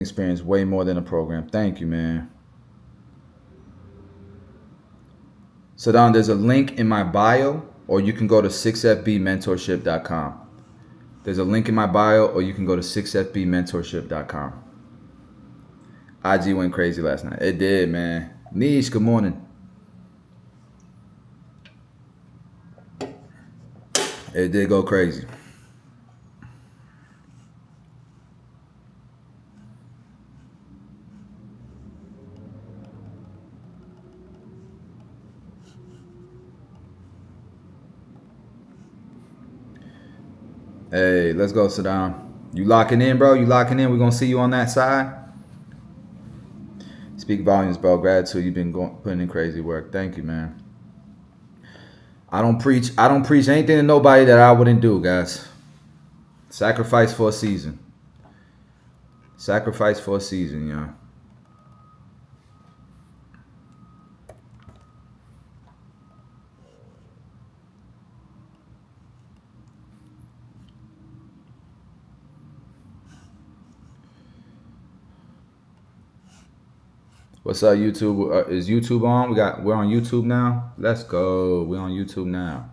experience way more than a program. Thank you, man. So Don, there's a link in my bio, or you can go to 6fbmentorship.com. There's a link in my bio, or you can go to 6fbmentorship.com. IG went crazy last night. It did, man. Niche, good morning. It did go crazy. Hey, let's go, Saddam. You locking in, bro? You locking in? We're gonna see you on that side. Speak volumes, bro. Gratitude. You've been putting in crazy work. Thank you, man. I don't preach anything to nobody that I wouldn't do, guys. Sacrifice for a season. Sacrifice for a season, y'all. What's up, YouTube? Is YouTube on? We're on YouTube now. Let's go. We're on YouTube now.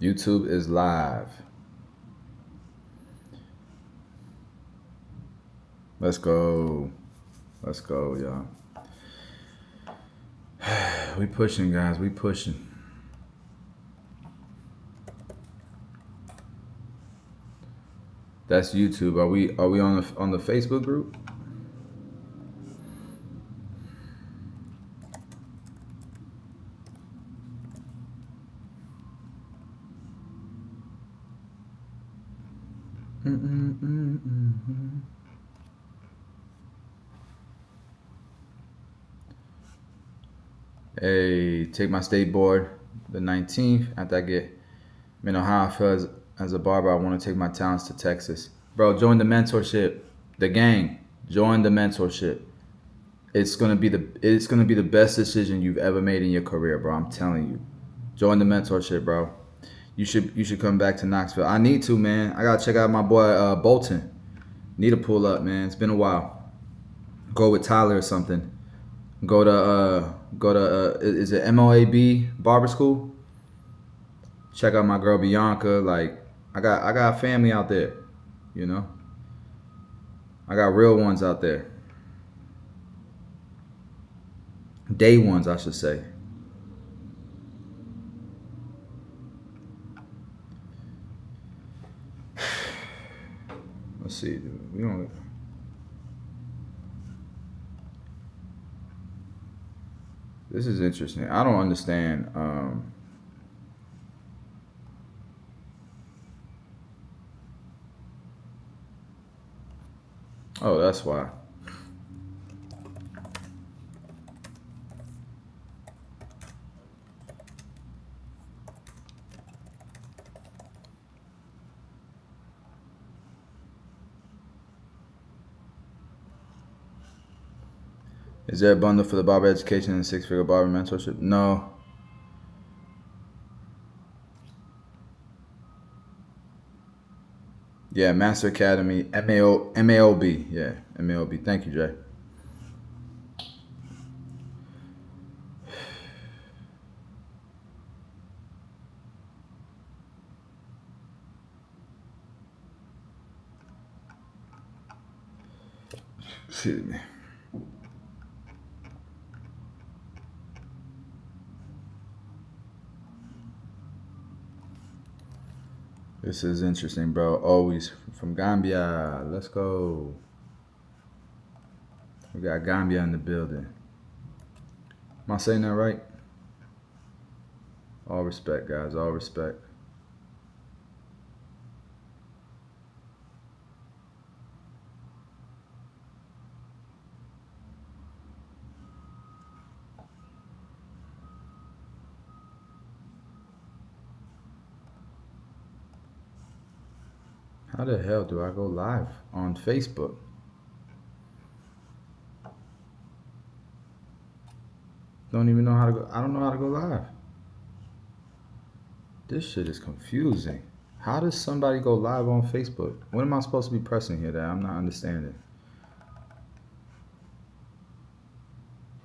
YouTube is live. Let's go. Let's go, y'all. We pushing, guys. We pushing. That's YouTube. Are we on the Facebook group? Hey, take my state board the 19th. After I get, how I feel as a barber, I want to take my talents to Texas. Bro, join the mentorship. The gang. Join the mentorship. It's gonna be the best decision you've ever made in your career, bro. I'm telling you. Join the mentorship, bro. You should come back to Knoxville. I need to, man. I gotta check out my boy Bolton. Need to pull up, man. It's been a while. Go with Tyler or something. Go to is it MOAB Barber School? Check out my girl Bianca. Like I got family out there, you know. I got real ones out there. Day ones, I should say. Let's see. We don't. This is interesting. I don't understand. Oh, that's why. Is there a bundle for the barber education and six-figure barber mentorship? No. Yeah, Master Academy, MAOB. Yeah, MAOB. Thank you, Jay. Excuse me. This is interesting, bro. Always from Gambia. Let's go. We got Gambia in the building. Am I saying that right? All respect, guys. All respect. How the hell do I go live on Facebook? Don't even know how to go. I don't know how to go live. This shit is confusing. How does somebody go live on Facebook? What am I supposed to be pressing here that I'm not understanding?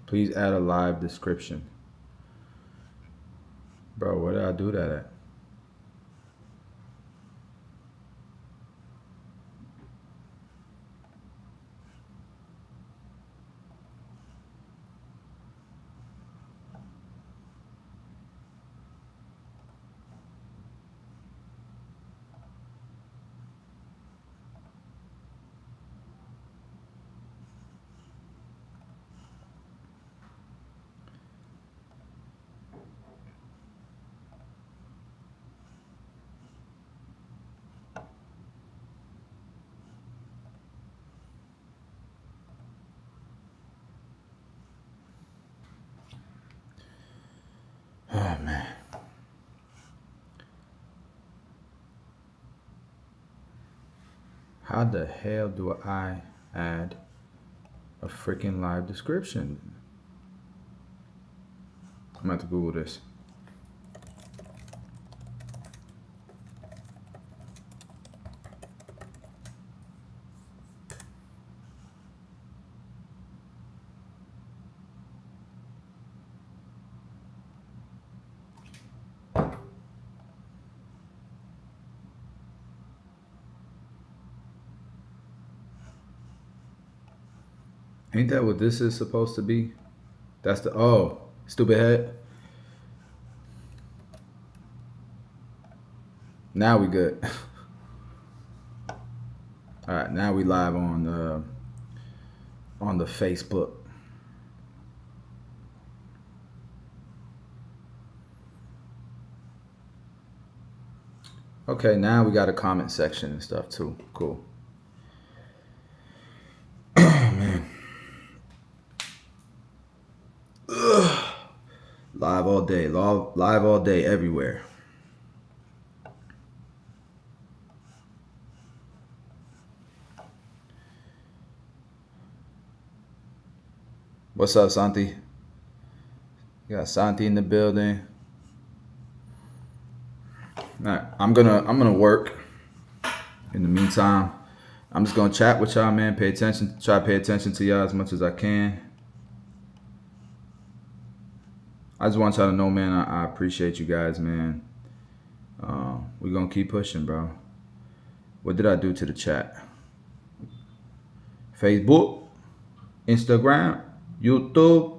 Please add a live description. Bro, where did I do that at? Oh, man. How the hell do I add a freaking live description? I'm going to have to Google this. Ain't that what this is supposed to be? That's the, oh, stupid head. Now we good. All right, now we live on the Facebook. Okay, now we got a comment section and stuff too. Cool. Man. Ugh. Live all day, live all day, everywhere. What's up, Santi? You got Santi in the building. All right, I'm gonna work. In the meantime, I'm just gonna chat with y'all, man. Try to pay attention to y'all as much as I can. I just want y'all to know, man, I appreciate you guys, man. We're gonna keep pushing, bro. What did I do to the chat? Facebook, Instagram, YouTube.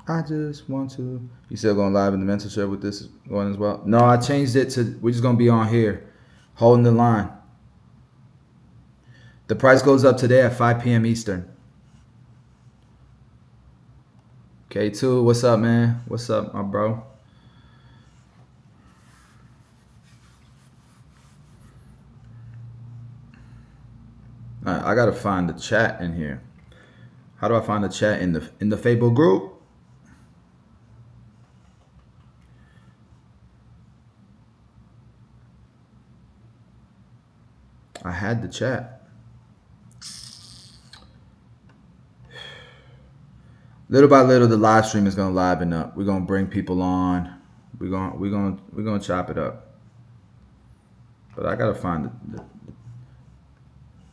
I just want to. You still going live in the mentorship with this going as well? No, I changed it to, we're just going to be on here, holding the line. The price goes up today at 5 p.m. Eastern. K2, what's up, man? What's up, my bro? All right, I got to find the chat in here. How do I find the chat in the Facebook group? I had the chat. Little by little, the live stream is gonna liven up. We're gonna bring people on. We're gonna chop it up. But I gotta find the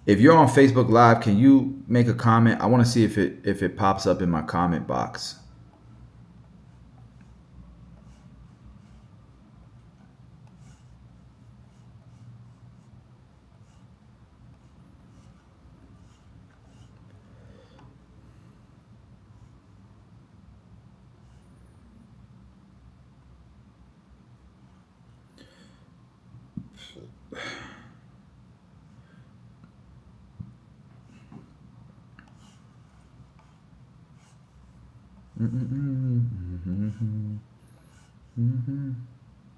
if you're on Facebook Live, can you make a comment? I want to see if it pops up in my comment box.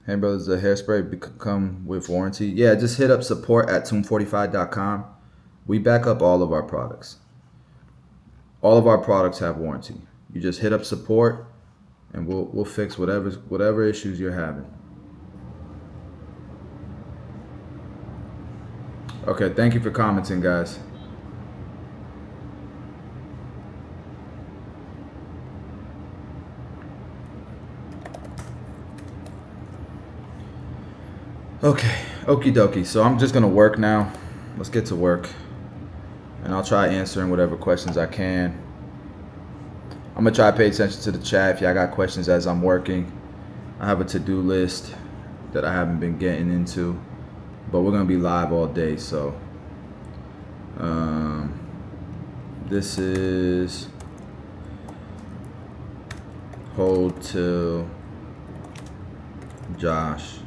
Hey, brothers, the hairspray come with warranty? Yeah, just hit up support@tomb45.com. We back up all of our products. All of our products have warranty. You just hit up support, and we'll fix whatever issues you're having. Okay, thank you for commenting, guys. Okay, okie dokie. So I'm just gonna work now. Let's get to work, and I'll try answering whatever questions I can. I'm gonna try to pay attention to the chat if y'all got questions as I'm working. I have a to-do list that I haven't been getting into, but we're gonna be live all day. So this is hold till Josh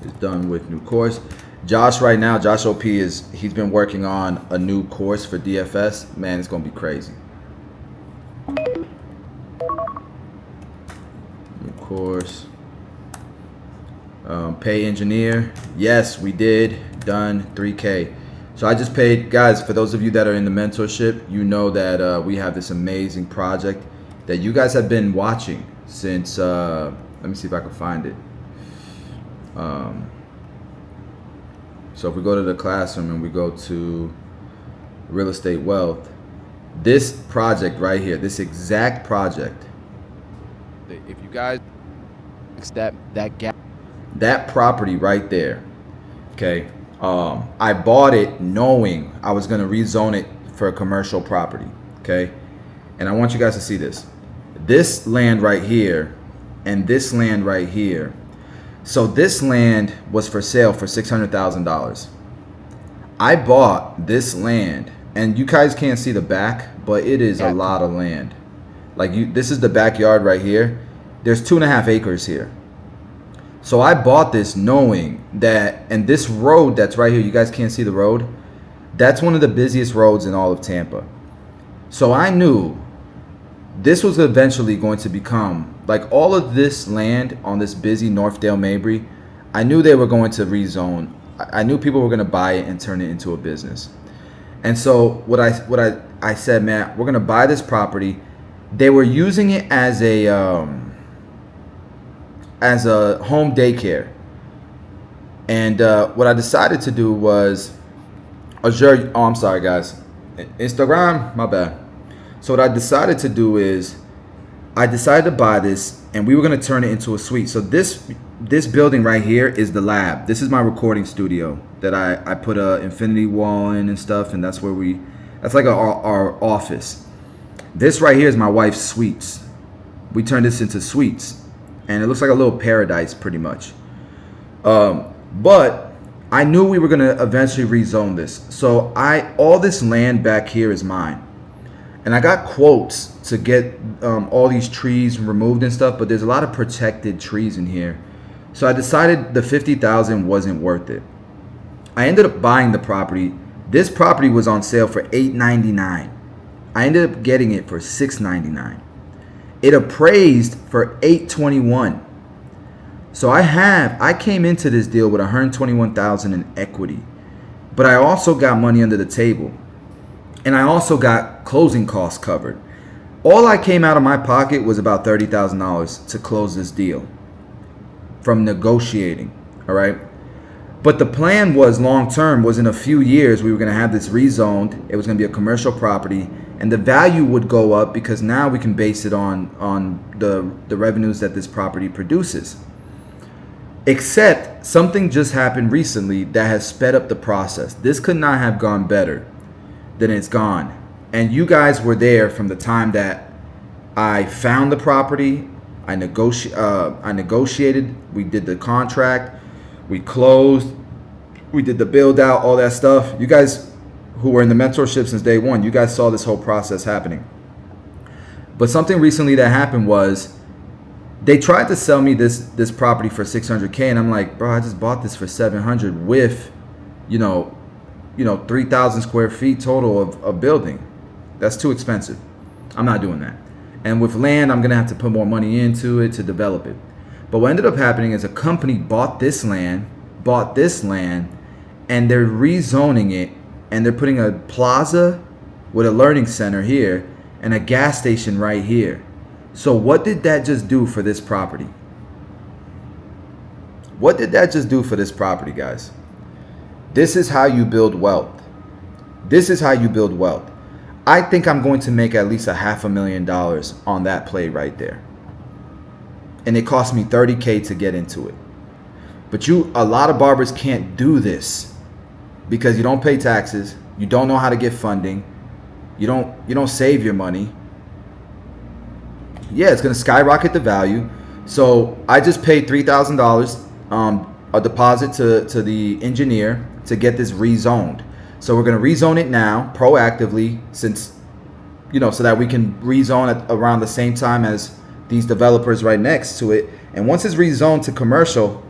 is done with new course. Josh right now, Josh OP he's been working on a new course for DFS. Man, it's gonna be crazy. New course. Pay engineer. Yes, we did. Done. 3K. So I just paid, guys, for those of you that are in the mentorship, you know that we have this amazing project that you guys have been watching since, let me see if I can find it. So if we go to the classroom and we go to real estate wealth, this project right here, this exact project, if you guys, that property right there, okay, I bought it knowing I was going to rezone it for a commercial property, okay? And I want you guys to see this. This land right here and this land right here. So this land was for sale for $600,000. I bought this land, and you guys can't see the back, but it is a lot of land. Like this is the backyard right here. There's 2.5 acres here. So I bought this knowing that, and this road that's right here, you guys can't see the road. That's one of the busiest roads in all of Tampa. So I knew this was eventually going to become, like all of this land on this busy Northdale Mabry, I knew they were going to rezone. I knew people were going to buy it and turn it into a business. And so what I said, man, we're going to buy this property. They were using it as a home daycare. And what I decided to do was, I'm sorry guys, Instagram, my bad. So what I decided to do is, I decided to buy this, and we were going to turn it into a suite. So this building right here is the lab. This is my recording studio that I put a infinity wall in and stuff, and that's where that's like our office. This right here is my wife's suites. We turned this into suites, and it looks like a little paradise pretty much. But I knew we were going to eventually rezone this. So all this land back here is mine. And I got quotes to get all these trees removed and stuff, but there's a lot of protected trees in here. So I decided the $50,000 wasn't worth it. I ended up buying the property. This property was on sale for $899. I ended up getting it for $699. It appraised for $821. So I came into this deal with $121,000 in equity, but I also got money under the table. And I also got closing costs covered. All I came out of my pocket was about $30,000 to close this deal from negotiating, all right? But the plan was long term, was in a few years we were gonna have this rezoned. It was gonna be a commercial property, and the value would go up because now we can base it on the revenues that this property produces. Except something just happened recently that has sped up the process. This could not have gone better than it's gone. And you guys were there from the time that I found the property, I negotiated, we did the contract, we closed, we did the build out, all that stuff. You guys who were in the mentorship since day one, you guys saw this whole process happening. But something recently that happened was they tried to sell me this property for $600K, and I'm like, bro, I just bought this for $700 with, 3,000 square feet total of building. That's too expensive. I'm not doing that. And with land, I'm gonna have to put more money into it to develop it. But what ended up happening is a company bought this land, and they're rezoning it, and they're putting a plaza with a learning center here and a gas station right here. So what did that just do for this property? What did that just do for this property, guys? This is how you build wealth. This is how you build wealth. I think I'm going to make at least $500,000 on that play right there. And it cost me $30K to get into it. But a lot of barbers can't do this because you don't pay taxes, you don't know how to get funding, you don't save your money. Yeah, it's gonna skyrocket the value. So I just paid $3,000 a deposit to the engineer to get this rezoned. So we're gonna rezone it now proactively, since so that we can rezone it around the same time as these developers right next to it. And once it's rezoned to commercial,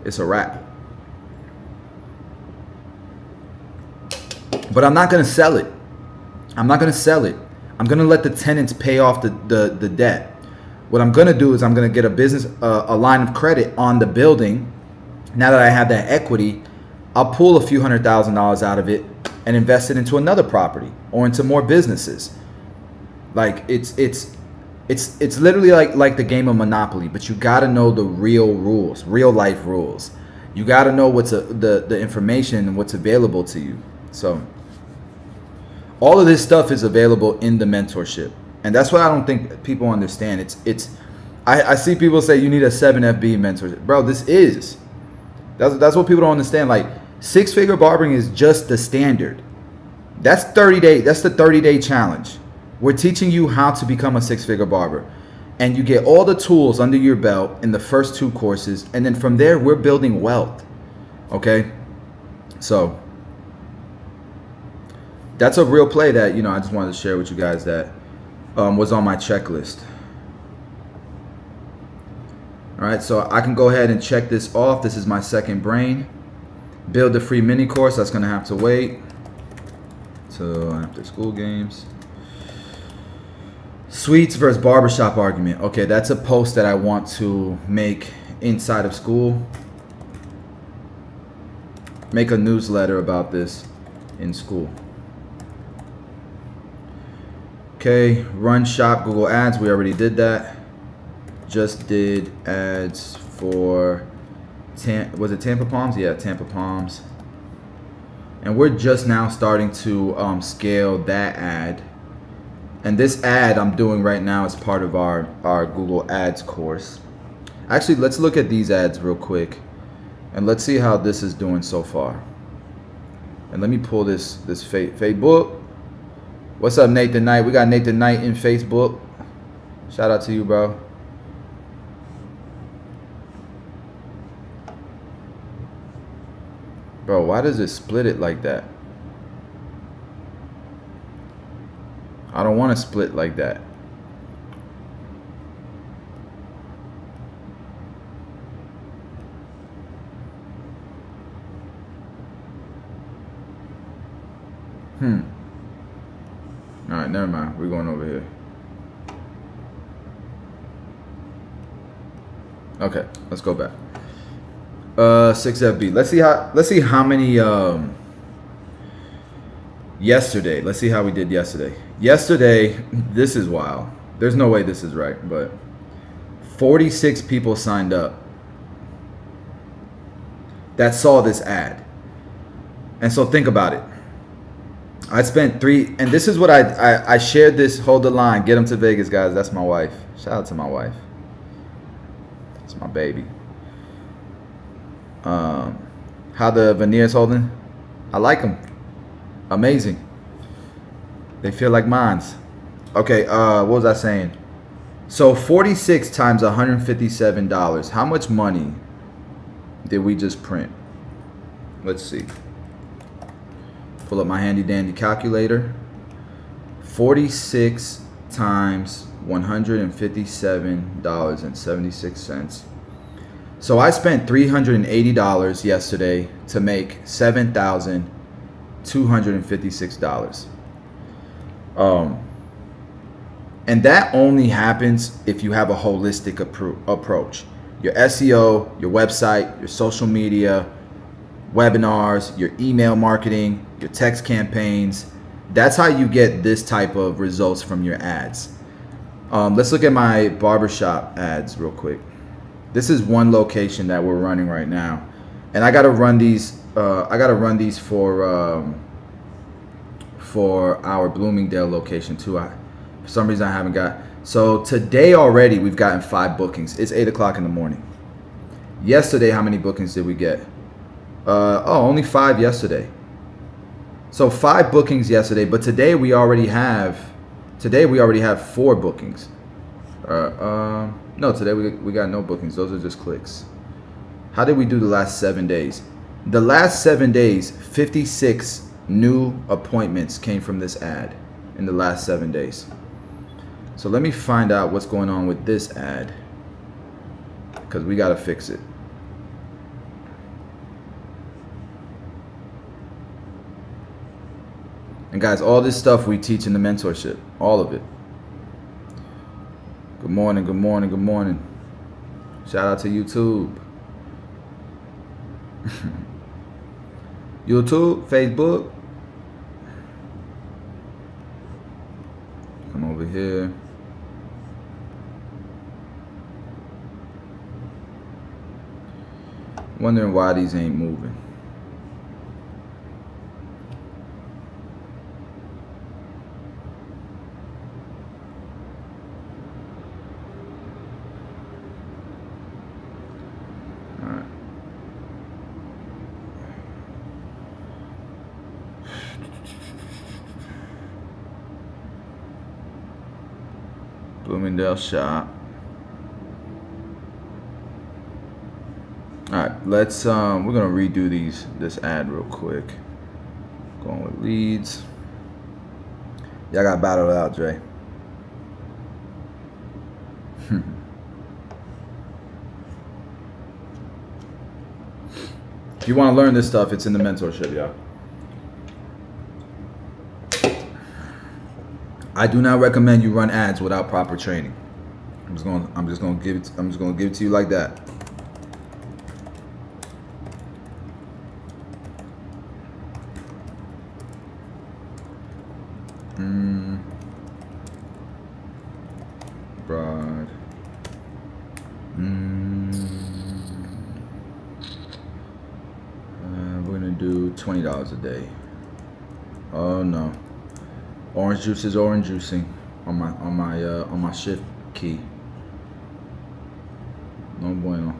it's a wrap. But I'm not gonna sell it. I'm not gonna sell it. I'm gonna let the tenants pay off the debt. What I'm gonna do is I'm gonna get a line of credit on the building. Now that I have that equity, I'll pull a few $100,000 out of it and invest it into another property or into more businesses. Like it's literally like the game of Monopoly, but you gotta know the real rules, real life rules. You gotta know what's the information and what's available to you. So all of this stuff is available in the mentorship, and that's what I don't think people understand. I see people say you need a 7FB mentorship, bro. That's what people don't understand. Like, 6-figure barbering is just the standard. That's 30 days. That's the 30-day challenge. We're teaching you how to become a 6-figure barber, and you get all the tools under your belt in the first 2 courses, and then from there we're building wealth. Okay, so that's a real play that I just wanted to share with you guys that was on my checklist. All right, so I can go ahead and check this off. This is my second brain. Build the free mini course. That's gonna have to wait till after school games. Suites versus barbershop argument. Okay, that's a post that I want to make inside of Skool. Make a newsletter about this in Skool. Okay, run shop Google Ads. We already did that. Just did ads for was it Tampa Palms? Yeah, Tampa Palms. And we're just now starting to scale that ad. And this ad I'm doing right now is part of our Google Ads course. Actually, let's look at these ads real quick, and let's see how this is doing so far. And let me pull this Facebook. What's up, Nathan Knight? We got Nathan Knight in Facebook. Shout out to you, bro. Bro, why does it split it like that? I don't want to split like that. All right, never mind. We're going over here. Okay, let's go back. 6FB. Let's see how many yesterday. Let's see how we did yesterday. Yesterday, this is wild. There's no way this is right, but 46 people signed up that saw this ad. And so think about it. I spent and this is what I shared this. Hold the line. Get them to Vegas, guys. That's my wife. Shout out to my wife. That's my baby. How the veneers holding? I like them. Amazing. They feel like mines. Okay, what was I saying? So 46 times $157. How much money did we just print? Let's see. Pull up my handy dandy calculator. 46 times $157.76. So I spent $380 yesterday to make $7,256. And that only happens if you have a holistic approach. Your SEO, your website, your social media, webinars, your email marketing, your text campaigns. That's how you get this type of results from your ads. Let's look at my barbershop ads real quick. This is one location that we're running right now, and I gotta run these. For our Bloomingdale location too. For some reason I haven't got. So today already we've gotten 5 bookings. It's 8 o'clock in the morning. Yesterday, how many bookings did we get? Only 5 yesterday. So 5 bookings yesterday, but today we already have 4 bookings. No, today we got no bookings. Those are just clicks. How did we do the last 7 days? The last 7 days, 56 new appointments came from this ad in the last 7 days. So let me find out what's going on with this ad, because we got to fix it. And guys, all this stuff we teach in the mentorship, all of it. Good morning, good morning, good morning. Shout out to YouTube. YouTube, Facebook. Come over here. Wondering why these ain't moving. Bloomingdale shop. All right, let's we're gonna redo this ad real quick. Going with leads. Y'all got battled out, Dre. If you want to learn this stuff, it's in the mentorship, y'all. I do not recommend you run ads without proper training. I'm just gonna give it to you like that. Broad. We're gonna do $20 a day. Oh no. Orange juice is orange juicing on my shift key. No bueno.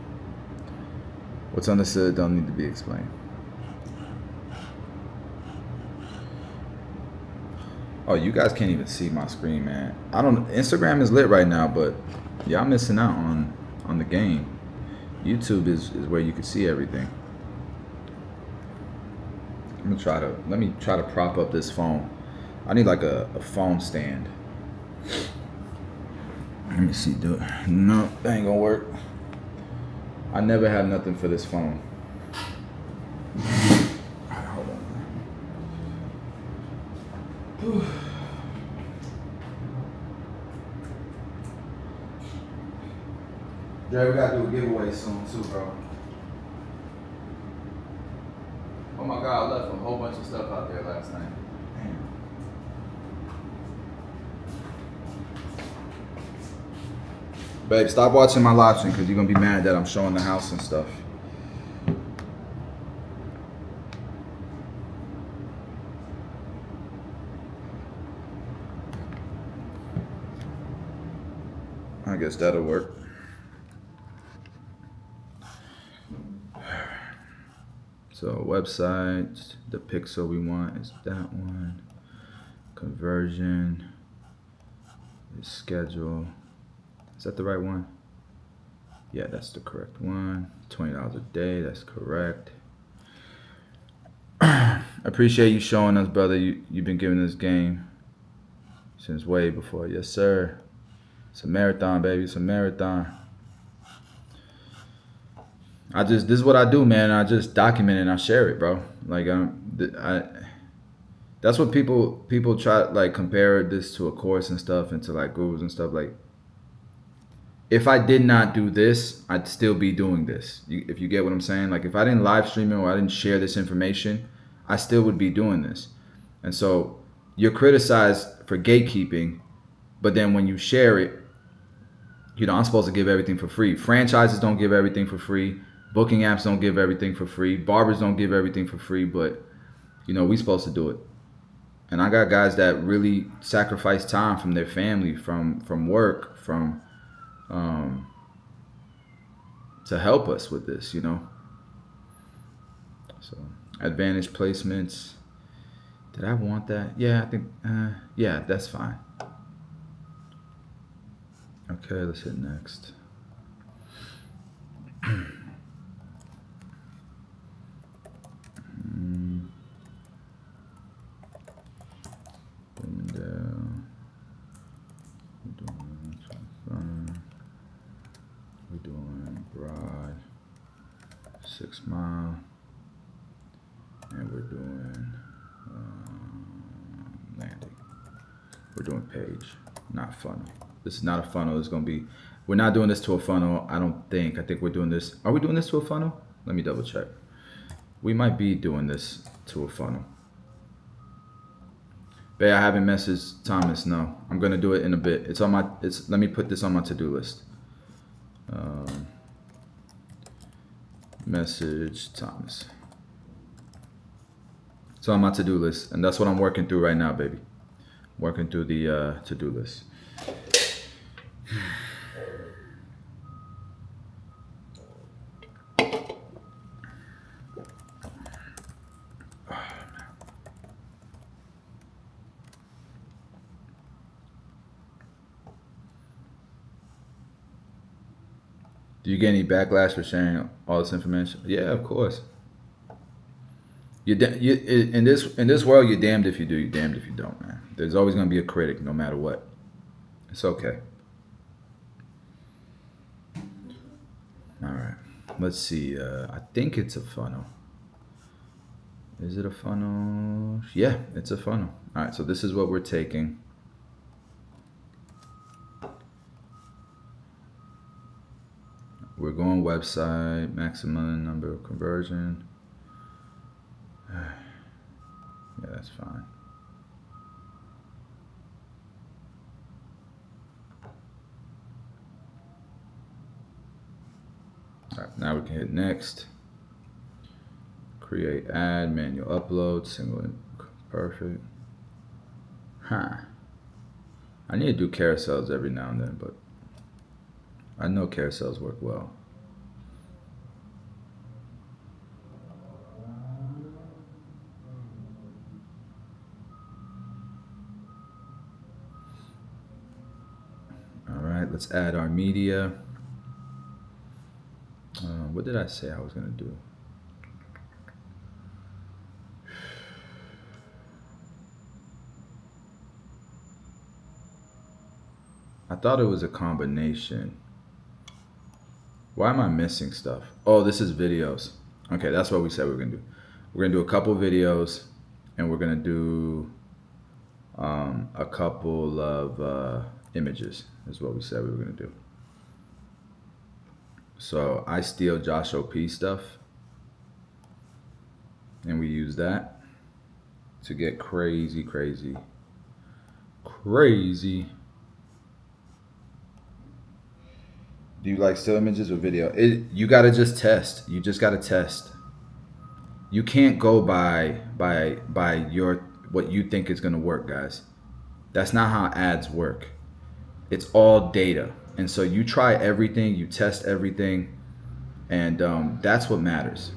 What's understood don't need to be explained. Oh, you guys can't even see my screen, man. Instagram is lit right now, but y'all missing out on the game. YouTube is where you can see everything. Let me try to prop up this phone. I need like a phone stand. Let me see, do it. No, that ain't gonna work. I never had nothing for this phone. Hold on. Dre, we gotta do a giveaway soon too, bro. Oh my God, I left a whole bunch of stuff out there last night. Damn. Babe, stop watching my live stream because you're gonna be mad that I'm showing the house and stuff. I guess that'll work. So website, the pixel we want is that one. Conversion is schedule. Is that the right one? Yeah, that's the correct one. $20 a day, that's correct. Appreciate you showing us, brother. You've been giving this game since way before. Yes, sir. It's a marathon, baby. It's a marathon. This is what I do, man. I just document it and I share it, bro. Like that's what people try, like compare this to a course and stuff and to like gurus and stuff. Like if I did not do this, I'd still be doing this. If you get what I'm saying, like if I didn't live stream it or I didn't share this information, I still would be doing this. And so you're criticized for gatekeeping, but then when you share it, you know, I'm supposed to give everything for free. Franchises don't give everything for free. Booking apps don't give everything for free. Barbers don't give everything for free, but you know, we supposed to do it. And I got guys that really sacrifice time from their family, from work, from to help us with this, you know. So advantage placements. Did I want that? Yeah, I think. Yeah, that's fine. Okay, let's hit next. We're doing Broad, 6 Mile, and we're doing Landing. We're doing page, not funnel. This is not a funnel. It's gonna be. We're not doing this to a funnel. I don't think. I think we're doing this. Are we doing this to a funnel? Let me double check. We might be doing this to a funnel. Bae, I haven't messaged Thomas. No, I'm gonna do it in a bit. It's on my. Let me put this on my to-do list. Message Thomas. It's on my to-do list, and that's what I'm working through right now, baby. Working through the to-do list. Do you get any backlash for sharing all this information? Yeah, of course. In this world, you're damned if you do, you're damned if you don't, man. There's always gonna be a critic, no matter what. It's okay. All right. Let's see. I think it's a funnel. Is it a funnel? Yeah, it's a funnel. All right. So this is what we're taking. We're going website, maximum number of conversion. Yeah, that's fine. All right, now we can hit next. Create ad, manual upload, single, perfect. Huh. I need to do carousels every now and then, but I know carousels work well. All right, let's add our media. What did I say I was gonna do? I thought it was a combination. Why am I missing stuff? Oh, this is videos. Okay, that's what we said we were gonna do. We're gonna do a couple videos, and we're gonna do a couple of images, is what we said we were gonna do. So I steal Josh OP stuff, and we use that to get crazy. Do you like still images or video? You gotta just test. You just gotta test. You can't go by your what you think is gonna work, guys. That's not how ads work. It's all data, and so you try everything, you test everything, and that's what matters.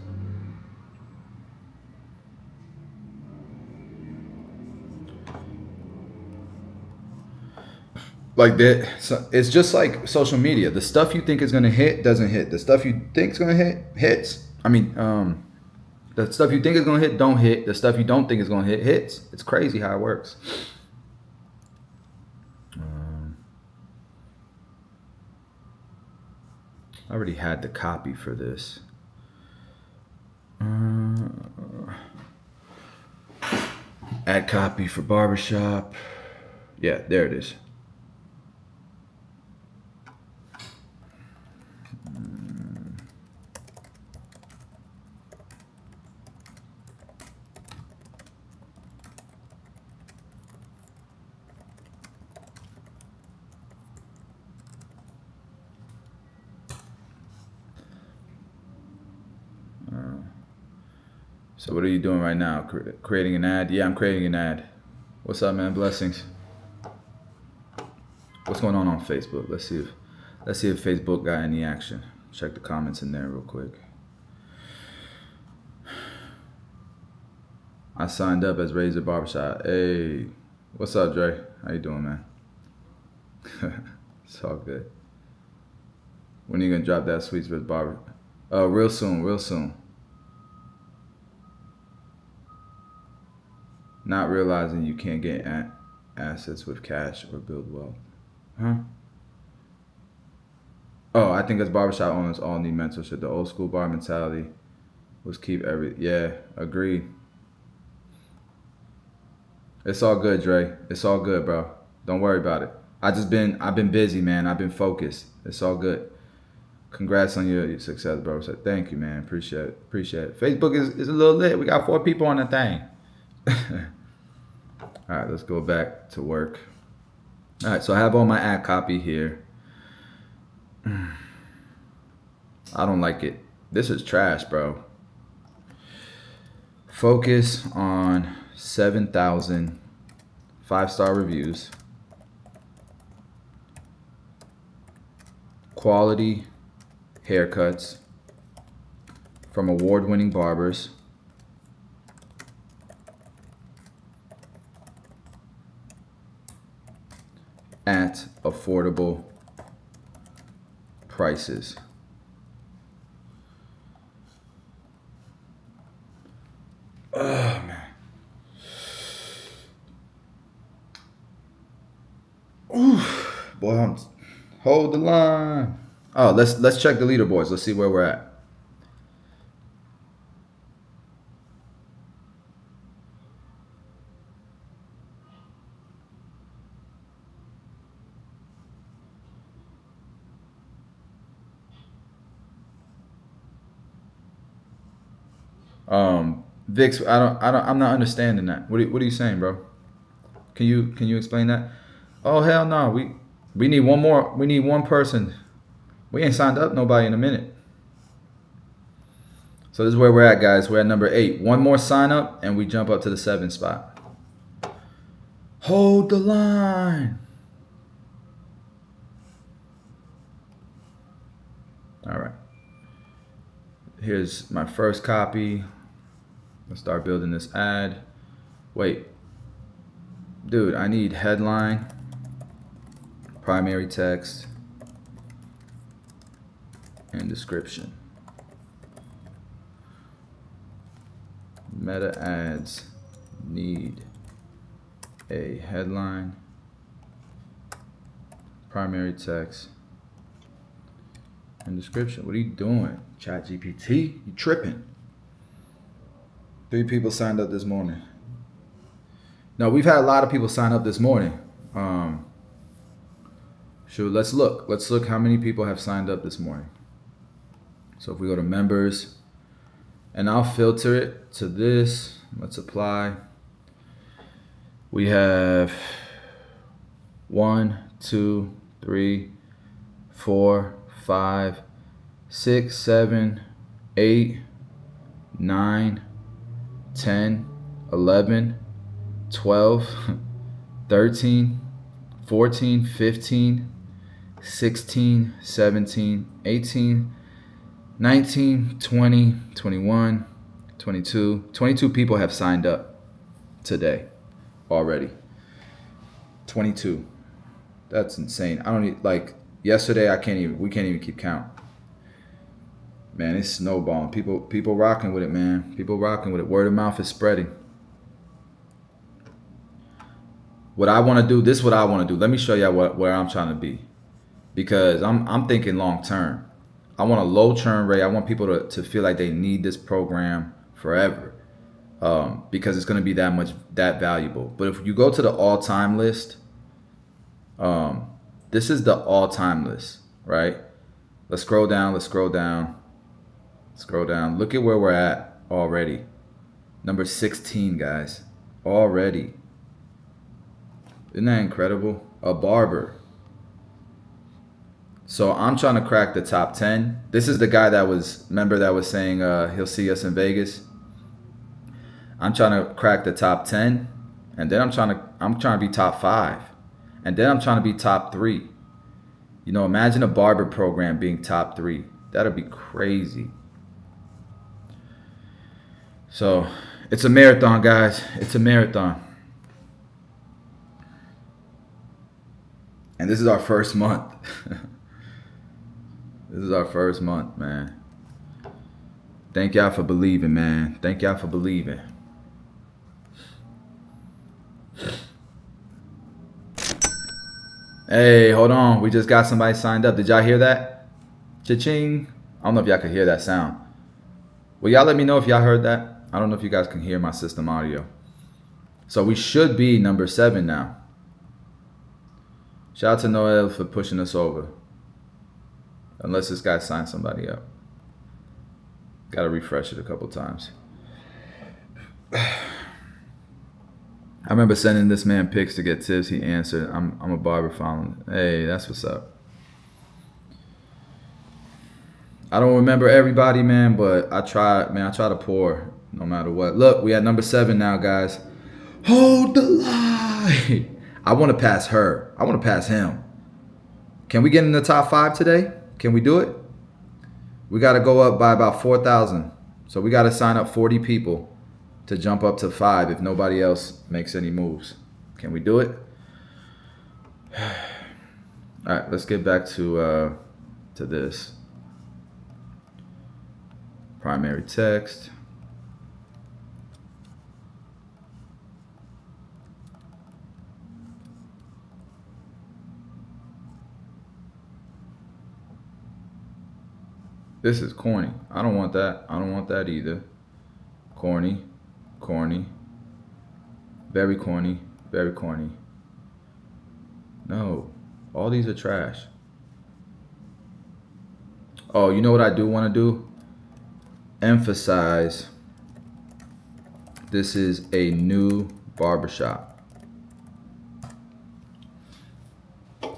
Like that, so it's just like social media. The stuff you think is gonna hit doesn't hit. The stuff you think is gonna hit hits. I mean, the stuff you think is gonna hit don't hit. The stuff you don't think is gonna hit hits. It's crazy how it works. I already had the copy for this. Add copy for barbershop. Yeah, there it is. So what are you doing right now? Creating an ad? Yeah, I'm creating an ad. What's up, man? Blessings. What's going on Facebook? Let's see if Facebook got any action. Check the comments in there real quick. I signed up as Razor Barbershop. Hey, what's up, Dre? How you doing, man? It's all good. When are you gonna drop that Sweets with Barber? Real soon, real soon. Not realizing you can't get assets with cash or build wealth. Huh? Oh, I think as barbershop owners all need mentorship. The old school bar mentality was keep yeah, agreed. It's all good, Dre. It's all good, bro. Don't worry about it. I've been busy, man. I've been focused. It's all good. Congrats on your success, bro. So thank you, man. Appreciate it. Appreciate it. Facebook is a little lit. We got 4 people on the thing. All right, let's go back to work. All right, so I have all my ad copy here. I don't like it. This is trash, bro. Focus on 7,000 5-star reviews. Quality haircuts from award-winning barbers. At affordable prices. Oh man. Oof. Boy, hold the line. Oh, let's check the leaderboards. Let's see where we're at. Vix, I'm not understanding that. What are you saying, bro? Can you explain that? Oh hell no, we need one more. We need one person. We ain't signed up nobody in a minute. So this is where we're at, guys. We're at number 8. One more sign up and we jump up to the 7th spot. Hold the line. All right. Here's my first copy. Let's start building this ad. Wait. Dude, I need headline, primary text, and description. Meta ads need a headline, primary text, and description. What are you doing, ChatGPT? You tripping? 3 people signed up this morning. No, we've had a lot of people sign up this morning. Sure, let's look. Let's look how many people have signed up this morning. So if we go to members, and I'll filter it to this. Let's apply. We have 1, 2, 3, 4, 5, 6, 7, 8, 9, 10, 11, 12, 13, 14, 15, 16, 17, 18, 19, 20, 21, 22. 22 people have signed up today already. 22. That's insane. I don't need, like yesterday we can't even keep count. Man, it's snowballing. People rocking with it, man. People rocking with it. Word of mouth is spreading. What I want to do, this is what I want to do. Let me show you where I'm trying to be. Because I'm thinking long term. I want a low churn rate. I want people to feel like they need this program forever. Because it's going to be that valuable. But if you go to the all-time list, this is the all-time list, right? Let's scroll down. Scroll down. Look at where we're at already. Number 16, guys. Already. Isn't that incredible? A barber. So I'm trying to crack the top 10. This is the guy that was saying he'll see us in Vegas. I'm trying to crack the top 10, and then I'm trying to be top 5, and then I'm trying to be top 3. You know, imagine a barber program being top 3. That'd be crazy. So it's a marathon, guys. It's a marathon. And this is our first month. This is our first month, man. Thank y'all for believing, man. Thank y'all for believing. Hey, hold on. We just got somebody signed up. Did y'all hear that? Cha-ching. I don't know if y'all could hear that sound. Will y'all let me know if y'all heard that? I don't know if you guys can hear my system audio. So we should be number 7 now. Shout out to Noel for pushing us over. Unless this guy signed somebody up. Got to refresh it a couple times. I remember sending this man pics to get tips. He answered, I'm a barber following. Hey, that's what's up. I don't remember everybody, man, but I try to pour no matter what. Look, we at number 7 now, guys. Hold the line. I want to pass her. I want to pass him. Can we get in the top 5 today? Can we do it? We got to go up by about 4,000. So we got to sign up 40 people to jump up to 5 if nobody else makes any moves. Can we do it? All right, let's get back to this. Primary text. This is corny. I don't want that. I don't want that either. Corny. Corny. Very corny. Very corny. No. All these are trash. Oh, you know what I do want to do? Emphasize this is a new barbershop.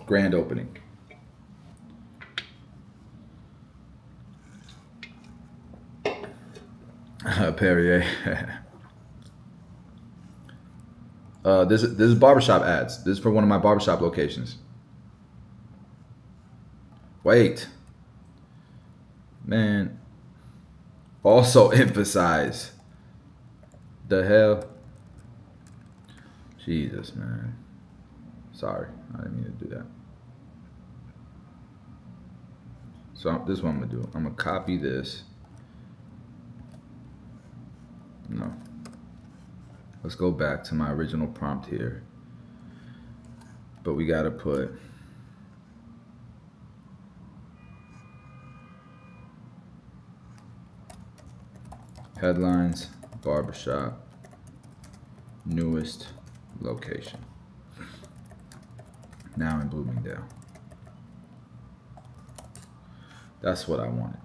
Grand opening. Perrier. This is barbershop ads. This is for one of my barbershop locations. Wait. Man. Also emphasize. The hell? Jesus, man. Sorry. I didn't mean to do that. So this is what I'm going to do. I'm going to copy this. No. Let's go back to my original prompt here. But we got to put headlines, barbershop, newest location. Now in Bloomingdale. That's what I wanted.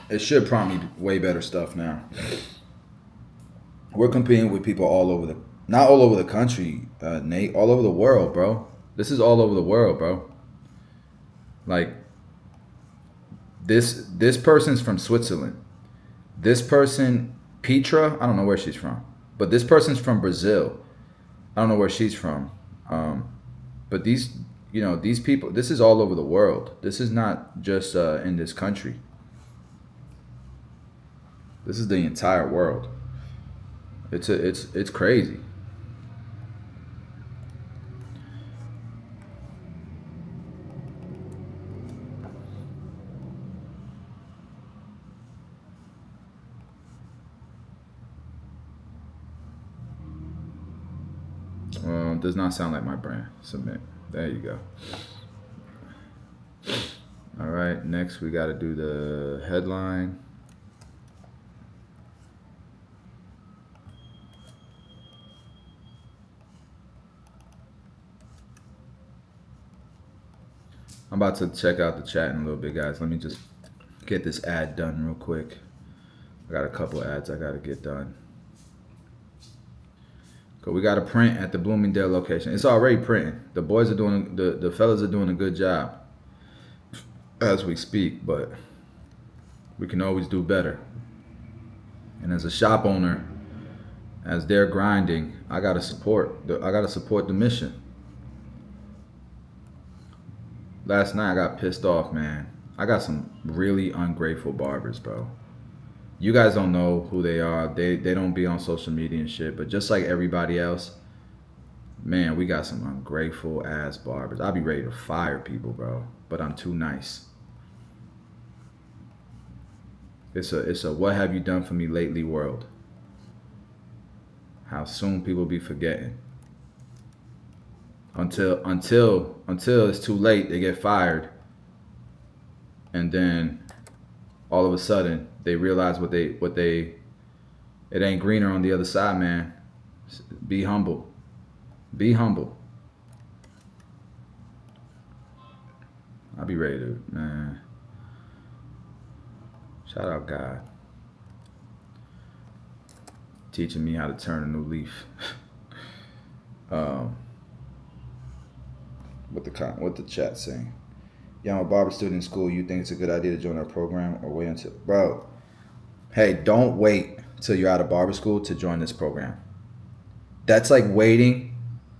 It should prompt me way better stuff now. We're competing with people all over not all over the country, Nate, all over the world, bro. This is all over the world, bro. Like, this person's from Switzerland. This person, Petra, I don't know where she's from. But this person's from Brazil. I don't know where she's from. But these people, this is all over the world. This is not just in this country. This is the entire world. It's crazy. Does not sound like my brand. Submit. There you go. All right, next we got to do the headline. I'm about to check out the chat in a little bit, guys. Let me just get this ad done real quick. I got a couple ads I got to get done. We got to print at the Bloomingdale location. It's already printing. The boys are doing, the fellas are doing a good job as we speak, but we can always do better. And as a shop owner, as they're grinding, I gotta support the mission. Last night I got pissed off, man. I got some really ungrateful barbers, bro. You guys don't know who they are. They don't be on social media and shit. But just like everybody else, man, we got some ungrateful ass barbers. I'll be ready to fire people, bro. But I'm too nice. It's a what have you done for me lately world. How soon people be forgetting. Until it's too late, they get fired. And then all of a sudden they realize what they it ain't greener on the other side, man. Be humble. Be humble. I'll be ready to, man. Shout out God. Teaching me how to turn a new leaf. What the chat saying? Yeah, I'm a barber student in school. You think it's a good idea to join our program or wait until, bro? Hey, don't wait till you're out of barber school to join this program. That's like waiting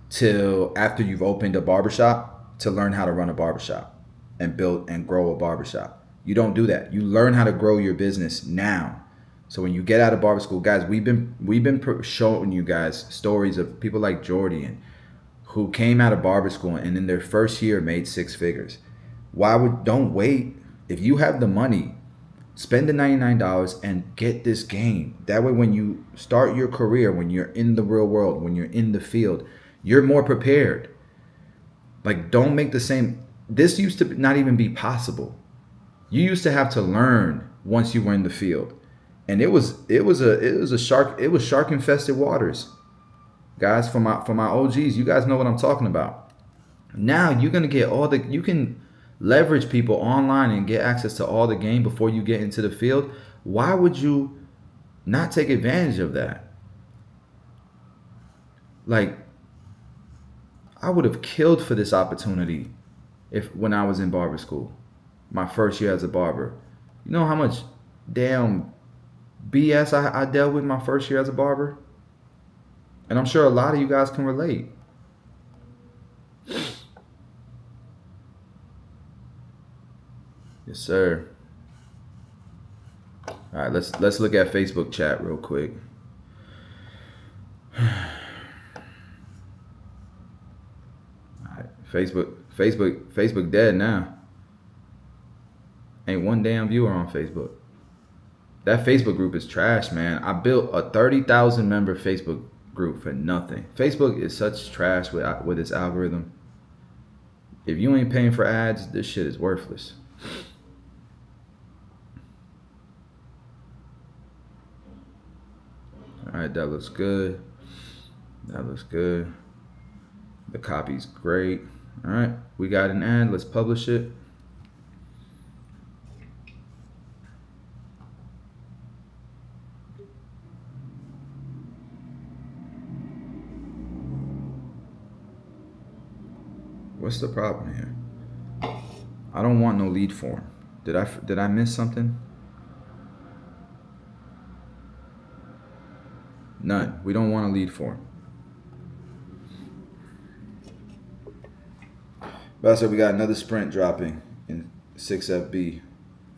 till after you've opened a barbershop to learn how to run a barbershop and build and grow a barbershop. You don't do that. You learn how to grow your business now. So when you get out of barber school, guys, we've been showing you guys stories of people like Jordan who came out of barber school and in their first year made 6 figures. Don't wait. If you have the money, spend the $99 and get this game. That way when you start your career, when you're in the real world, when you're in the field, you're more prepared. Like, don't make the same. This used to not even be possible. You used to have to learn once you were in the field. And it was shark infested waters. Guys, for my OGs, you guys know what I'm talking about. Now you're gonna get you can leverage people online and get access to all the game before you get into the field. Why would you not take advantage of that? Like, I would have killed for this opportunity when I was in barber school, my first year as a barber. You know how much damn BS I dealt with my first year as a barber? And I'm sure a lot of you guys can relate. Yes, sir. All right, let's look at Facebook chat real quick. All right, Facebook dead now. Ain't one damn viewer on Facebook. That Facebook group is trash, man. I built a 30,000 member Facebook group for nothing. Facebook is such trash with its algorithm. If you ain't paying for ads, this shit is worthless. All right, that looks good. That looks good. The copy's great. All right, we got an ad. Let's publish it. What's the problem here? I don't want no lead form. Did I miss something? None. We don't want a lead form. But I said we got another sprint dropping in 6FB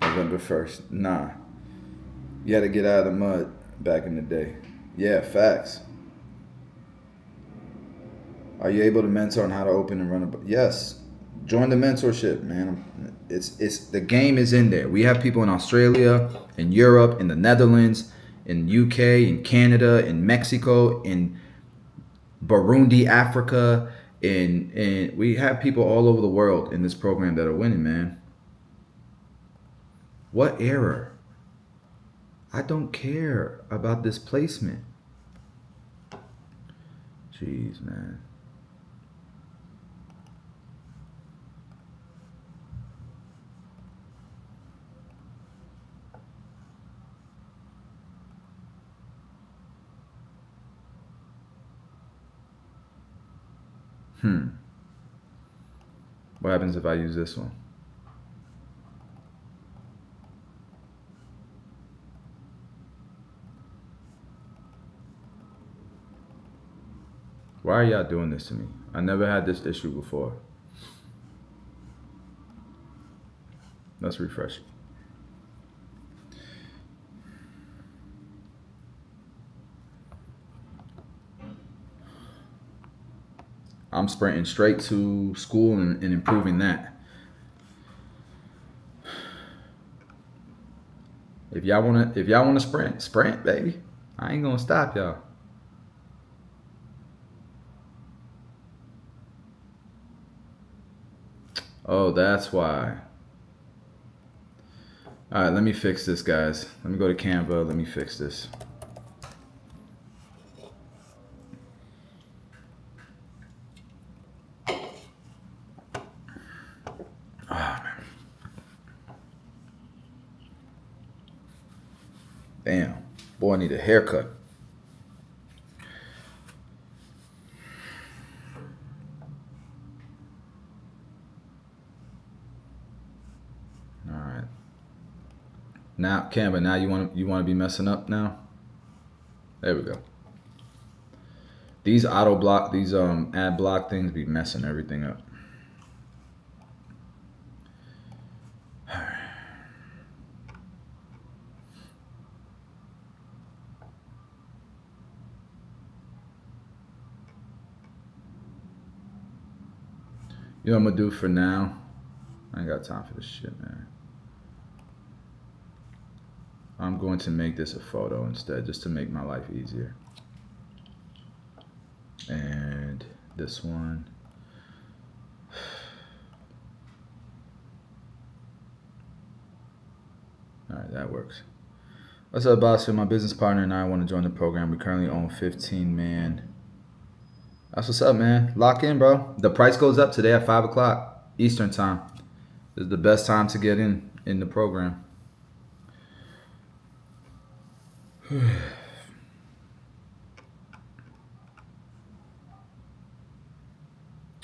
November 1st. Nah. You had to get out of the mud back in the day. Yeah, facts. Are you able to mentor on how to open and run a... Yes. Join the mentorship, man. It's the game is in there. We have people in Australia, in Europe, in the Netherlands, in UK, in Canada, in Mexico, in Burundi, Africa, in we have people all over the world in this program that are winning, man. What error? I don't care about this placement. Jeez, man. What happens if I use this one? Why are y'all doing this to me? I never had this issue before. Let's refresh. I'm sprinting straight to Skool and improving that. If y'all wanna sprint, baby. I ain't gonna stop y'all. Oh, that's why. All right, let me fix this, guys. Let me go to Canva. Let me fix this. Oh, man. Damn. Boy, I need a haircut. All right. Now, Canva, now you want to be messing up now? There we go. These auto block, these ad block things be messing everything up. You know what I'm gonna do for now? I ain't got time for this shit, man. I'm going to make this a photo instead, just to make my life easier. And this one. All right, that works. What's up, boss? My business partner and I want to join the program. We currently own 15 man. That's what's up, man. Lock in, bro. The price goes up today at 5 o'clock Eastern time. This is the best time to get in the program.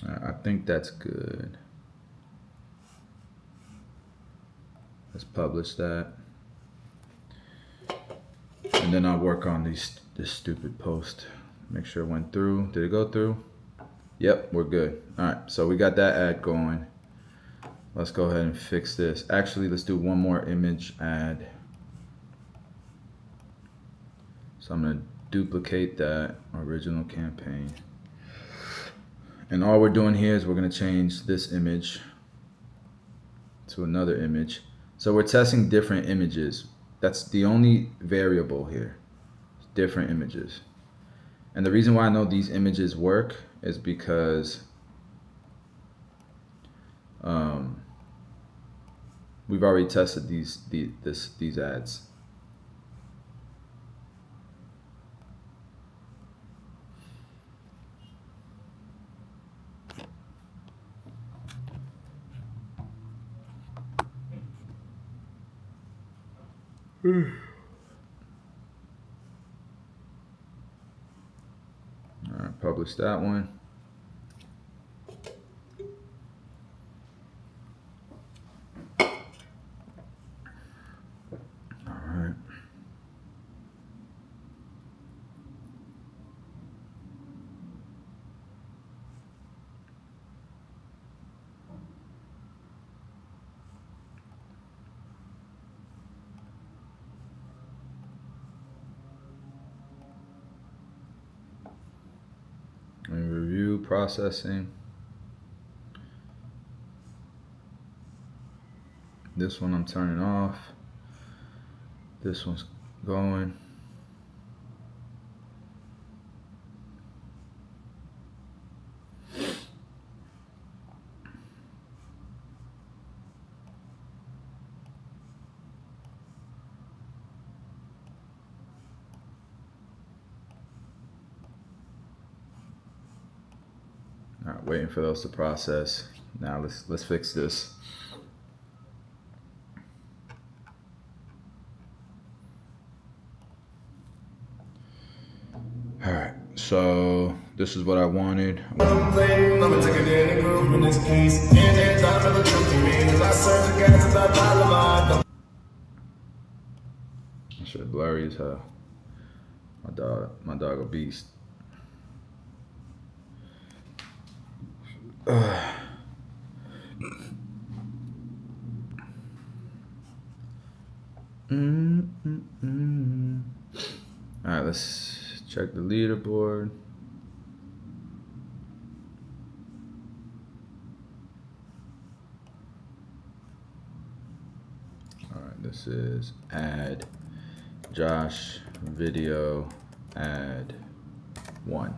I think that's good. Let's publish that. And then I'll work on this stupid post. Make sure it went through. Did it go through? Yep, we're good. All right, so we got that ad going. Let's go ahead and fix this. Actually, let's do one more image ad. So I'm gonna duplicate that original campaign. And all we're doing here is we're gonna change this image to another image. So we're testing different images. That's the only variable here, different images. And the reason why I know these images work is because we've already tested these ads. All right, publish that one. All right. And review processing. This one I'm turning off. This one's going. All right, waiting for those to process. Now let's fix this. All right, so this is what I wanted. Shit blurry as hell. My dog a beast. All right, let's check the leaderboard. All right, this is add Josh video add 1.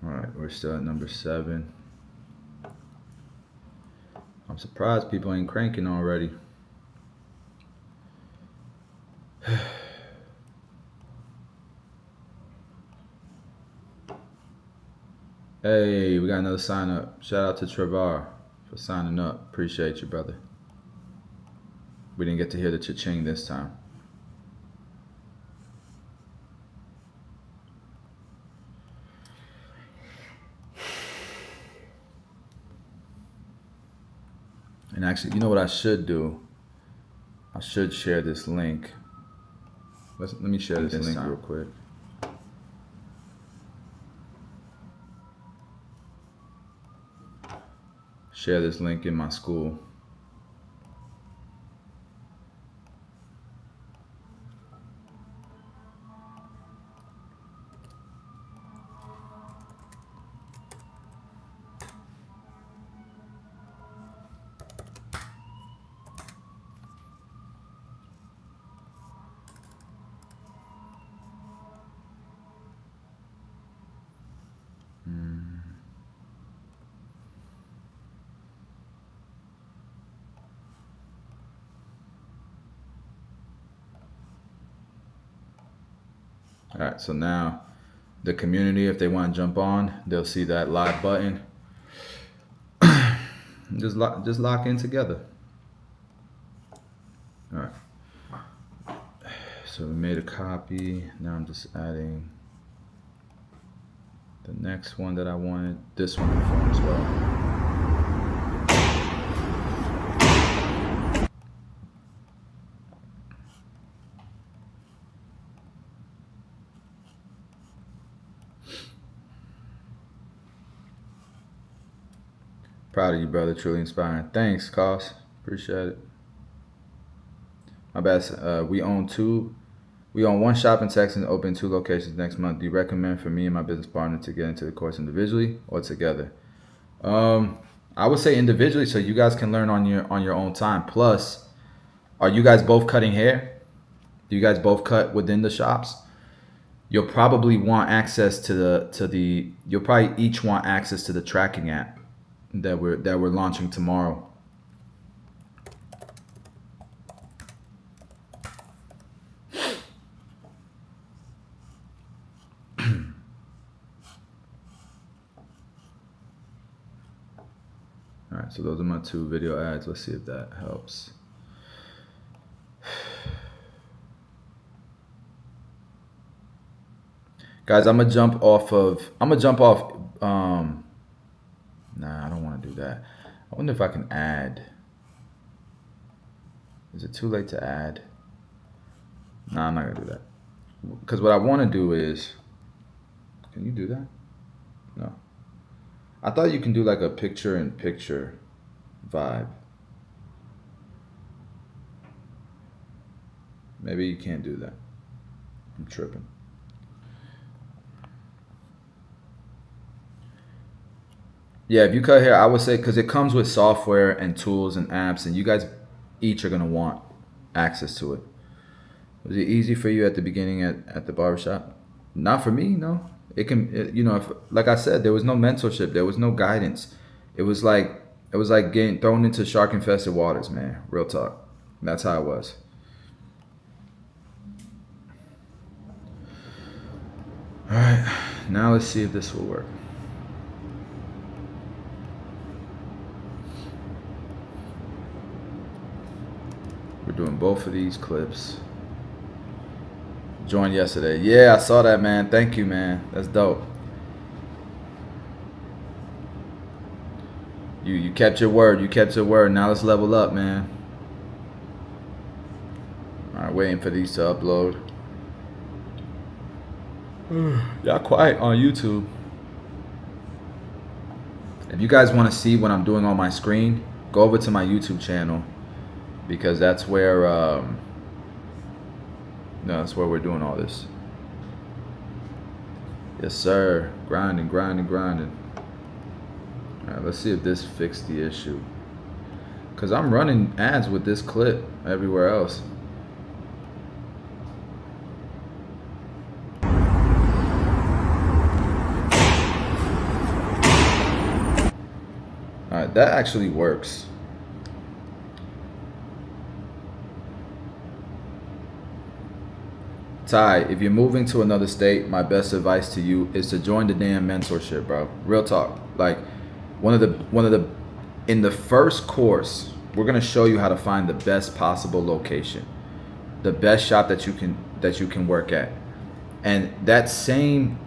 All right, we're still at number 7. I'm surprised people ain't cranking already. Hey, we got another sign up. Shout out to Trevor for signing up. Appreciate you, brother. We didn't get to hear the cha-ching this time. And actually, you know what I should do? I should share this link. Let me share this link real quick. Share this link in my Skool. All right, so now the community, if they want to jump on, they'll see that live button. just lock in together. All right. So we made a copy. Now I'm just adding the next one that I wanted. This one perform as well. Proud of you, brother. Truly inspiring. Thanks, Cos. Appreciate it. My bad. We own 1 shop in Texas and open 2 locations next month. Do you recommend for me and my business partner to get into the course individually or together? I would say individually, so you guys can learn on your own time. Plus, are you guys both cutting hair? Do you guys both cut within the shops? You'll probably want access to the. You'll probably each want access to the tracking app that we're launching tomorrow. All right, so those are my 2 video ads. Let's see if that helps. Guys, I'm gonna jump off. Nah, I don't want to do that. I wonder if I can add. Is it too late to add? Nah, I'm not gonna do that. Because what I want to do is, can you do that? No. I thought you can do like a picture-in-picture vibe. Maybe you can't do that. I'm tripping. Yeah, if you cut hair, I would say, because it comes with software and tools and apps, and you guys each are going to want access to it. Was it easy for you at the beginning at the barbershop? Not for me, no. Like I said, there was no mentorship. There was no guidance. It was like getting thrown into shark-infested waters, man. Real talk. That's how it was. All right, now let's see if this will work. We're doing both of these clips. Joined yesterday. Yeah, I saw that, man. Thank you, man. That's dope. You kept your word. You kept your word. Now let's level up, man. All right, waiting for these to upload. Y'all quiet on YouTube. If you guys want to see what I'm doing on my screen, go over to my YouTube channel, because that's where that's where we're doing all this. Yes, sir. Grinding, grinding, grinding. All right, let's see if this fixed the issue. Because I'm running ads with this clip everywhere else. All right, that actually works. Ty, if you're moving to another state, my best advice to you is to join the damn mentorship, bro. Real talk. Like one of the in the first course, we're gonna show you how to find the best possible location, the best shop that you can work at, and that same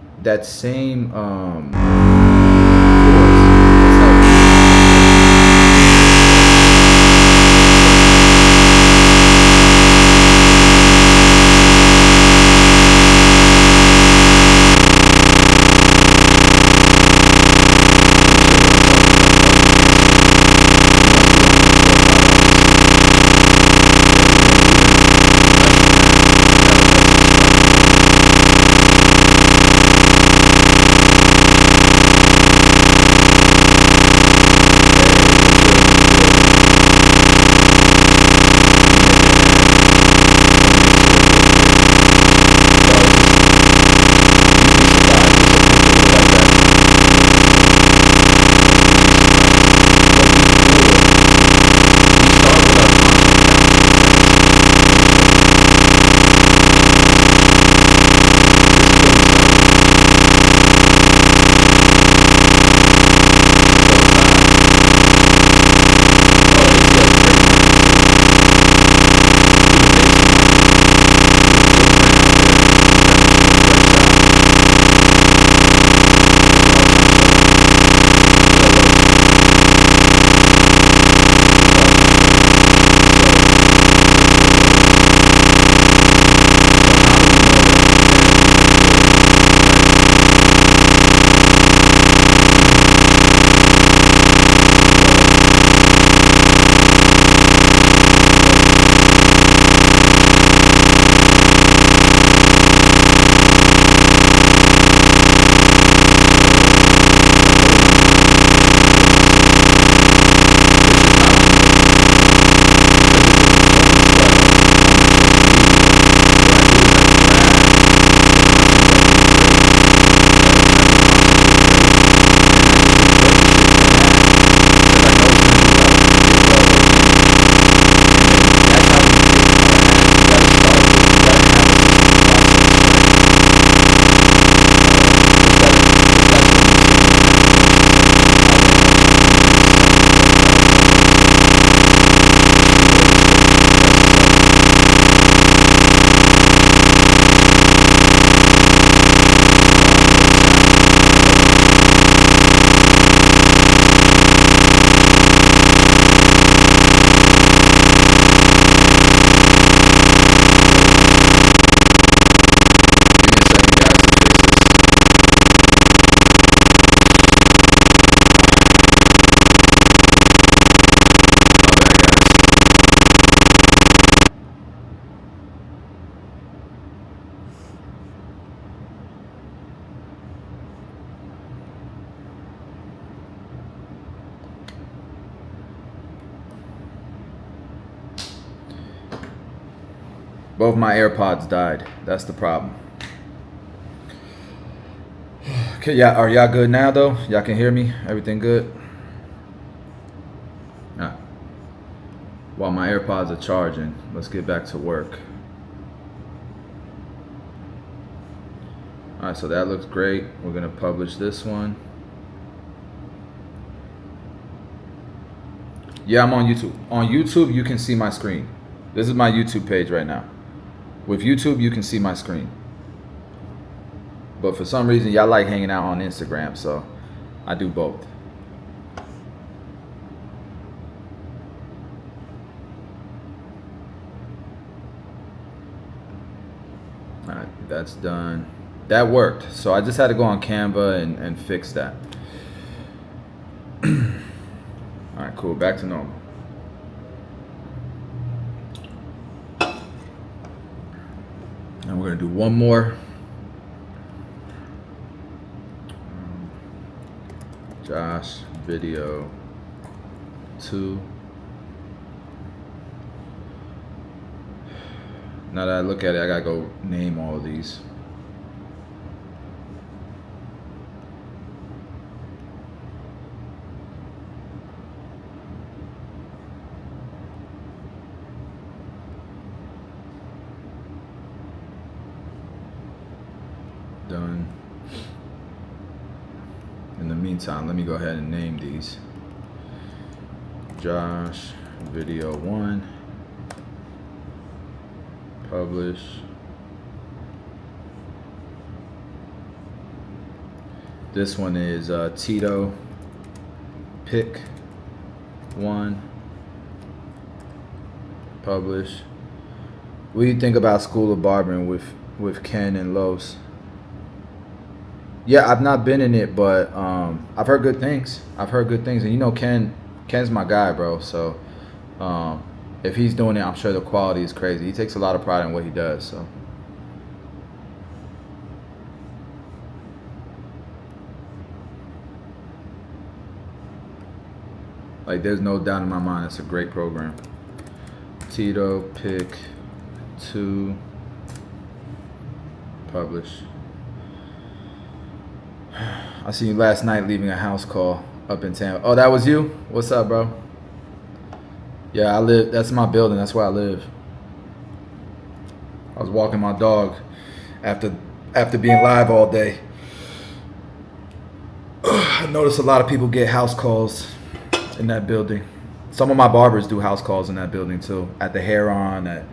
both my AirPods died. That's the problem. Okay, yeah, are y'all good now though? Y'all can hear me? Everything good? All right. While my AirPods are charging, let's get back to work. All right, so that looks great. We're gonna publish this one. Yeah, I'm on YouTube. On YouTube, you can see my screen. This is my YouTube page right now. With YouTube, you can see my screen. But for some reason, y'all like hanging out on Instagram, so I do both. All right, that's done. That worked. So I just had to go on Canva and fix that. All right, cool. Back to normal. And we're gonna do one more. Josh video 2. Now that I look at it, I gotta go name all of these. Done. In the meantime, let me go ahead and name these. Josh video 1. Publish. This one is Tito pick 1. Publish. What do you think about School of Barbering with Ken and Los? Yeah, I've not been in it, but I've heard good things. I've heard good things, and you know, Ken's my guy, bro. So if he's doing it, I'm sure the quality is crazy. He takes a lot of pride in what he does. So like, there's no doubt in my mind, it's a great program. Tito pick 2. Publish. I seen you last night leaving a house call up in Tampa. Oh, that was you? What's up, bro? Yeah, I live, that's my building, that's where I live. I was walking my dog after being live all day. I noticed a lot of people get house calls in that building. Some of my barbers do house calls in that building too. At the Heron, at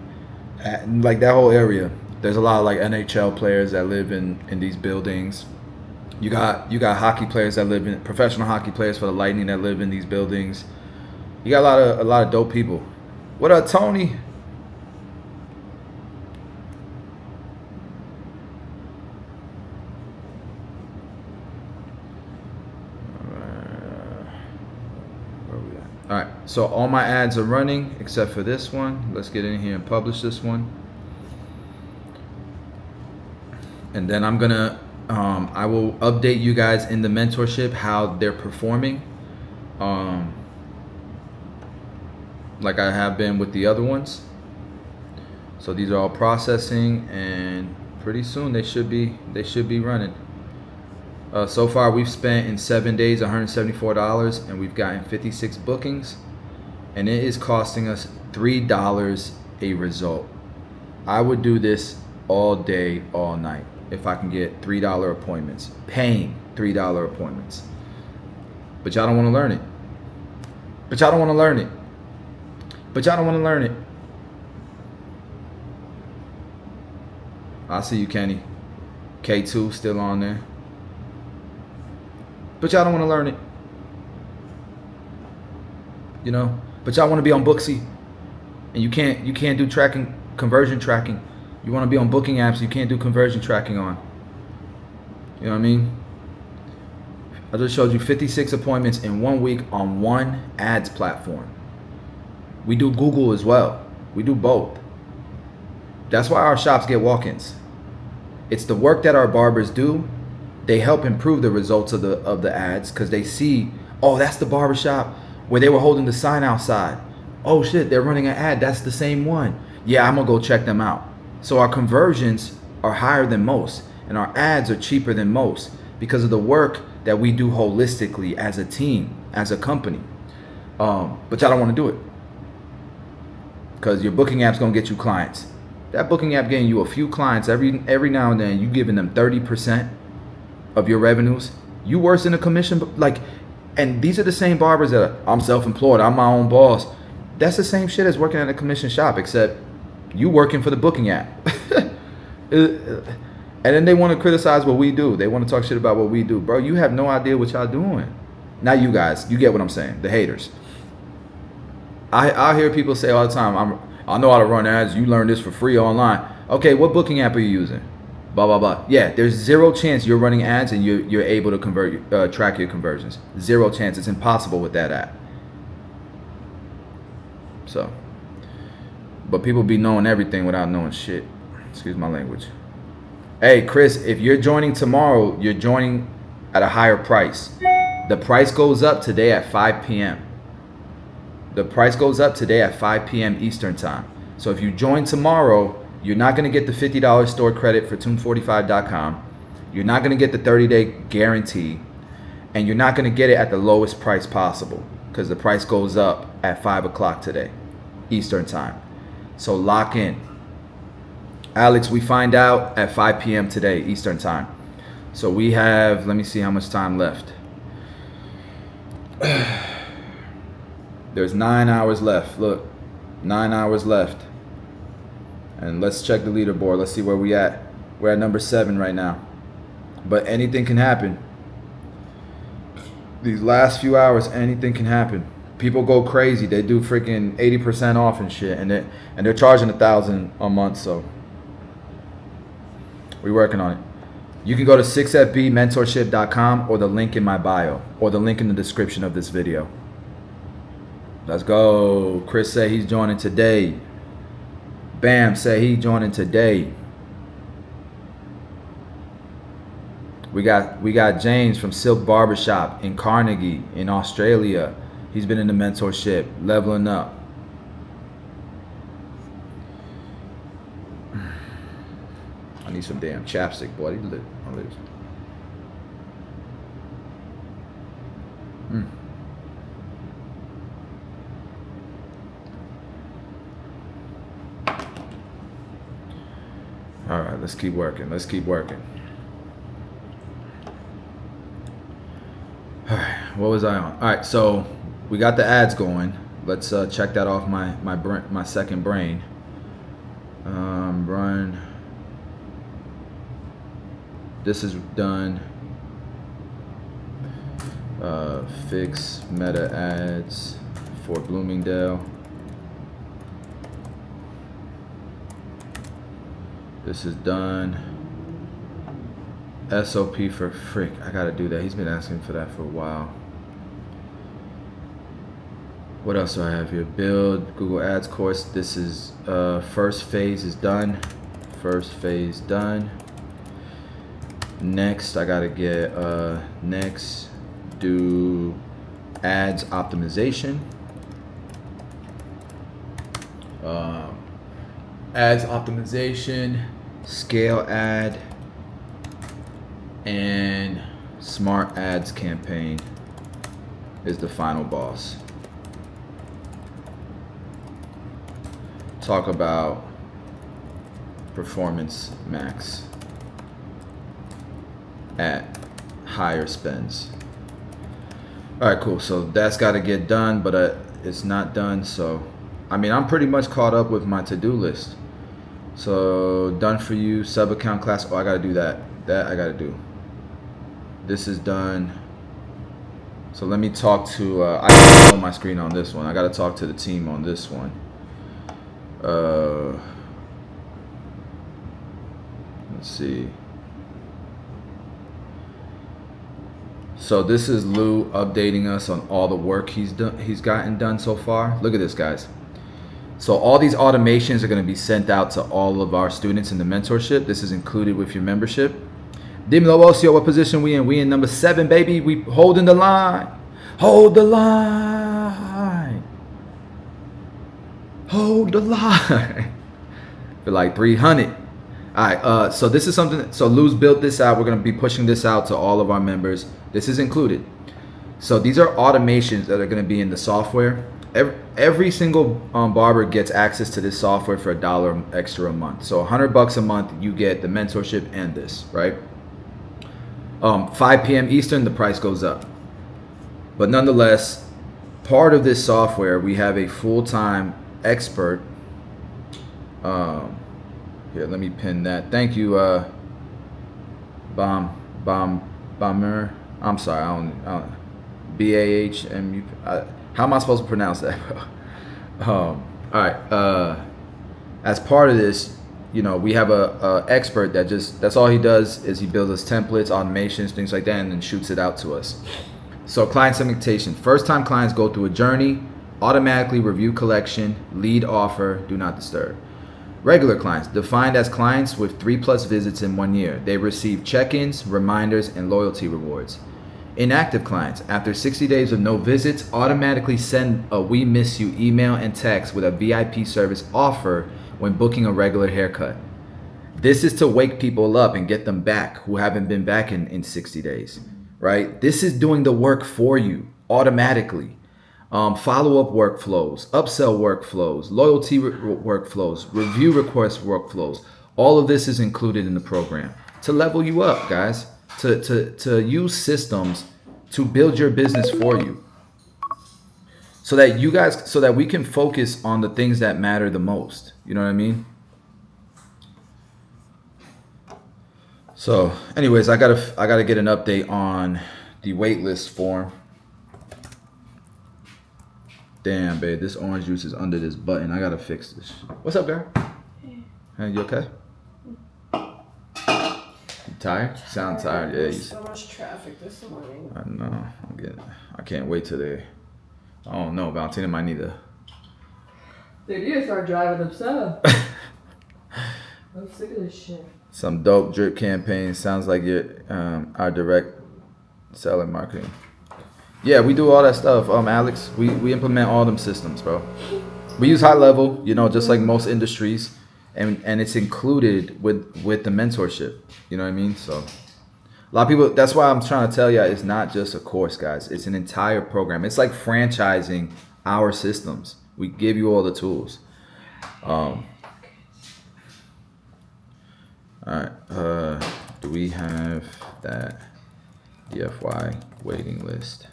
like that whole area. There's a lot of like NHL players that live in these buildings. You got hockey players that live in, professional hockey players for the Lightning that live in these buildings. You got a lot of dope people. What up, Tony? All right, so all my ads are running except for this one. Let's get in here and publish this one. And then I'm gonna I will update you guys in the mentorship how they're performing, like I have been with the other ones. So these are all processing, and pretty soon they should be running. So far we've spent in 7 days $174, and we've gotten 56 bookings, and it is costing us $3 a result. I would do this all day, all night, if I can get $3 appointments, paying $3 appointments. But y'all don't want to learn it. But y'all don't want to learn it. But y'all don't want to learn it. I see you, Kenny. K2 still on there. But y'all don't want to learn it. You know? But y'all want to be on Booksy, and you can't do tracking, conversion tracking. You want to be on booking apps you can't do conversion tracking on. You know what I mean? I just showed you 56 appointments in 1 week on one ads platform. We do Google as well. We do both. That's why our shops get walk-ins. It's the work that our barbers do. They help improve the results of the ads, because they see, oh, that's the barbershop where they were holding the sign outside. Oh shit, they're running an ad. That's the same one. Yeah, I'm gonna go check them out. So our conversions are higher than most, and our ads are cheaper than most because of the work that we do holistically as a team, as a company. But y'all don't want to do it because your booking app's gonna get you clients. That booking app getting you a few clients every now and then. You giving them 30% of your revenues. You worse than a commission, like, and these are the same barbers that I'm self-employed, I'm my own boss. That's the same shit as working at a commission shop, except you working for the booking app. And then they want to criticize what we do. They want to talk shit about what we do. Bro, you have no idea what y'all doing. Not you guys. You get what I'm saying. The haters. I hear people say all the time, I know how to run ads. You learn this for free online. Okay, what booking app are you using? blah blah blah. Yeah, there's zero chance you're running ads and you're able to convert track your conversions. Zero chance. It's impossible with that app. So, but people be knowing everything without knowing shit. Excuse my language. Hey Chris, if you're joining tomorrow, you're joining at a higher price. The price goes up today at 5 p.m. The price goes up today at 5 p.m. Eastern time. So if you join tomorrow, you're not going to get the $50 store credit for tune45.com. You're not going to get the 30-day guarantee. And you're not going to get it at the lowest price possible because the price goes up at 5 o'clock today, Eastern time. So lock in. Alex, we find out at 5 p.m. today, Eastern time. So we have, let me see how much time left. There's 9 hours left. Look, 9 hours left. And let's check the leaderboard. Let's see where we at. We're at number 7 right now. But anything can happen. These last few hours, anything can happen. People go crazy. They do freaking 80% off and shit. And they're charging $1,000 a month, so we're working on it. You can go to 6fbmentorship.com or the link in my bio or the link in the description of this video. Let's go. Chris said he's joining today. Bam said he's joining today. We got James from Silk Barbershop in Carnegie in Australia. He's been in the mentorship, leveling up. I need some damn chapstick, boy. All right, let's keep working. Let's keep working. All right, what was I on? All right, so we got the ads going. Let's check that off my second brain. Run. This is done. Fix meta ads for Bloomingdale. This is done. SOP for Frick. I gotta do that. He's been asking for that for a while. What else do I have here? Build Google Ads course. This is first phase is done. First phase done. Next, I gotta get next do ads optimization. Ads optimization, scale ad, and smart ads campaign is the final boss. Talk about performance max at higher spends. All right, cool. So that's got to get done, but it's not done. So, I mean, I'm pretty much caught up with my to-do list. So done for you, sub account class. Oh, I got to do that. That I got to do. This is done. So let me talk to, I can show my screen on this one. I got to talk to the team on this one. Let's see. So this is Lou updating us on all the work he's gotten done so far. Look at this, guys. So all these automations are going to be sent out to all of our students in the mentorship. This is included with your membership. Dimlo Osio, what position we in? We in number 7, baby. We holding the line. Hold the line. Hold the line. For like 300. All right. So this is something. So Lou's built this out. We're going to be pushing this out to all of our members. This is included. So these are automations that are going to be in the software. Every single barber gets access to this software for $1 extra a month. So $100 a month, you get the mentorship and this, right? 5 p.m. Eastern, the price goes up. But nonetheless, part of this software, we have a full-time expert. Here, let me pin that. Thank you, Bomber. I'm sorry, I don't BAHMU. How am I supposed to pronounce that, bro? All right. As part of this, you know, we have a expert that that's all he does is he builds us templates, automations, things like that, and then shoots it out to us. So client segmentation. First time clients go through a journey, automatically review collection, lead offer, do not disturb. Regular clients, defined as clients with 3+ visits in 1 year. They receive check-ins, reminders, and loyalty rewards. Inactive clients, after 60 days of no visits, automatically send a "we miss you" email and text with a VIP service offer when booking a regular haircut. This is to wake people up and get them back who haven't been back in 60 days, right? This is doing the work for you automatically. Follow-up workflows, upsell workflows, loyalty workflows, review request workflows. All of this is included in the program to level you up, guys, to use systems to build your business for you so that we can focus on the things that matter the most. You know what I mean? So anyways, I gotta get an update on the waitlist form. Damn, babe, this orange juice is under this button. I gotta fix this. What's up, girl? Hey, you okay? You tired? You sound tired. Yeah. There's so much traffic this morning. I know. I can't wait till they. I don't know. Valentina might need to. They need to start driving themselves. I'm sick of this shit. Some dope drip campaign. Sounds like you're our direct selling marketing. Yeah, we do all that stuff, Alex. We implement all them systems, bro. We use high level, you know, just like most industries, and it's included with the mentorship. You know what I mean? So a lot of people. That's why I'm trying to tell you, it's not just a course, guys. It's an entire program. It's like franchising our systems. We give you all the tools. All right. Do we have that DFY waiting list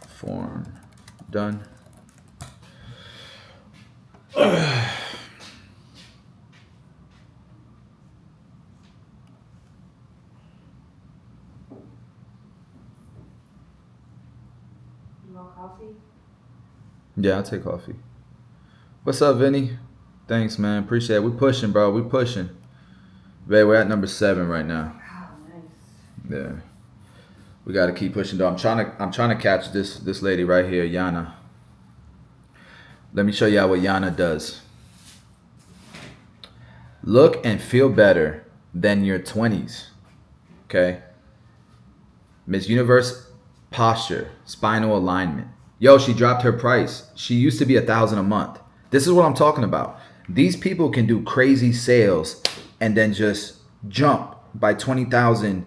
form done? Coffee? Yeah, I'll take coffee. What's up, Vinny? Thanks, man. Appreciate it. We're pushing, bro. We're pushing. Babe, we're at number 7 right now. Wow, nice. Yeah. We got to keep pushing, though. I'm trying to catch this lady right here, Yana. Let me show y'all what Yana does. Look and feel better than your 20s. Okay? Miss Universe posture, spinal alignment. Yo, she dropped her price. She used to be $1,000 a month. This is what I'm talking about. These people can do crazy sales and then just jump by 20,000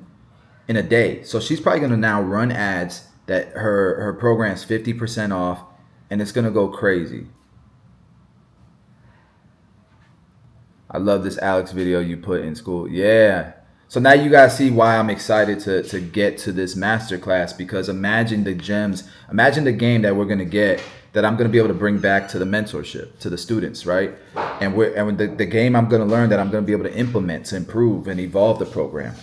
in a day. So she's probably gonna now run ads that her program's 50% off, and it's gonna go crazy. I love this Alex video you put in Skool. Yeah. So now you guys see why I'm excited to get to this masterclass, because imagine the gems, imagine the game that we're gonna get, that I'm gonna be able to bring back to the mentorship, to the students, right? And the game I'm gonna learn that I'm gonna be able to implement to improve and evolve the program.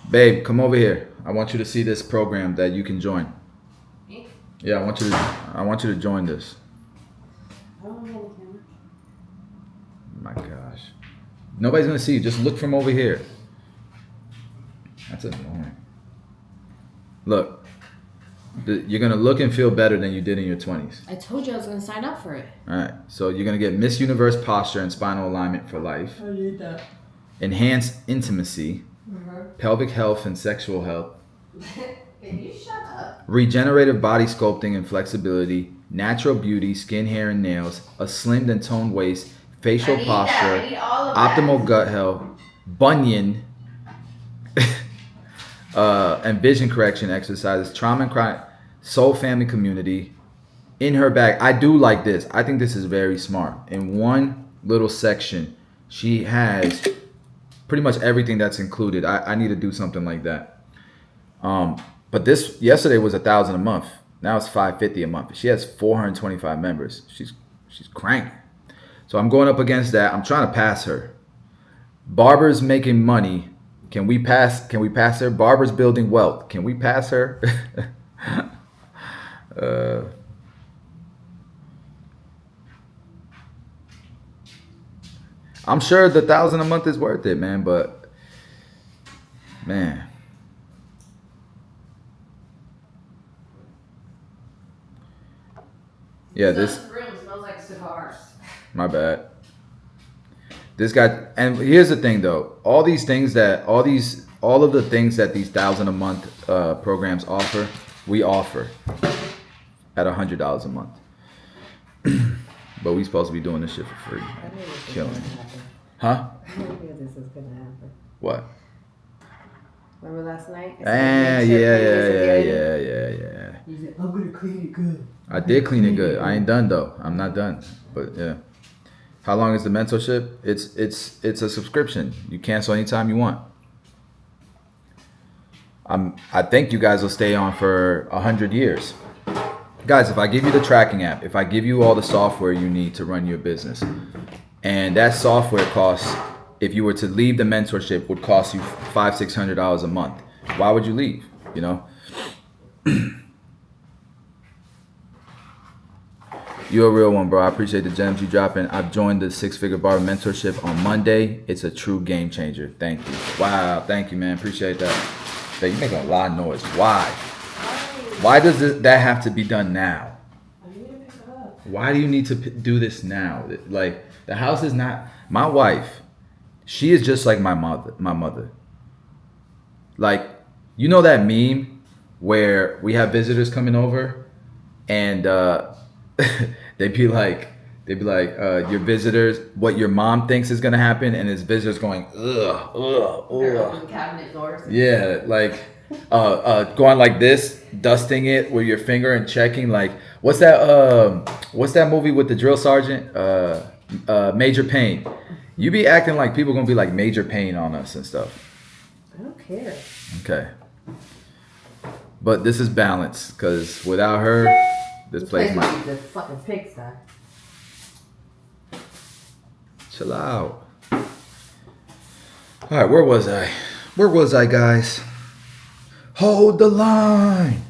Babe, come over here. I want you to see this program that you can join. Me? Yeah, I want you to join this. I don't have a camera. My gosh. Nobody's gonna see you. Just look from over here. That's annoying. Look. You're gonna look and feel better than you did in your 20s. I told you I was gonna sign up for it. Alright. So you're gonna get Miss Universe posture and spinal alignment for life. I need that. Enhanced intimacy. Pelvic health and sexual health. Can you shut up? Regenerative body sculpting and flexibility. Natural beauty, skin, hair, and nails. A slimmed and toned waist. Facial posture. Optimal gut health. Bunion. And vision correction exercises. Trauma and crime. Soul family community. In her bag. I do like this. I think this is very smart. In one little section, she has pretty much everything that's included. I need to do something like that. But this yesterday was $1,000 a month. Now it's $550 a month. She has 425 members. She's cranking. So I'm going up against that. I'm trying to pass her. Barbers making money. Can we pass her? Barbers building wealth. Can we pass her? I'm sure the $1,000 a month is worth it, man. But man, yeah, this room smells like cigars. my bad. This guy, and here's the thing though, all of the things that these $1,000 a month programs offer, we offer at $100 a month. But we supposed to be doing this shit for free. I knew this was Killing gonna it. happen. Huh? I knew this was gonna happen. What? Remember last night? I Ah, said, yeah, make sure yeah, clean yeah, is good. yeah. You said, I'm gonna clean it good. I did clean it good. I ain't done though. I'm not done. But yeah. How long is the mentorship? It's a subscription. You cancel anytime you want. I think you guys will stay on for 100 years. Guys, if I give you the tracking app, if I give you all the software you need to run your business, and that software costs, if you were to leave the mentorship, would cost you $500-$600 a month. Why would you leave? You know? You're a real one, bro. I appreciate the gems you dropping. I've joined the 6-Figure Barber mentorship on Monday. It's a true game changer. Thank you. Wow, thank you, man. Appreciate that. Hey, you're making a lot of noise. Why? Why does that have to be done now? I need to pick it up. Why do you need to do this now? Like, the house is not... My wife, she is just like my mother. Like, you know that meme where we have visitors coming over and they'd be like, your visitors, what your mom thinks is gonna happen, and his visitors going, ugh, They're ugh. open cabinet doors. Yeah, like going like this, dusting it with your finger and checking. Like, what's that movie with the drill sergeant? Major Payne. You be acting like people gonna be like Major Payne on us and stuff. I don't care. Okay. But this is balance, because without her, this place might might... be the fucking pigsty. Chill out. All right, where was I? Where was I, guys? Hold the line.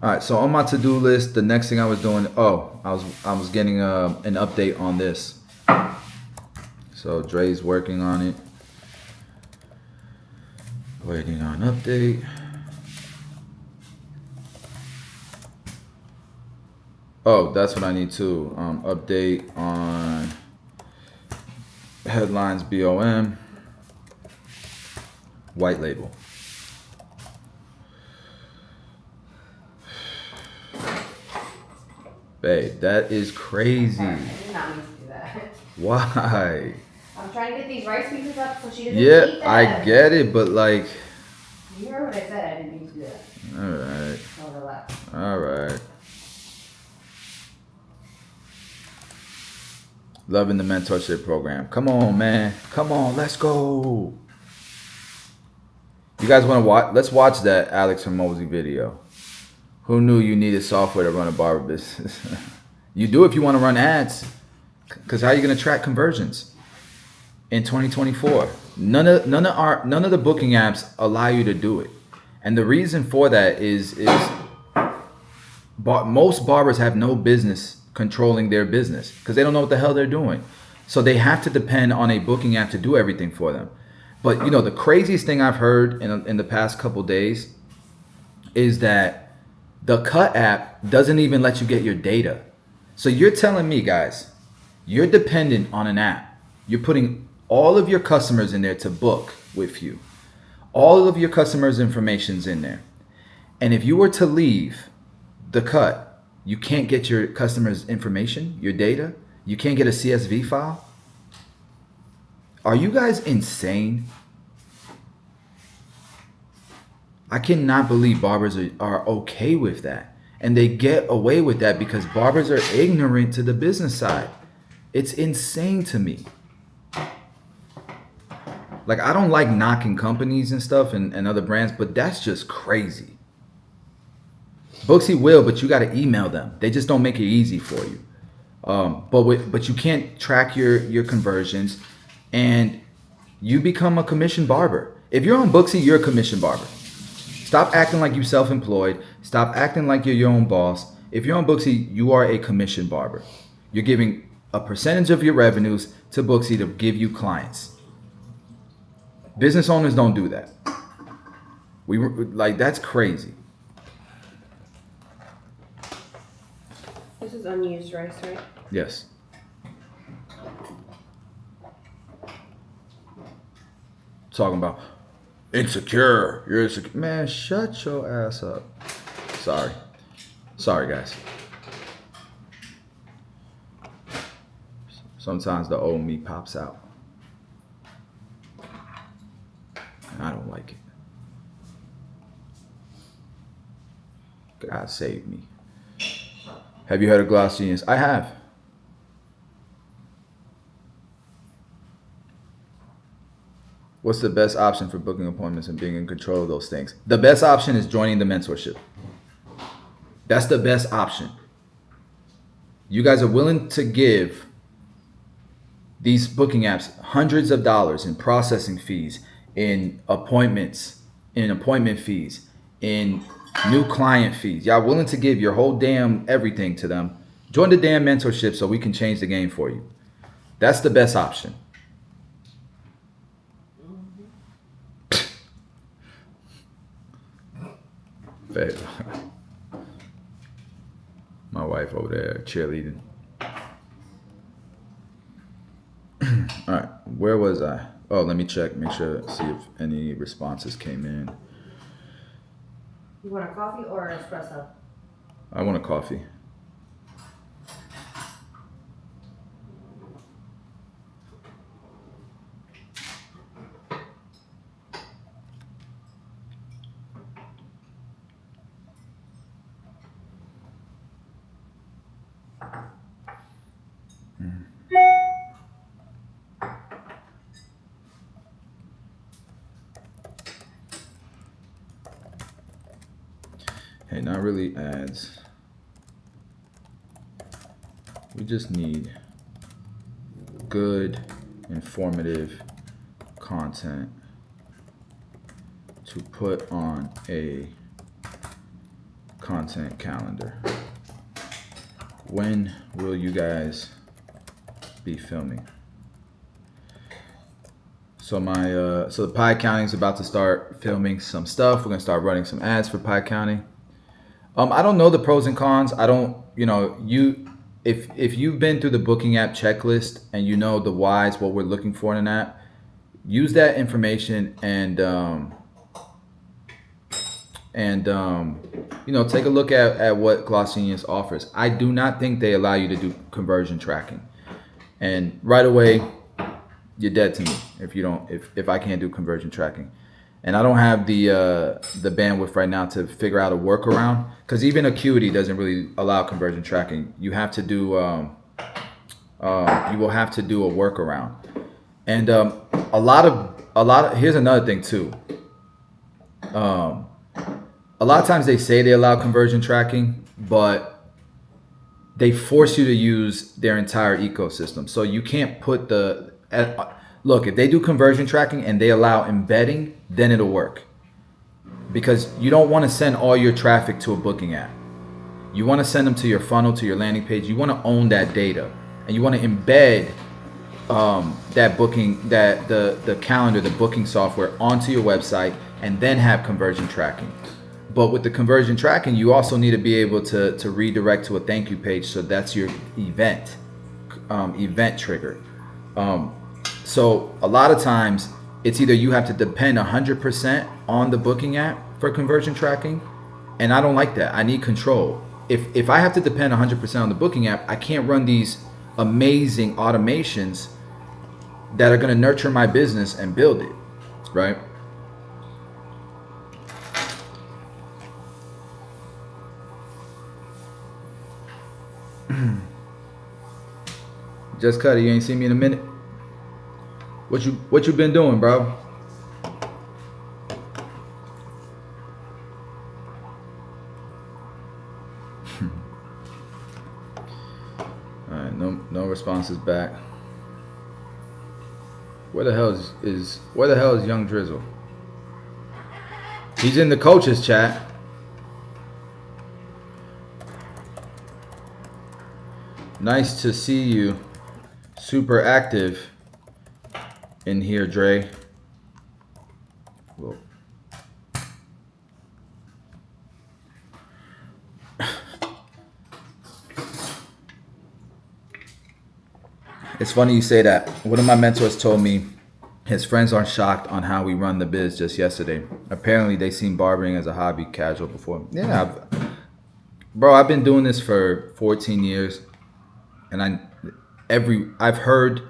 All right, so on my to-do list, the next thing I was doing, I was getting an update on this. So Dre's working on it. Waiting on update. Oh, that's what I need to update on headlines BOM white label. Babe, that is crazy. Sorry, I did not mean to do that. Why? I'm trying to get these rice pieces up so she doesn't Yeah, eat them. I get it, but like, You heard what I said. I didn't mean to do that. all right, Oh, relax. all right. Loving the mentorship program. Come on, man. Come on, let's go. You guys want to watch? Let's watch that Alex Hormozy video. Who knew you needed software to run a barber business? You do if you want to run ads. Because how are you going to track conversions in 2024? None of the booking apps allow you to do it. And the reason for that is most barbers have no business controlling their business because they don't know what the hell they're doing. So they have to depend on a booking app to do everything for them. But you know, the craziest thing I've heard in the past couple days is that the Cut app doesn't even let you get your data. So you're telling me, guys, you're dependent on an app. You're putting all of your customers in there to book with you. All of your customers' information's in there. And if you were to leave the Cut, you can't get your customers' information, your data. You can't get a CSV file. Are you guys insane? I cannot believe barbers are okay with that. And they get away with that because barbers are ignorant to the business side. It's insane to me. Like, I don't like knocking companies and stuff and other brands, but that's just crazy. Booksy will, but you got to email them. They just don't make it easy for you. But you can't track your conversions, and you become a commission barber. If you're on Booksy, you're a commission barber. Stop acting like you're self-employed. Stop acting like you're your own boss. If you're on Booksy, you are a commission barber. You're giving a percentage of your revenues to Booksy to give you clients. Business owners don't do that. That's crazy. This is unused rice, right? Yes. Talking about insecure. You're insecure. Man, shut your ass up. Sorry, guys. Sometimes the old me pops out. And I don't like it. God save me. Have you heard of Gloss Genius? I have. What's the best option for booking appointments and being in control of those things? The best option is joining the mentorship. That's the best option. You guys are willing to give these booking apps hundreds of dollars in processing fees, in appointments, in appointment fees, in new client fees. Y'all willing to give your whole damn everything to them. Join the damn mentorship so we can change the game for you. That's the best option. Babe. My wife over there cheerleading. All right, where was I? Oh, let me check, make sure, see if any responses came in. You want a coffee or an espresso? I want a coffee. Hey, not really ads. We just need good, informative content to put on a content calendar. When will you guys be filming? So so the Pie Counting is about to start filming some stuff. We're gonna start running some ads for Pie County. I don't know the pros and cons. I don't, if you've been through the booking app checklist and you know the whys, what we're looking for in an app, use that information and take a look at what Gloss Genius offers. I do not think they allow you to do conversion tracking, and right away, you're dead to me if I can't do conversion tracking. And I don't have the bandwidth right now to figure out a workaround, because even Acuity doesn't really allow conversion tracking. You have to do you will have to do a workaround. And a lot of here's another thing too. A lot of times they say they allow conversion tracking, but they force you to use their entire ecosystem. So you can't put look, if they do conversion tracking and they allow embedding, then it'll work. Because you don't want to send all your traffic to a booking app. You want to send them to your funnel, to your landing page. You want to own that data, and you want to embed that booking, the calendar, the booking software onto your website, and then have conversion tracking. But with the conversion tracking, you also need to be able to redirect to a thank you page. So that's your event trigger. So a lot of times it's either you have to depend 100% on the booking app for conversion tracking, and I don't like that. I need control. If I have to depend 100% on the booking app, I can't run these amazing automations that are going to nurture my business and build it, right? Just Cuddy, you ain't seen me in a minute. What you been doing, bro? All right, no responses back. Where the hell is Young Drizzle? He's in the coaches chat. Nice to see you super active in here, Dre. Whoa. It's funny you say that. One of my mentors told me his friends aren't shocked on how we run the biz just yesterday. Apparently, they seen barbering as a hobby, casual before. Yeah, bro, I've been doing this for 14 years, and I've heard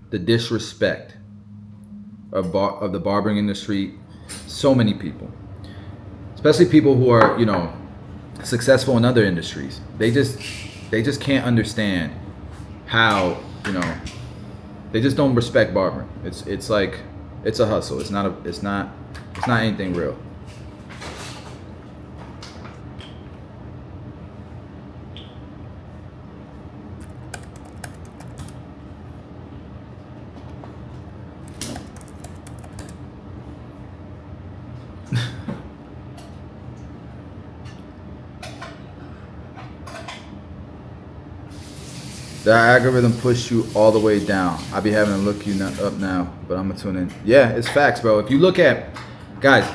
the disrespect of the barbering industry. So many people, especially people who are, you know, successful in other industries. They just can't understand how, you know, they just don't respect barbering. It's like it's a hustle. It's not anything real. The algorithm push you all the way down. I be having to look you up now, but I'm gonna tune in. Yeah, it's facts, bro. If you look at, guys,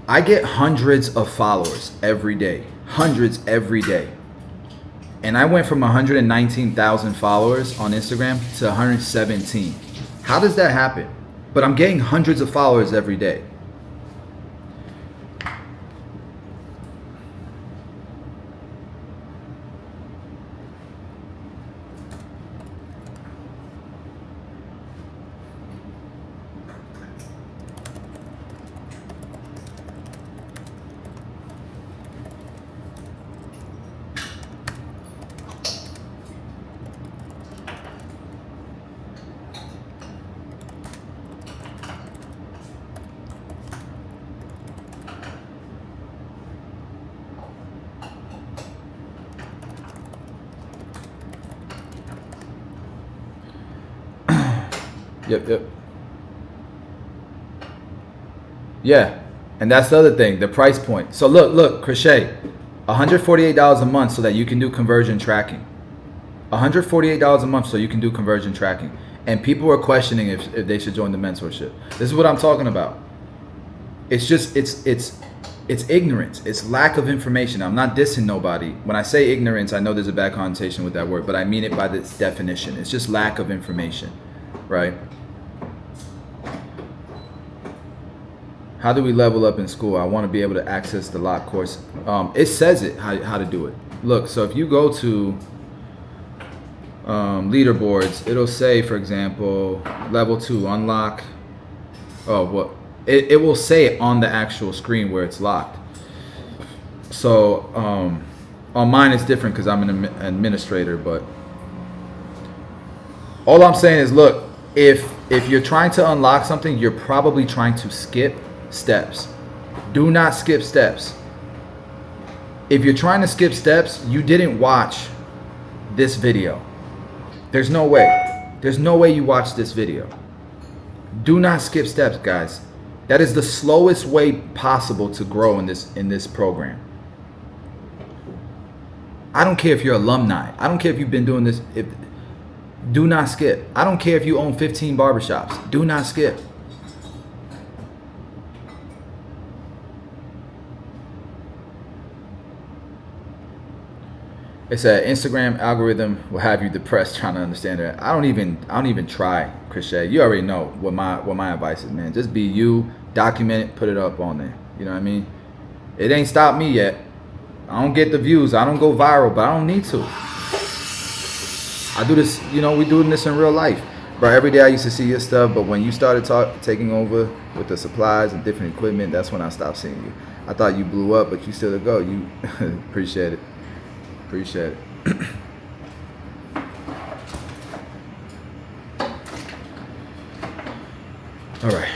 I get hundreds of followers every day. Hundreds every day. And I went from 119,000 followers on Instagram to 117. How does that happen? But I'm getting hundreds of followers every day. Yep. Yeah, and that's the other thing, the price point. So look, Crochet, $148 a month so that you can do conversion tracking. $148 a month so you can do conversion tracking. And people are questioning if they should join the mentorship. This is what I'm talking about. It's just, it's ignorance. It's lack of information. I'm not dissing nobody. When I say ignorance, I know there's a bad connotation with that word, but I mean it by its definition. It's just lack of information, right? How do we level up in school? I want to be able to access the lock course. It says it, how to do it. Look, so if you go to leaderboards, it'll say, for example, level 2, unlock. Oh, what? It will say it on the actual screen where it's locked. So on mine it's different because I'm an administrator, but all I'm saying is, look, if you're trying to unlock something, you're probably trying to skip steps. Do not skip steps. If you're trying to skip steps, you didn't watch this video. There's no way. There's no way you watched this video. Do not skip steps, guys. That is the slowest way possible to grow in this program. I don't care if you're alumni. I don't care if you've been doing this. Do not skip. I don't care if you own 15 barbershops. Do not skip. It's an Instagram algorithm will have you depressed trying to understand it. I don't even try, Crochet. You already know what my advice is, man. Just be you, document it, put it up on there. You know what I mean? It ain't stopped me yet. I don't get the views. I don't go viral, but I don't need to. I do this, you know, we doing this in real life. Bro, every day I used to see your stuff, but when you started taking over with the supplies and different equipment, that's when I stopped seeing you. I thought you blew up, but you still go. You appreciate it. Appreciate it. All right.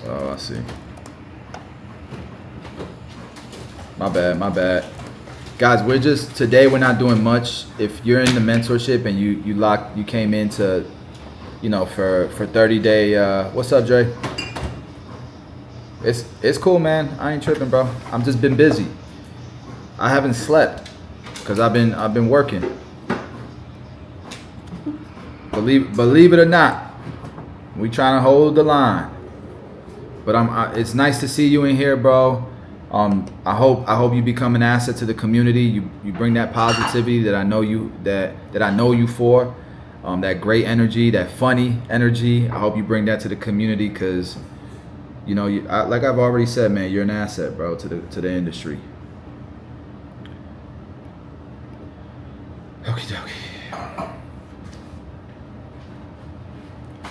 Oh, I see. My bad. Guys, today we're not doing much. If you're in the mentorship and you came into, you know, for 30-day, what's up, Dre? It's cool, man. I ain't tripping, bro. I'm just been busy. I haven't slept because I've been working. Believe it or not, we trying to hold the line. But it's nice to see you in here, bro. I hope you become an asset to the community. You bring that positivity that I know you that I know you for. That great energy, that funny energy. I hope you bring that to the community because, you know, like I've already said, man, you're an asset, bro, to the industry. Okie dokie.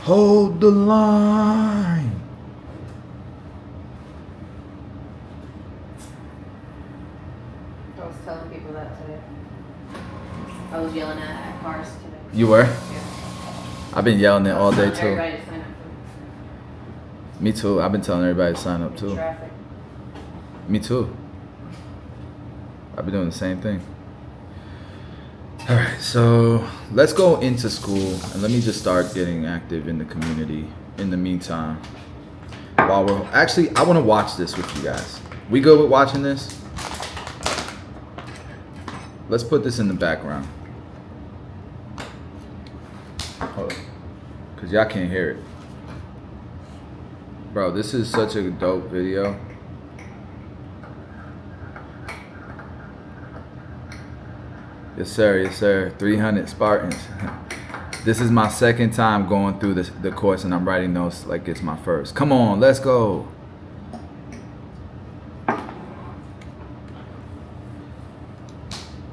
Hold the line. I was telling people that today. I was yelling at cars today. You were? Yeah. I've been yelling it all day too. Everybody to sign up for Me too. I've been telling everybody to sign up too. traffic. Me too. I've been doing the same thing. All right, so let's go into Skool and let me just start getting active in the community in the meantime. While we're actually, I want to watch this with you guys. We good with watching this? Let's put this in the background. Hold on. Because y'all can't hear it. Bro, this is such a dope video. Yes, sir. Yes, sir. 300 Spartans. This is my second time going through the course, and I'm writing notes like it's my first. Come on, let's go. All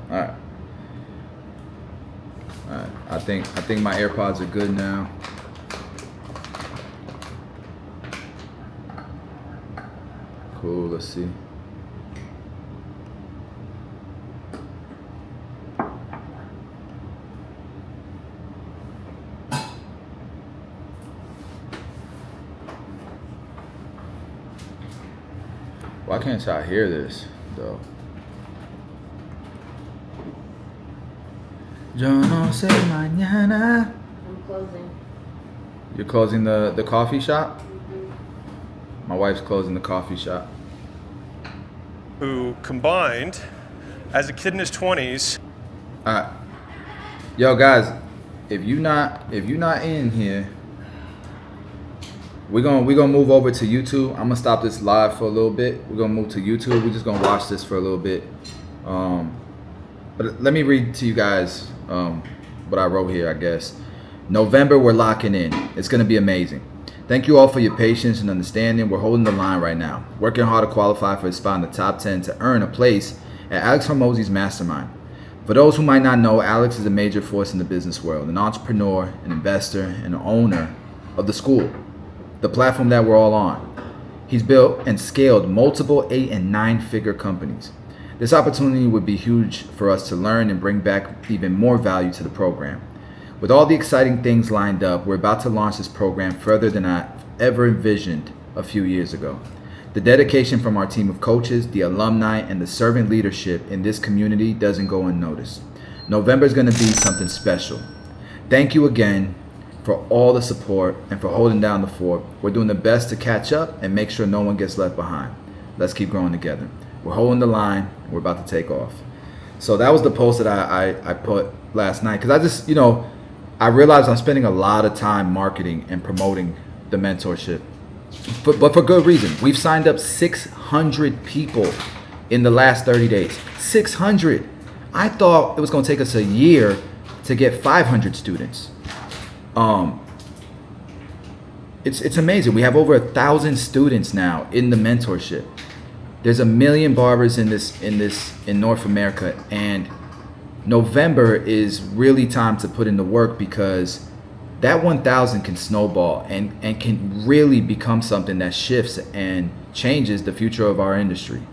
right. All right. I think my AirPods are good now. Cool. Let's see. Why can't y'all hear this, though? Yo no sé mañana. I'm closing. You're closing the coffee shop? My wife's closing the coffee shop. Who combined, as a kid in his 20s. Alright. Yo guys, if you not in here, we're gonna move over to YouTube. I'm gonna stop this live for a little bit. We're gonna move to YouTube. We're just gonna watch this for a little bit. But let me read to you guys what I wrote here, I guess. November, we're locking in. It's gonna be amazing. Thank you all for your patience and understanding. We're holding the line right now. Working hard to qualify for a spot in the top 10 to earn a place at Alex Hormozi's mastermind. For those who might not know, Alex is a major force in the business world, an entrepreneur, an investor, and an owner of the Skool, the platform that we're all on. He's built and scaled multiple 8 and 9 figure companies. This opportunity would be huge for us to learn and bring back even more value to the program. With all the exciting things lined up, we're about to launch this program further than I ever envisioned a few years ago. The dedication from our team of coaches, the alumni, and the servant leadership in this community doesn't go unnoticed. November is going to be something special. Thank you again for all the support and for holding down the fort. We're doing the best to catch up and make sure no one gets left behind. Let's keep growing together. We're holding the line. We're about to take off. So that was the post that I put last night because I just, I realized I'm spending a lot of time marketing and promoting the mentorship, but for good reason. We've signed up 600 people in the last 30 days. 600. I thought it was going to take us a year to get 500 students. It's amazing. We have over 1,000 students now in the mentorship. There's 1 million barbers in North America, and November is really time to put in the work because that 1,000 can snowball and can really become something that shifts and changes the future of our industry.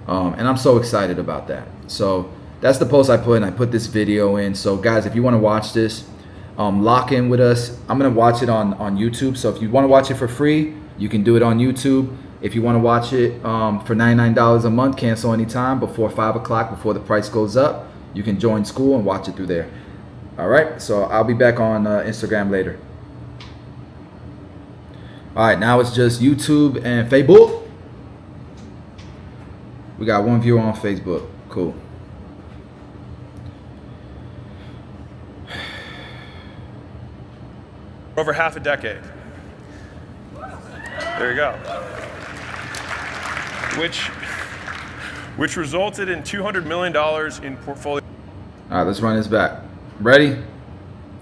And I'm so excited about that. So that's the post I put, and I put this video in. So guys, if you want to watch this, lock in with us. I'm going to watch it on YouTube. So if you want to watch it for free, you can do it on YouTube. If you want to watch it for $99 a month, cancel anytime before 5 o'clock, before the price goes up, you can join Skool and watch it through there. All right, so I'll be back on Instagram later. All right, now it's just YouTube and Facebook. We got 1 viewer on Facebook. Cool. Over half a decade. There you go. Which resulted in $200 million in portfolio. All right, let's run this back. Ready?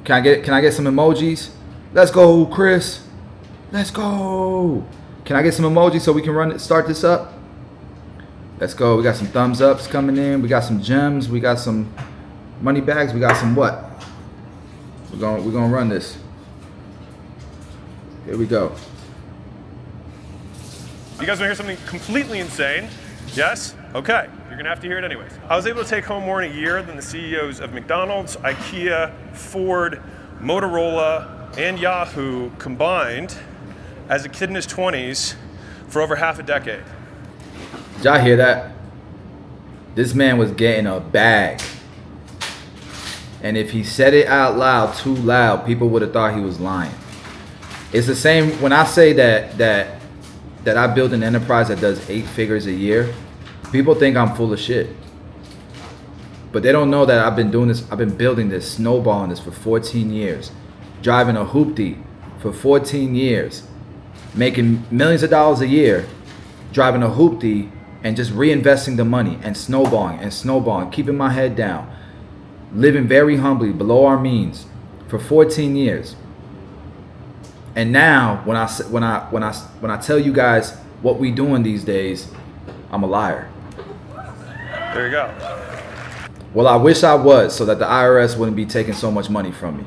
Can I get some emojis? Let's go, Chris. Let's go. Can I get some emojis so we can start this up? Let's go. We got some thumbs ups coming in. We got some gems. We got some money bags. We got some what? We're gonna run this. Here we go. You guys want to hear something completely insane? Yes? Okay. You're going to have to hear it anyways. I was able to take home more in a year than the CEOs of McDonald's, IKEA, Ford, Motorola, and Yahoo combined as a kid in his 20s for over half a decade. Did y'all hear that? This man was getting a bag. And if he said it out loud, too loud, people would have thought he was lying. It's the same when I say that I build an enterprise that does 8 figures a year. People think I'm full of shit. But they don't know that I've been doing this, I've been building this, snowballing this for 14 years. Driving a hoopty for 14 years. Making millions of dollars a year. Driving a hoopty and just reinvesting the money and snowballing, keeping my head down. Living very humbly, below our means for 14 years. And now, when I tell you guys what we doing these days, I'm a liar. There you go. Well, I wish I was, so that the IRS wouldn't be taking so much money from me.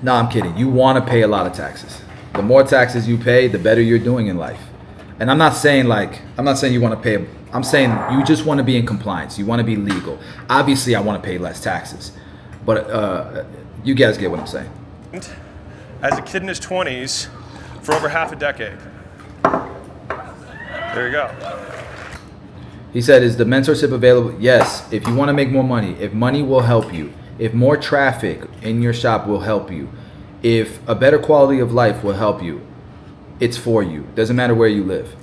No, I'm kidding. You want to pay a lot of taxes. The more taxes you pay, the better you're doing in life. And I'm not saying you want to pay. I'm saying you just want to be in compliance. You want to be legal. Obviously, I want to pay less taxes, but you guys get what I'm saying. As a kid in his 20s for over half a decade. There you go. He said, is the mentorship available? Yes, if you want to make more money, if money will help you, if more traffic in your shop will help you, if a better quality of life will help you, it's for you. Doesn't matter where you live.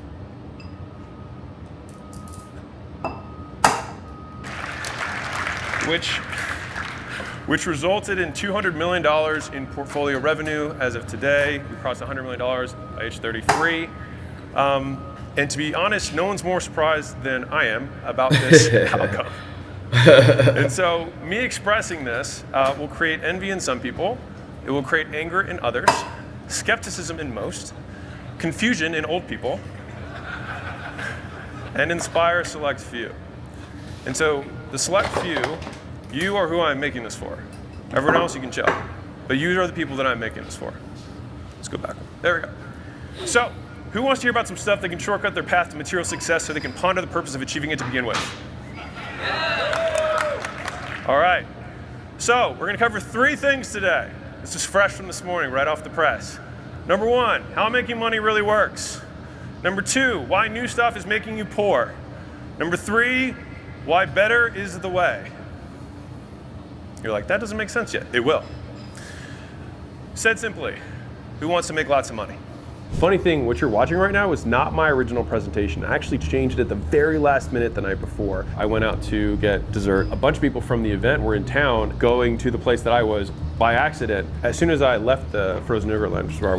Which resulted in $200 million in portfolio revenue as of today. We crossed $100 million by age 33. And to be honest, no one's more surprised than I am about this outcome. And so me expressing this will create envy in some people. It will create anger in others, skepticism in most, confusion in old people, and inspire a select few. And so the select few, you are who I'm making this for. Everyone else, you can chill. But you are the people that I'm making this for. Let's go back. There we go. So, who wants to hear about some stuff that can shortcut their path to material success so they can ponder the purpose of achieving it to begin with? All right. So, we're going to cover 3 things today. This is fresh from this morning, right off the press. Number 1, how making money really works. Number 2, why new stuff is making you poor. Number 3, why better is the way. You're like, that doesn't make sense yet. It will. Said simply, who wants to make lots of money? Funny thing, what you're watching right now is not my original presentation. I actually changed it at the very last minute the night before. I went out to get dessert. A bunch of people from the event were in town going to the place that I was by accident. As soon as I left the Frozen Yogurt Land, which is where I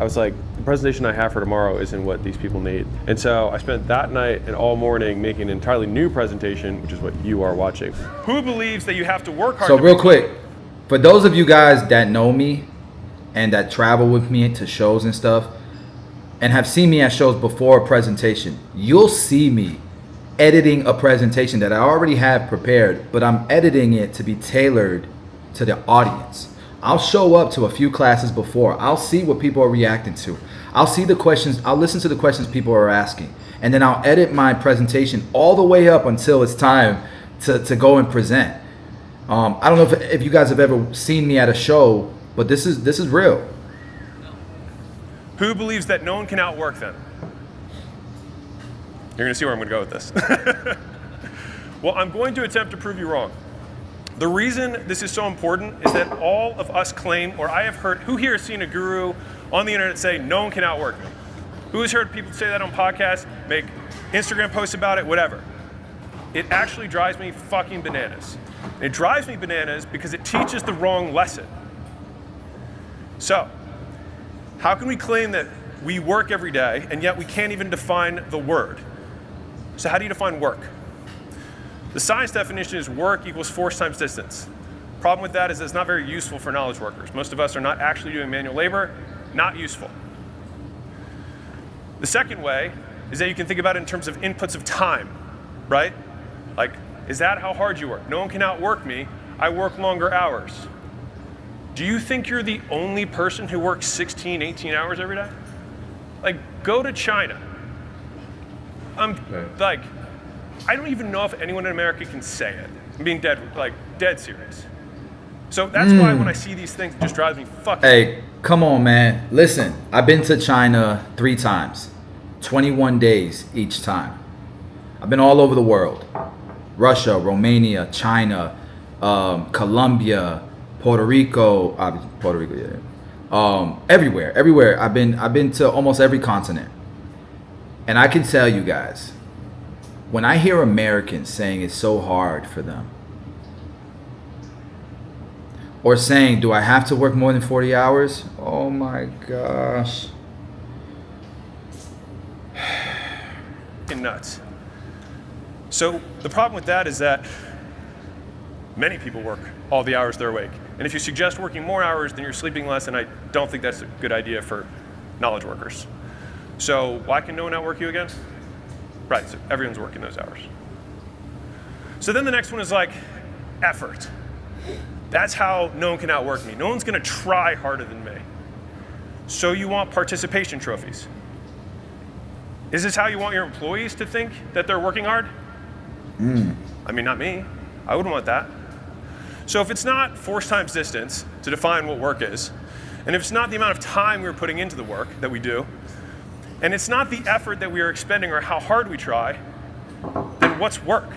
was like, the presentation I have for tomorrow isn't what these people need. And so I spent that night and all morning making an entirely new presentation, which is what you are watching. Who believes that you have to work hard? So real quick, for those of you guys that know me and that travel with me to shows and stuff, and have seen me at shows before a presentation, you'll see me editing a presentation that I already have prepared, but I'm editing it to be tailored to the audience. I'll show up to a few classes before. I'll see what people are reacting to. I'll see the questions. I'll listen to the questions people are asking. And then I'll edit my presentation all the way up until it's time to go and present. I don't know if you guys have ever seen me at a show, but this is real. Who believes that no one can outwork them? You're going to see where I'm going to go with this. Well, I'm going to attempt to prove you wrong. The reason this is so important is that all of us claim, or I have heard, who here has seen a guru on the internet say, no one can outwork me? Who has heard people say that on podcasts, make Instagram posts about it, whatever? It actually drives me fucking bananas. And it drives me bananas because it teaches the wrong lesson. So, how can we claim that we work every day and yet we can't even define the word? So how do you define work? The science definition is work equals force times distance. Problem with that is it's not very useful for knowledge workers. Most of us are not actually doing manual labor, not useful. The second way is that you can think about it in terms of inputs of time, right? Like, is that how hard you work? No one can outwork me. I work longer hours. Do you think you're the only person who works 16, 18 hours every day? Like, go to China. Like, I don't even know if anyone in America can say it. I'm being dead serious. So that's why when I see these things, it just drives me fucking. Hey, come on, man. Listen, I've been to China 3 times, 21 days each time. I've been all over the world. Russia, Romania, China, Colombia, Puerto Rico, everywhere. I've been to almost every continent. And I can tell you guys, when I hear Americans saying it's so hard for them, or saying, do I have to work more than 40 hours? Oh my gosh. Nuts. So the problem with that is that many people work all the hours they're awake. And if you suggest working more hours, then you're sleeping less, and I don't think that's a good idea for knowledge workers. So why can no one outwork you again? Right, so everyone's working those hours. So then the next one is like effort. That's how no one can outwork me. No one's gonna try harder than me. So you want participation trophies. Is this how you want your employees to think that they're working hard? I mean, not me. I wouldn't want that. So if it's not force times distance to define what work is, and if it's not the amount of time we're putting into the work that we do, and it's not the effort that we are expending or how hard we try, then what's work?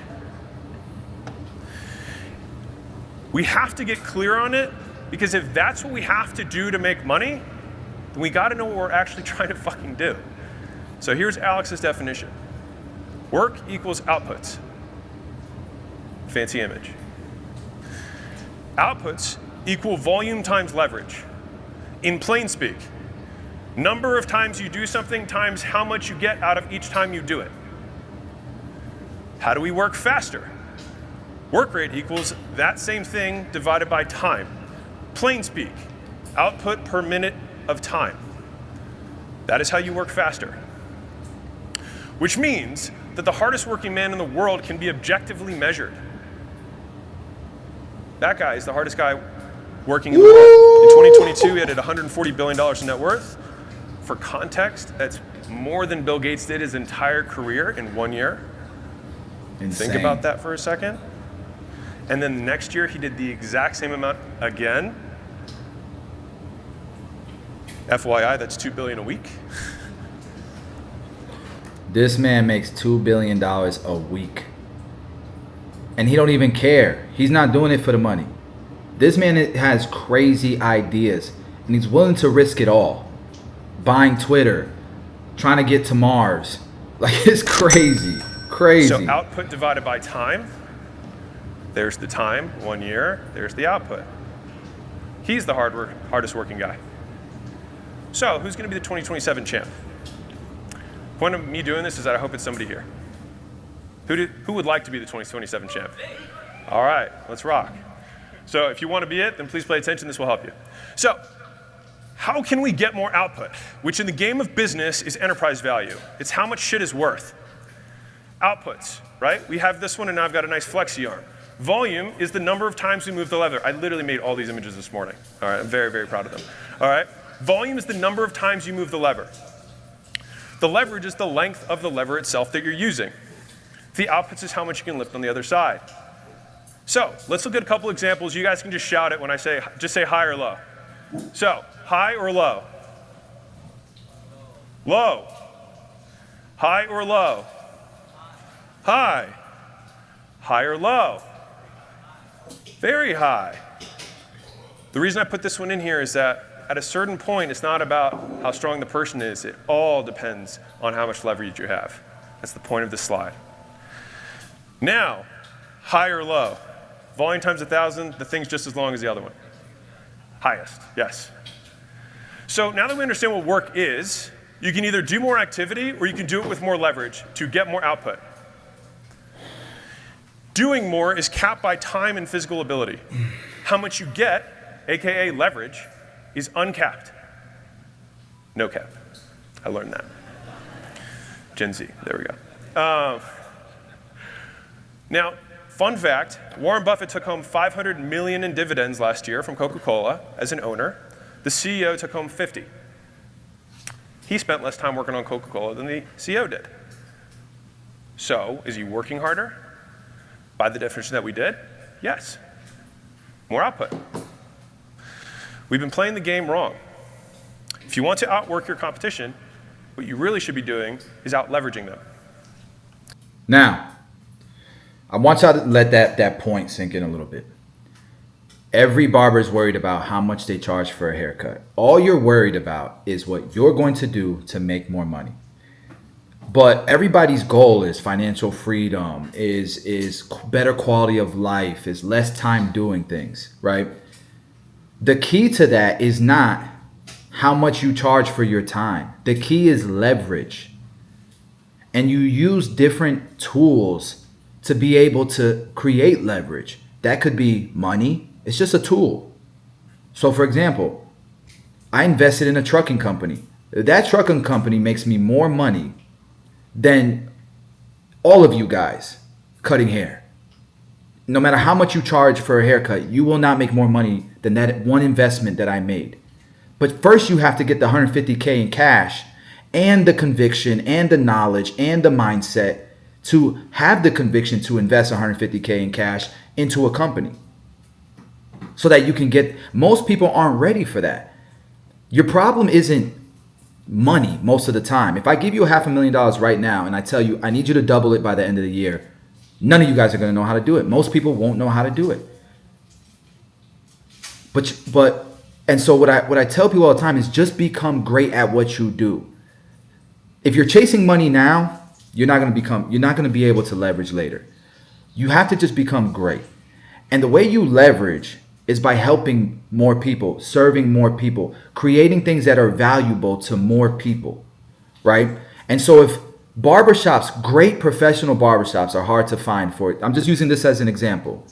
We have to get clear on it, because if that's what we have to do to make money, then we gotta know what we're actually trying to fucking do. So here's Alex's definition. Work equals outputs. Fancy image. Outputs equal volume times leverage. In plain speak, number of times you do something times how much you get out of each time you do it. How do we work faster? Work rate equals that same thing divided by time. Plain speak, output per minute of time. That is how you work faster. Which means that the hardest working man in the world can be objectively measured. That guy is the hardest guy working in the world. In 2022, he had $140 billion in net worth. For context, that's more than Bill Gates did his entire career in 1 year. Insane. Think about that for a second. And then the next year, he did the exact same amount again. FYI, that's $2 billion a week. This man makes $2 billion a week. And he don't even care. He's not doing it for the money. This man has crazy ideas, and he's willing to risk it all. Buying Twitter, trying to get to Mars. Like, it's crazy, crazy. So output divided by time. There's the time, 1 year. There's the output. He's the hardest working guy. So who's going to be the 2027 champ? The point of me doing this is that I hope it's somebody here. Who would like to be the 2027 champ? All right, let's rock. So if you want to be it, then please pay attention. This will help you. So how can we get more output? Which in the game of business is enterprise value. It's how much shit is worth. Outputs, right? We have this one, and now I've got a nice flexi arm. Volume is the number of times we move the lever. I literally made all these images this morning. All right, I'm very, very proud of them. All right, volume is the number of times you move the lever. The leverage is the length of the lever itself that you're using. The outputs is how much you can lift on the other side. So let's look at a couple examples. You guys can just shout it when I say, just say high or low. So high or low? Low. High or low? High. High or low? Very high. The reason I put this one in here is that at a certain point, it's not about how strong the person is. It all depends on how much leverage you have. That's the point of this slide. Now, high or low? Volume times 1,000, the thing's just as long as the other one. Highest, yes. So now that we understand what work is, you can either do more activity or you can do it with more leverage to get more output. Doing more is capped by time and physical ability. How much you get, AKA leverage, is uncapped. No cap. I learned that. Gen Z, there we go. Now, fun fact, Warren Buffett took home $500 million in dividends last year from Coca-Cola as an owner. The CEO took home 50. He spent less time working on Coca-Cola than the CEO did. So, is he working harder? By the definition that we did, yes. More output. We've been playing the game wrong. If you want to outwork your competition, what you really should be doing is out-leveraging them. Now, I want y'all to let that point sink in a little bit. Every barber is worried about how much they charge for a haircut. All you're worried about is what you're going to do to make more money. But everybody's goal is financial freedom, is better quality of life, is less time doing things, right? The key to that is not how much you charge for your time. The key is leverage. And you use different tools to be able to create leverage. That could be money. It's just a tool. So for example, I invested in a trucking company. That trucking company makes me more money than all of you guys cutting hair. No matter how much you charge for a haircut, you will not make more money than that one investment that I made. But first you have to get the $150K in cash and the conviction and the knowledge and the mindset to have the conviction to invest $150K in cash into a company. So that you can get, most people aren't ready for that. Your problem isn't money most of the time. If I give you $500,000 right now and I tell you I need you to double it by the end of the year, none of you guys are going to know how to do it. Most people won't know how to do it. And so what I tell people all the time is just become great at what you do. If you're chasing money now, you're not going to be able to leverage later. You have to just become great. And the way you leverage is by helping more people, serving more people, creating things that are valuable to more people, right? And so if barbershops, great professional barbershops are hard to find I'm just using this as an example.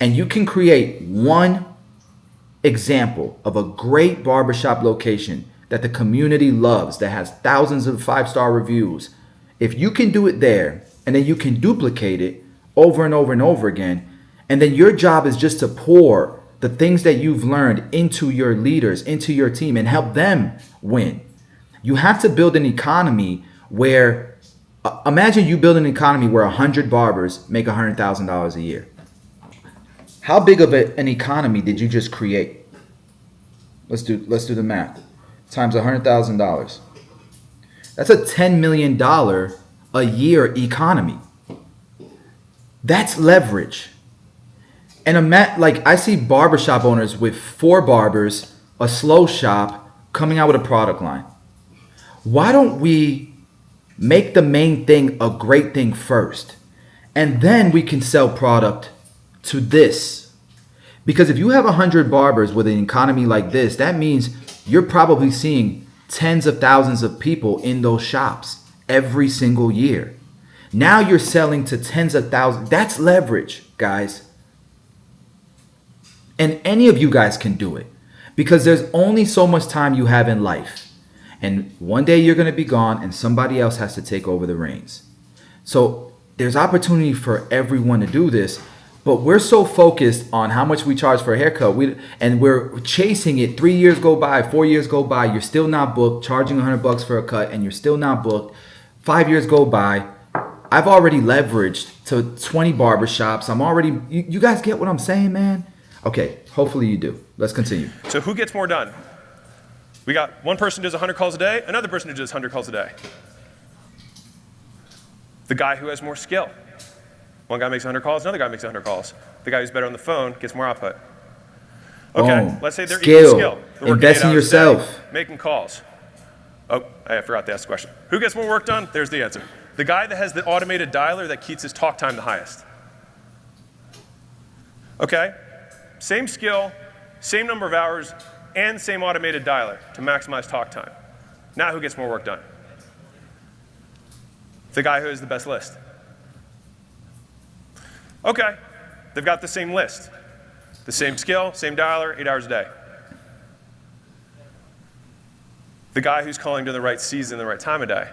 And you can create one example of a great barbershop location that the community loves, that has thousands of 5-star reviews. If you can do it there, and then you can duplicate it over and over and over again, and then your job is just to pour the things that you've learned into your leaders, into your team, and help them win. You have to build an economy where, imagine you build an economy where 100 barbers make $100,000 a year. How big of an economy did you just create? Let's do the math. Times $100,000. That's a $10 million a year economy. That's leverage. And I see barbershop owners with 4 barbers, a slow shop, coming out with a product line. Why don't we make the main thing a great thing first? And then we can sell product to this. Because if you have 100 barbers with an economy like this, that means you're probably seeing tens of thousands of people in those shops every single year. Now you're selling to tens of thousands. That's leverage, guys. And any of you guys can do it because there's only so much time you have in life. And one day you're going to be gone and somebody else has to take over the reins. So there's opportunity for everyone to do this, but we're so focused on how much we charge for a haircut. And we're chasing it. 3 years go by, 4 years go by. You're still not booked, charging $100 for a cut and you're still not booked. 5 years go by. I've already leveraged to 20 barbershops. You guys get what I'm saying, man? Okay, hopefully you do. Let's continue. So who gets more done? We got one person who does 100 calls a day, another person who does 100 calls a day. The guy who has more skill. One guy makes 100 calls, another guy makes 100 calls. The guy who's better on the phone gets more output. Okay, Boom. let's say they're Skill. equal skill. They're working Invest 8 in hours a yourself. day, making calls. Oh, I forgot to ask the question. Who gets more work done? There's the answer. The guy that has the automated dialer that keeps his talk time the highest. Okay, same skill, same number of hours, and same automated dialer to maximize talk time. Now who gets more work done? The guy who has the best list. Okay, they've got the same list. The same skill, same dialer, 8 hours a day. The guy who's calling to the right season, the right time of day.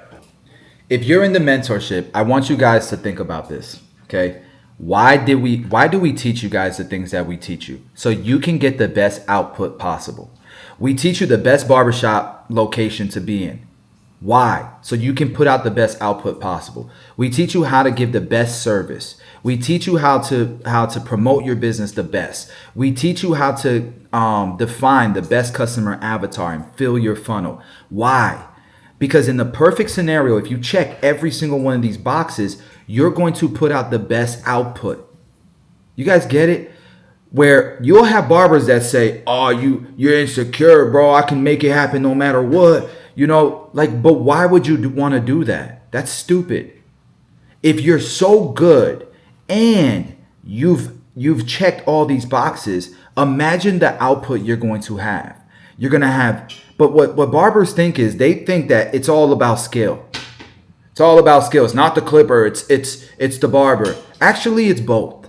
If you're in the mentorship, I want you guys to think about this, okay? Why do we teach you guys the things that we teach you? So you can get the best output possible. We teach you the best barbershop location to be in. Why? So you can put out the best output possible. We teach you how to give the best service. We teach you how to promote your business the best. We teach you how to define the best customer avatar and fill your funnel. Why? Because in the perfect scenario, if you check every single one of these boxes, you're going to put out the best output. You guys get it? Where you'll have barbers that say, "Oh, you're insecure, bro. I can make it happen no matter what." You know, like, but why would you want to do that? That's stupid. If you're so good and you've checked all these boxes, imagine the output you're going to have. You're going to have, but what barbers think is they think that it's all about skill. It's all about skill. It's not the clipper, it's the barber. Actually, it's both.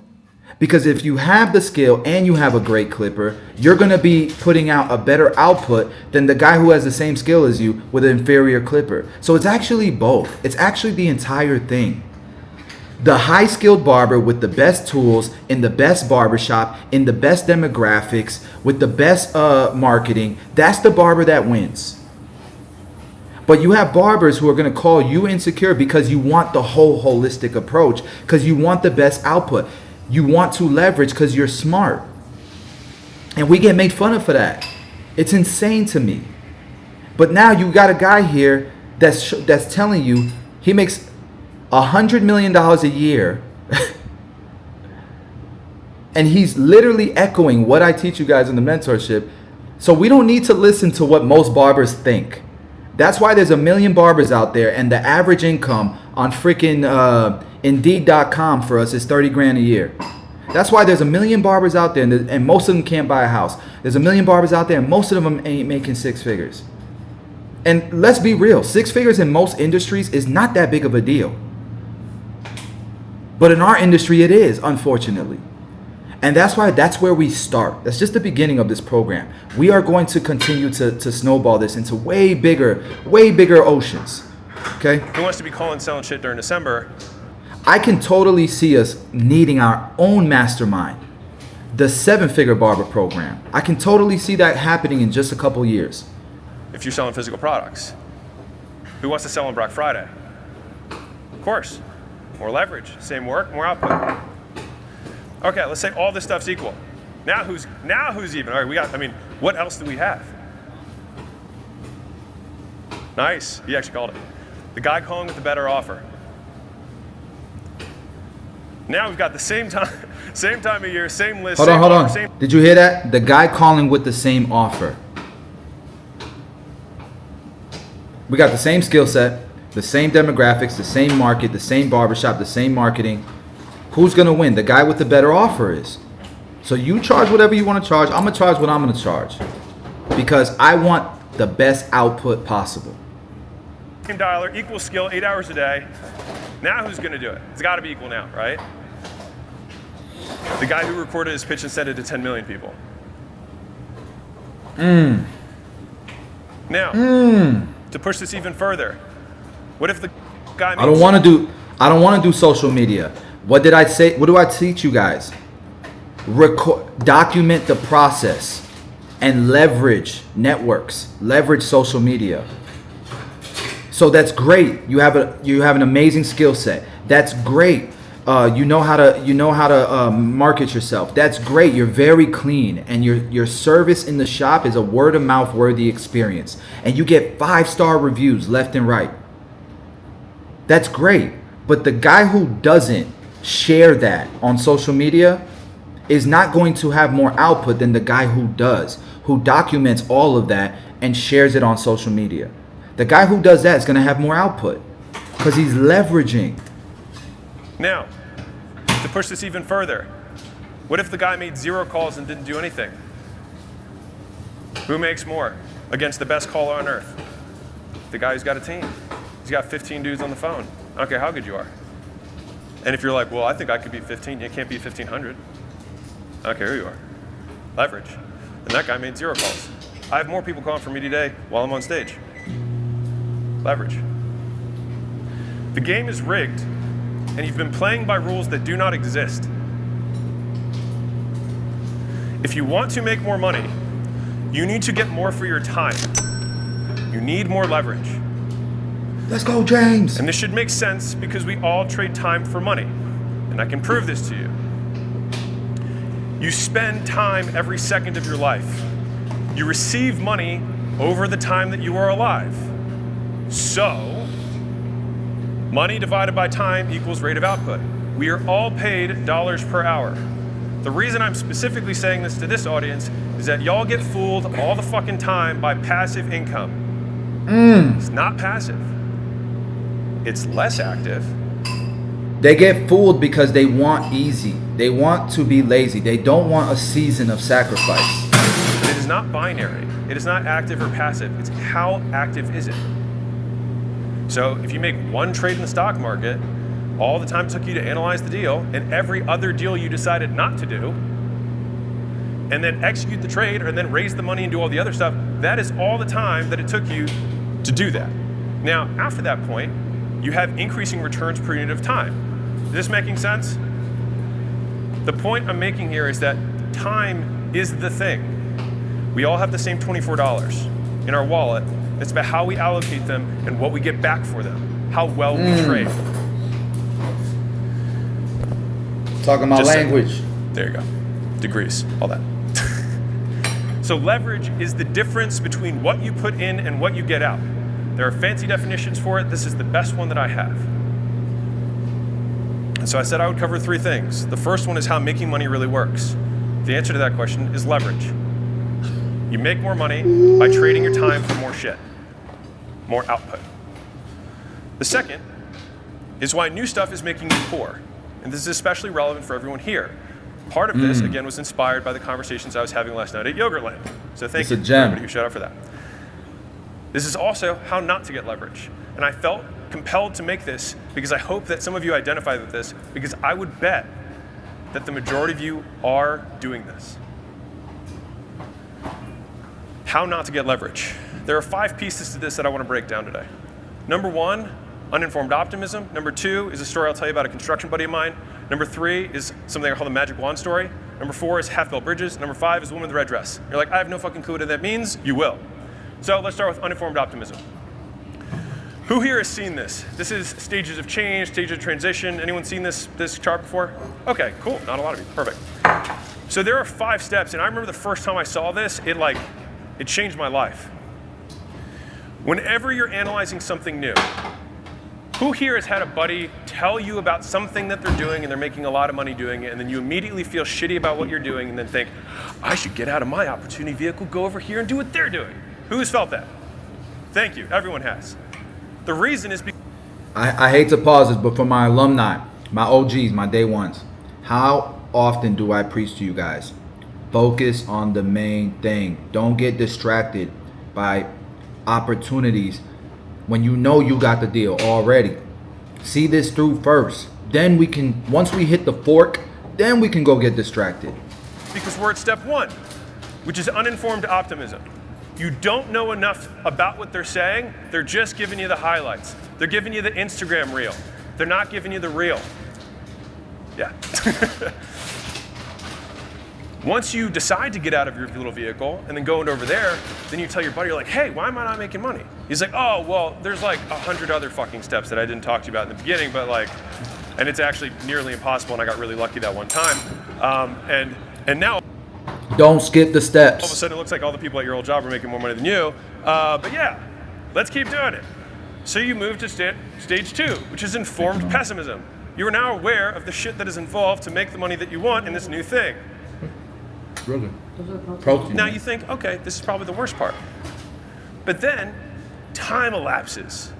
Because if you have the skill and you have a great clipper, you're going to be putting out a better output than the guy who has the same skill as you with an inferior clipper. So it's actually both. It's actually the entire thing. The high-skilled barber with the best tools, in the best barbershop, in the best demographics, with the best marketing, that's the barber that wins. But you have barbers who are going to call you insecure because you want the whole holistic approach, because you want the best output. You want to leverage because you're smart. And we get made fun of for that. It's insane to me. But now you got a guy here that's telling you he makes $100 million a year. And he's literally echoing what I teach you guys in the mentorship. So we don't need to listen to what most barbers think. That's why there's 1 million barbers out there, and the average income on freaking Indeed.com for us is 30 grand a year. That's why there's 1 million barbers out there, and most of them can't buy a house. There's 1 million barbers out there, and most of them ain't making 6 figures. And let's be real, 6 figures in most industries is not that big of a deal. But in our industry, it is, unfortunately. And that's where we start. That's just the beginning of this program. We are going to continue to snowball this into way bigger oceans. Okay? Who wants to be calling, selling shit during December? I can totally see us needing our own mastermind, the 7-figure barber program. I can totally see that happening in just a couple years. If you're selling physical products. Who wants to sell on Black Friday? Of course. More leverage, same work, more output. Okay, let's say all this stuff's equal. Now who's even? All right, what else do we have? Nice, he actually called it. The guy calling with the better offer. Now we've got the same time of year, same list. Hold on. Did you hear that? The guy calling with the same offer. We got the same skill set, the same demographics, the same market, the same barbershop, the same marketing. Who's going to win? The guy with the better offer is. So you charge whatever you want to charge. I'm going to charge what I'm going to charge. Because I want the best output possible. Same dialer, equal skill, 8 hours a day. Now who's going to do it? It's got to be equal now, right? The guy who recorded his pitch and sent it to 10 million people. Now, to push this even further, what if the guy makes... I don't want to do social media. What did I say? What do I teach you guys? Document the process and leverage networks, leverage social media. So that's great. You have an amazing skill set. That's great. You know how to market yourself. That's great. You're very clean, and your service in the shop is a word of mouth worthy experience, and you get 5-star reviews left and right. That's great. But the guy who doesn't share that on social media is not going to have more output than the guy who does, who documents all of that and shares it on social media. The guy who does that is going to have more output because he's leveraging. Now, to push this even further, what if the guy made 0 calls and didn't do anything? Who makes more against the best caller on earth? The guy who's got a team. He's got 15 dudes on the phone. I don't care how good you are. And if you're like, well, I think I could beat 15, you can't beat 1,500. I don't care who you are. Leverage. And that guy made 0 calls. I have more people calling for me today while I'm on stage. Leverage. The game is rigged, and you've been playing by rules that do not exist. If you want to make more money, you need to get more for your time. You need more leverage. Let's go, James. And this should make sense because we all trade time for money. And I can prove this to you. You spend time every second of your life. You receive money over the time that you are alive. So, money divided by time equals rate of output. We are all paid dollars per hour. The reason I'm specifically saying this to this audience is that y'all get fooled all the fucking time by passive income. It's not passive. It's less active. They get fooled because they want easy. They want to be lazy. They don't want a season of sacrifice. But it is not binary. It is not active or passive. It's how active is it? So if you make one trade in the stock market, all the time it took you to analyze the deal, and every other deal you decided not to do, and then execute the trade, and then raise the money and do all the other stuff, that is all the time that it took you to do that. Now, after that point, you have increasing returns per unit of time. Is this making sense? The point I'm making here is that time is the thing. We all have the same $24 in our wallet. It's about how we allocate them and what we get back for them, how well we trade. Talking my Just language. There you go. Degrees, all that. So leverage is the difference between what you put in and what you get out. There are fancy definitions for it. This is the best one that I have. And so I said I would cover 3 things. The first one is how making money really works. The answer to that question is leverage. You make more money by trading your time for more shit, more output. The second is why new stuff is making you poor. And this is especially relevant for everyone here. Part of this, again, was inspired by the conversations I was having last night at Yogurtland. So thank you for everybody who showed up for that. This is also how not to get leverage. And I felt compelled to make this because I hope that some of you identify with this, because I would bet that the majority of you are doing this. How not to get leverage. There are 5 pieces to this that I want to break down today. Number 1, uninformed optimism. Number 2 is a story I'll tell you about a construction buddy of mine. Number 3 is something I call the magic wand story. Number 4 is half-built bridges. Number 5 is woman in the red dress. You're like, I have no fucking clue what that means. You will. So let's start with uninformed optimism. Who here has seen this? This is stages of change, stages of transition. Anyone seen this chart before? Okay, cool. Not a lot of you. Perfect. So there are 5 steps, and I remember the first time I saw this, it changed my life. Whenever you're analyzing something new, who here has had a buddy tell you about something that they're doing and they're making a lot of money doing it, and then you immediately feel shitty about what you're doing and then think, I should get out of my opportunity vehicle, go over here and do what they're doing? Who's felt that? Thank you. Everyone has. The reason is because I hate to pause this, but for my alumni, my OGs, my day ones, how often do I preach to you guys? Focus on the main thing. Don't get distracted by opportunities when you know you got the deal already. See this through first. Then we can, once we hit the fork, then we can go get distracted. Because we're at step 1, which is uninformed optimism. You don't know enough about what they're saying. They're just giving you the highlights. They're giving you the Instagram reel. They're not giving you the real. Yeah. Once you decide to get out of your little vehicle and then go over there, then you tell your buddy, you're like, hey, why am I not making money? He's like, oh, well, there's like 100 other fucking steps that I didn't talk to you about in the beginning, but like, and it's actually nearly impossible, and I got really lucky that one time. And now, don't skip the steps. all of a sudden it looks like all the people at your old job are making more money than you. But yeah, let's keep doing it. So you move to stage 2, which is informed pessimism. you are now aware of the shit that is involved to make the money that you want in this new thing. Really? Protein. Now you think, okay, this is probably the worst part. But then time elapses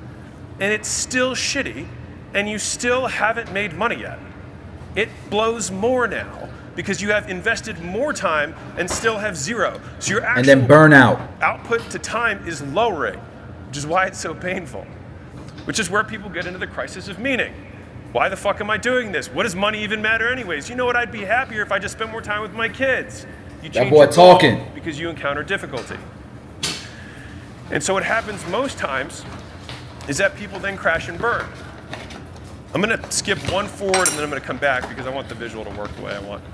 and it's still shitty and you still haven't made money yet. It blows more now because you have invested more time and still have zero. So your actual And then burnout. output to time is lowering, which is why it's so painful. Which is where people get into the crisis of meaning. Why the fuck am I doing this? What does money even matter anyways? You know what, I'd be happier if I just spent more time with my kids. You change boy your goal talking. because you encounter difficulty. And so what happens most times is that people then crash and burn. I'm gonna skip one forward and then I'm gonna come back because I want the visual to work the way I want.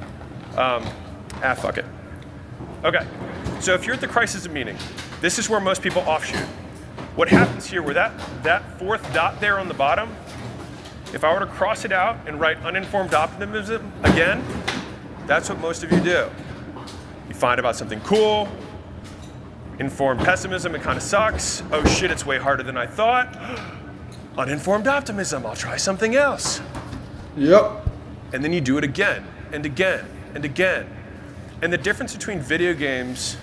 Fuck it. Okay, so if you're at the crisis of meaning, this is where most people offshoot. What happens here, where that fourth dot there on the bottom, if I were to cross it out and write uninformed optimism again, that's what most of you do. You find about something cool, informed pessimism, it kind of sucks. Oh shit, it's way harder than I thought. Uninformed optimism, I'll try something else. Yep. And then you do it again and again and again. And the difference between video games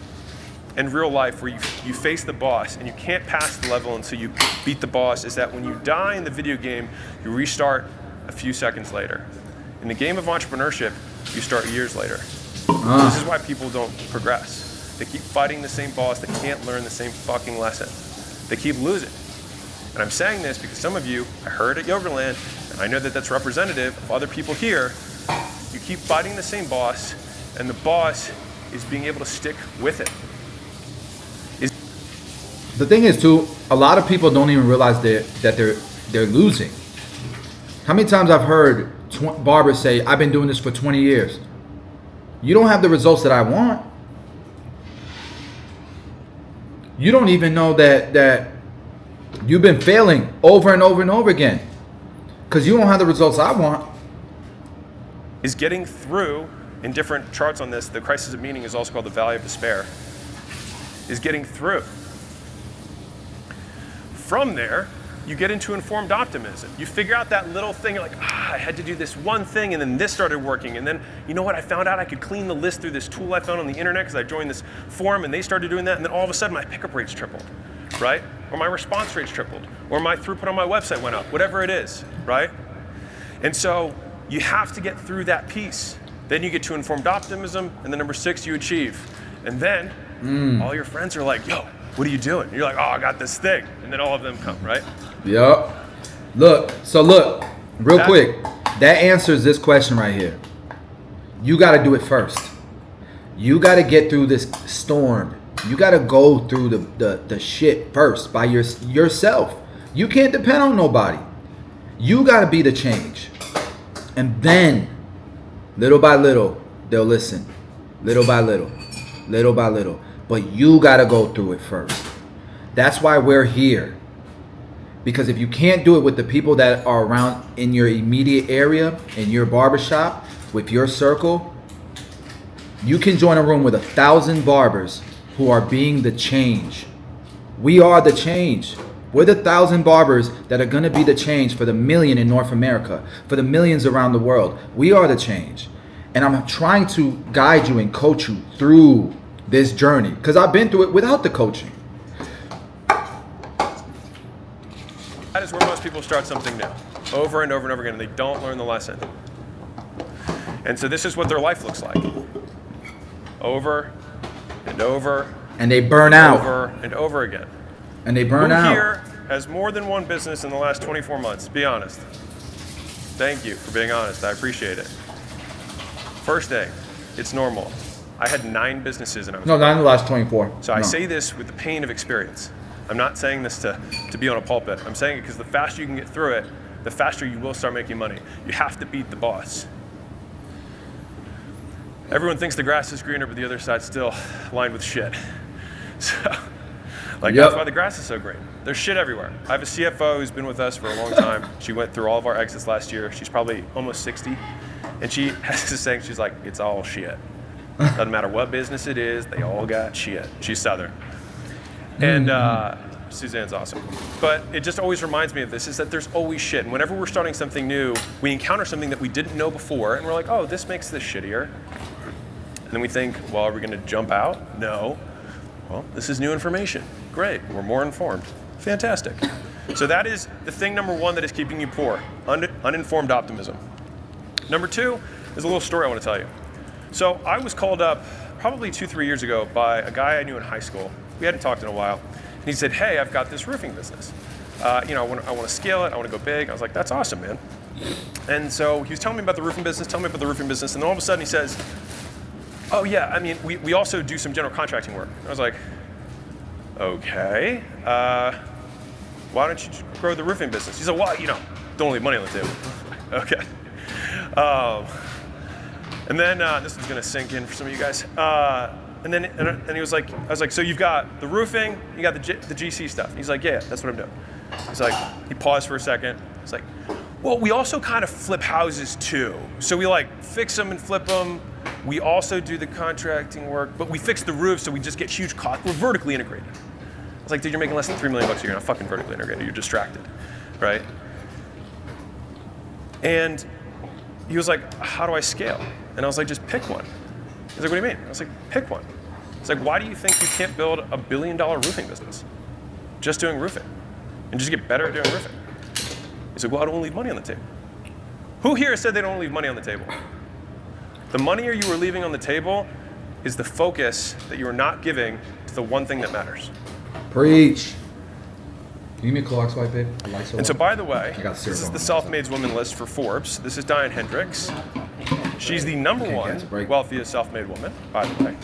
and real life, where you face the boss and you can't pass the level until you beat the boss, is that when you die in the video game, you restart a few seconds later. In the game of entrepreneurship, you start years later. This is why people don't progress. They keep fighting the same boss, they can't learn the same fucking lesson. They keep losing. And I'm saying this because some of you, I heard at Yogaland, and I know that that's representative of other people here, you keep fighting the same boss, and the boss is being able to stick with it. The thing is too, a lot of people don't even realize that they're losing. How many times I've heard barbers say, I've been doing this for 20 years. You don't have the results that I want. You don't even know that you've been failing over and over and over again because you don't have the results I want. Is getting through, in different charts on this, the crisis of meaning is also called the valley of despair, is getting through. From there, you get into informed optimism. You figure out that little thing, you're like, I had to do this one thing and then this started working. And then, you know what, I found out I could clean the list through this tool I found on the internet because I joined this forum and they started doing that. And then all of a sudden my pickup rates tripled, right? Or my response rates tripled, or my throughput on my website went up, whatever it is, right? And so you have to get through that piece. Then you get to informed optimism, and then number 6, you achieve. And then all your friends are like, yo, what are you doing? And you're like, oh, I got this thing. And then all of them come, right? Yep. Look, real quick, that answers this question right here. You got to do it first. You got to get through this storm. You got to go through the shit first by yourself. You can't depend on nobody. You got to be the change. And then, little by little, they'll listen. Little by little. Little by little. But you got to go through it first. That's why we're here. Because if you can't do it with the people that are around in your immediate area, in your barbershop, with your circle, you can join a room with 1,000 barbers who are being the change. We are the change. We're the 1,000 barbers that are going to be the change for the million in North America, for the millions around the world. We are the change. And I'm trying to guide you and coach you through this journey because I've been through it without the coaching. That is where most people start something new, over and over and over again, and they don't learn the lesson. And so this is what their life looks like. Over and over. And they burn out. Over and over again. And they burn out. Who here has more than one business in the last 24 months? Be honest. Thank you for being honest. I appreciate it. First day, it's normal. I had 9 businesses and I was No, not in the last 24. So I say this with the pain of experience. I'm not saying this to be on a pulpit. I'm saying it because the faster you can get through it, the faster you will start making money. You have to beat the boss. Everyone thinks the grass is greener, but the other side's still lined with shit. So, that's why the grass is so great. There's shit everywhere. I have a CFO who's been with us for a long time. She went through all of our exits last year. She's probably almost 60. And she has this saying, she's like, it's all shit. Doesn't matter what business it is, they all got shit. She's Southern. And Suzanne's awesome. But it just always reminds me of this, is that there's always shit. And whenever we're starting something new, we encounter something that we didn't know before, and we're like, oh, this makes this shittier. And then we think, well, are we gonna jump out? No. Well, this is new information. Great, we're more informed. Fantastic. So that is the thing number one that is keeping you poor, uninformed optimism. Number two is a little story I wanna tell you. So I was called up probably 2-3 years ago by a guy I knew in high school. We hadn't talked in a while. And he said, hey, I've got this roofing business. I want to scale it. I want to go big. I was like, that's awesome, man. And so he was telling me about the roofing business, and then all of a sudden he says, oh yeah, I mean, we also do some general contracting work. I was like, okay, why don't you grow the roofing business? He said, well, don't leave money on the table. Okay. And then this one's gonna sink in for some of you guys. And he was like, I was like, so you've got the roofing, you got the GC stuff. He's like, yeah, that's what I'm doing. He's like, he paused for a second. He's like, well, we also kind of flip houses too. So we like fix them and flip them. We also do the contracting work, but we fix the roof, so we just get huge costs. We're vertically integrated. I was like, dude, you're making less than $3 million a year. You're not fucking vertically integrated. You're distracted, right? And he was like, how do I scale? And I was like, just pick one. He's like, what do you mean? I was like, pick one. It's like, why do you think you can't build a $1 billion roofing business? Just doing roofing. And just get better at doing roofing. He's like, well, I don't leave money on the table. Who here said they don't leave money on the table? The money you are leaving on the table is the focus that you are not giving to the one thing that matters. Preach. Can you give me a Clorox wipe, babe? The lights are And so, on. by the way, I got syrup this is on the my self-made woman list for Forbes. This is Diane Hendricks. She's the number Okay, one guys, break. wealthiest self-made woman, by the way.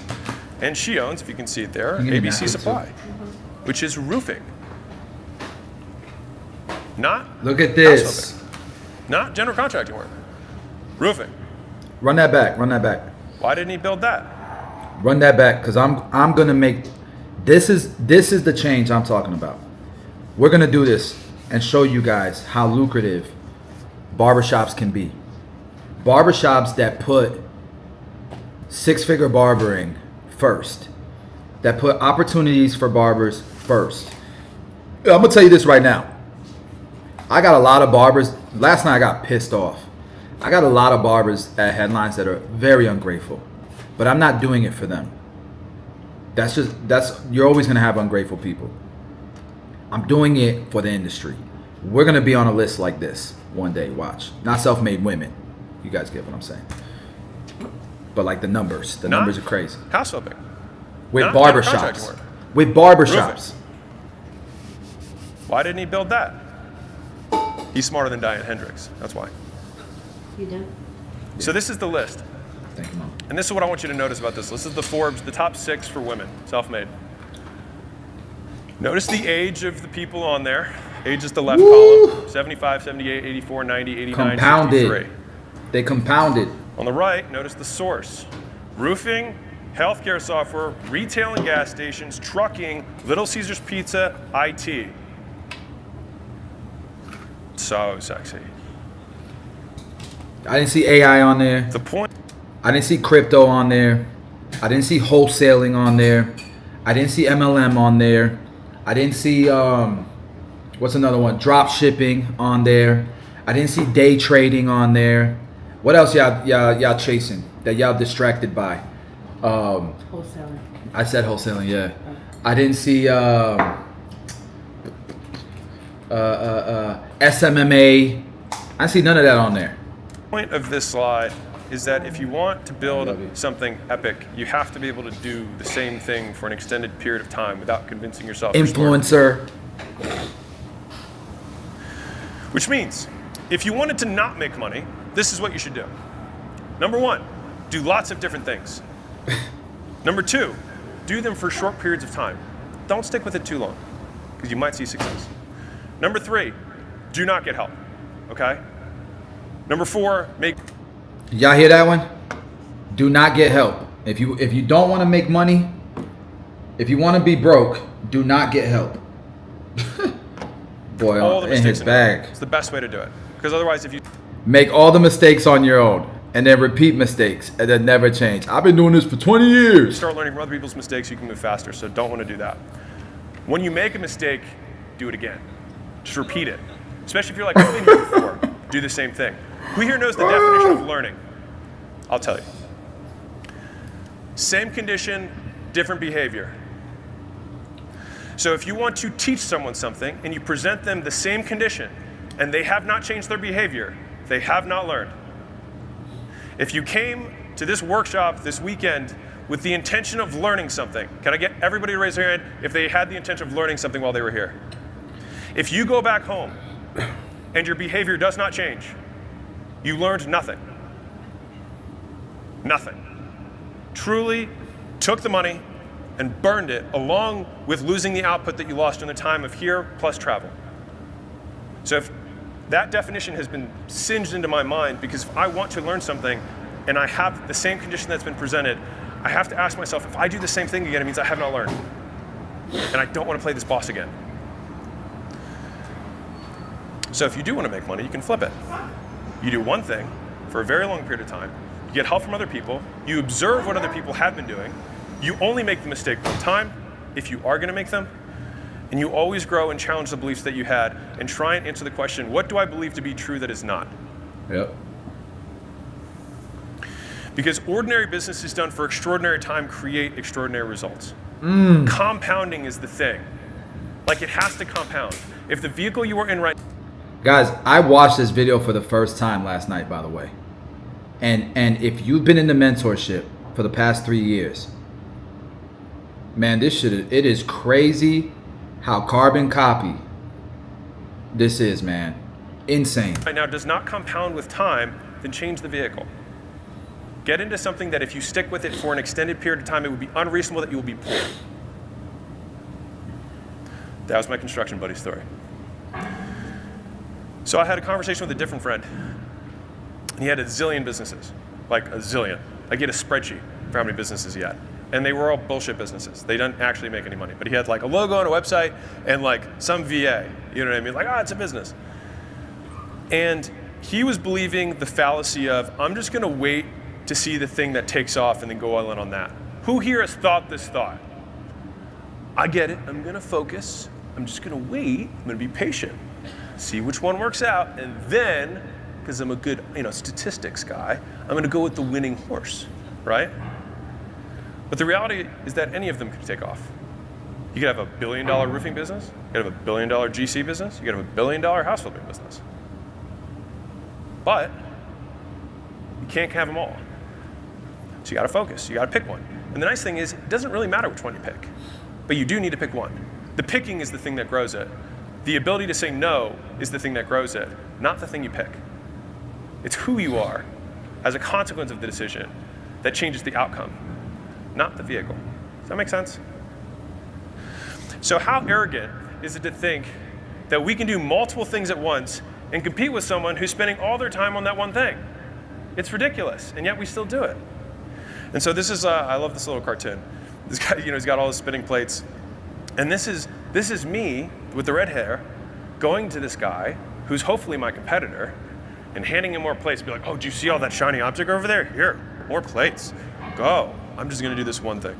And she owns, if you can see it there, Can you give me ABC napkins, Supply, which is roofing. Not Look at house this. flipping. Not general contracting work. Roofing. Run that back. Run that back. Why didn't he build that? Run that back, because I'm gonna make this is the change I'm talking about. We're gonna do this and show you guys how lucrative barbershops can be. Barbershops that put six-figure barbering first, that put opportunities for barbers first. I'm gonna tell you this right now. I got a lot of barbers. Last night I got pissed off. I got a lot of barbers at Headlines that are very ungrateful, but I'm not doing it for them. You're always gonna have ungrateful people. I'm doing it for the industry. We're gonna be on a list like this one day, watch. Not self-made women. You guys get what I'm saying. But like the numbers are crazy. House flipping. With Not general contracting barbershops. work. With barbershops. Why didn't he build that? He's smarter than Diane Hendricks. That's why. You done? So this is the list. Thank you, Mom. And this is what I want you to notice about this list. This is the Forbes, the top 6 for women, self-made. Notice the age of the people on there. Age is the left column. 75, 78, 84, 90, 89, Compounded. 63. They compounded. On the right, notice the source. Roofing, healthcare software, retail and gas stations, trucking, Little Caesars Pizza, IT. So sexy. I didn't see AI on there. The point. I didn't see crypto on there. I didn't see wholesaling on there. I didn't see MLM on there. I didn't see what's another one? Drop shipping on there. I didn't see day trading on there. What else y'all chasing that y'all distracted by? Wholesaling. I said wholesaling, yeah. I didn't see SMMA. I didn't see none of that on there. The point of this slide is that if you want to I love build you. something epic, you have to be able to do the same thing for an extended period of time without convincing yourself you're smart. Influencer. Which means, if you wanted to not make money, this is what you should do. Number 1, do lots of different things. Number 2, do them for short periods of time. Don't stick with it too long, because you might see success. Number 3, do not get help, okay? Number 4, make Y'all hear that one? Do not get help. If you don't want to make money, if you want to be broke, do not get help. Boy, all the in mistakes his bag. It's the best way to do it. Because otherwise, if you Make all the mistakes on your own and then repeat mistakes and then never change. I've been doing this for 20 years. start learning from other people's mistakes, you can move faster. So don't want to do that. When you make a mistake, do it again. Just repeat it. Especially if you're like, I've been here before, do the same thing. Who here knows the definition of learning? I'll tell you. Same condition, different behavior. So if you want to teach someone something and you present them the same condition and they have not changed their behavior, they have not learned. If you came to this workshop this weekend with the intention of learning something, can I get everybody to raise their hand if they had the intention of learning something while they were here? If you go back home and your behavior does not change, you learned nothing. Nothing. Truly took the money and burned it along with losing the output that you lost in the time of here plus travel. So if that definition has been singed into my mind, because if I want to learn something and I have the same condition that's been presented, I have to ask myself, if I do the same thing again, it means I have not learned. And I don't want to play this boss again. So if you do want to make money, you can flip it. You do one thing for a very long period of time, you get help from other people, you observe what other people have been doing, you only make the mistake one time, if you are going to make them, and you always grow and challenge the beliefs that you had and try and answer the question, what do I believe to be true that is not? Yep. Because ordinary businesses done for extraordinary time create extraordinary results. Compounding is the thing. Like, it has to compound. If the vehicle you are in right Guys, I watched this video for the first time last night, by the way. And if you've been in the mentorship for the past 3 years, man, it is crazy how carbon copy this is, man. Insane. right now does not compound with time, then change the vehicle. Get into something that if you stick with it for an extended period of time, it would be unreasonable that you will be poor. That was my construction buddy story. So I had a conversation with a different friend. He had a zillion businesses, like a zillion. I get a spreadsheet for how many businesses he had. And they were all bullshit businesses. They didn't actually make any money. But he had like a logo and a website and like some VA. You know what I mean? Like, it's a business. And he was believing the fallacy of, I'm just going to wait to see the thing that takes off and then go all in on that. Who here has thought this thought? I get it. I'm going to focus. I'm just going to wait. I'm going to be patient. See which one works out. And then, because I'm a good statistics guy, I'm going to go with the winning horse, right? But the reality is that any of them could take off. You could have a $1 billion roofing business. You could have a $1 billion GC business. You could have a $1 billion house flipping business. But you can't have them all. So you got to focus. You got to pick one. And the nice thing is, it doesn't really matter which one you pick. But you do need to pick one. The picking is the thing that grows it. The ability to say no is the thing that grows it, not the thing you pick. It's who you are as a consequence of the decision that changes the outcome, not the vehicle. Does that make sense? So how arrogant is it to think that we can do multiple things at once and compete with someone who's spending all their time on that one thing? It's ridiculous, and yet we still do it. And so this is, I love this little cartoon. This guy, he's got all his spinning plates. And this is me with the red hair going to this guy who's hopefully my competitor and handing him more plates. Be like, oh, do you see all that shiny object over there? Here, more plates. Go. I'm just going to do this one thing.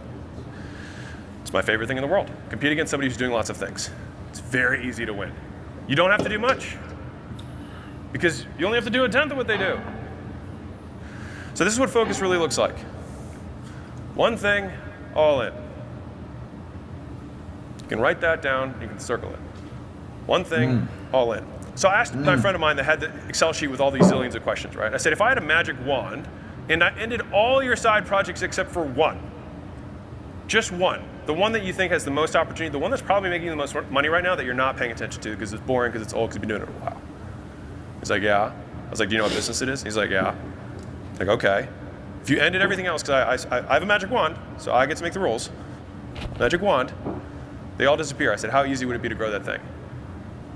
It's my favorite thing in the world. Compete against somebody who's doing lots of things. It's very easy to win. You don't have to do much because you only have to do 1/10 of what they do. So this is what focus really looks like. One thing, all in. You can write that down, you can circle it. One thing, all in. So I asked my friend of mine that had the Excel sheet with all these zillions of questions, right? I said, if I had a magic wand and I ended all your side projects except for one, just one, the one that you think has the most opportunity, the one that's probably making the most money right now that you're not paying attention to because it's boring, because it's old, because you've been doing it a while. He's like, yeah. I was like, do you know what business it is? He's like, yeah. Like, okay. If you ended everything else, because I have a magic wand, so I get to make the rules. Magic wand. They all disappear. I said, how easy would it be to grow that thing?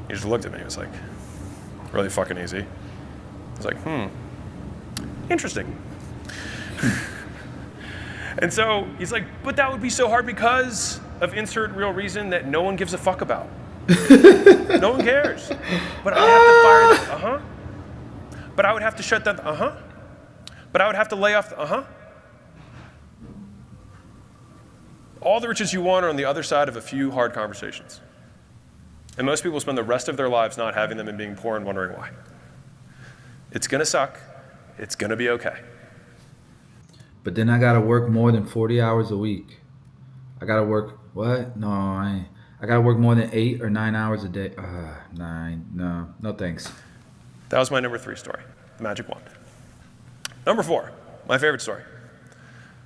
He just looked at me. He was like, really fucking easy. I was like, interesting. And so he's like, but that would be so hard because of insert real reason that no one gives a fuck about. No one cares. But I have to fire that, But I would have to shut down the, But I would have to lay off the, All the riches you want are on the other side of a few hard conversations. And most people spend the rest of their lives not having them and being poor and wondering why. It's gonna suck. It's gonna be okay. But then I gotta work more than 40 hours a week. I gotta work, what? No, I ain't. I gotta work more than 8 or 9 hours a day. 9, no thanks. That was my number 3 story, the magic wand. Number 4, my favorite story.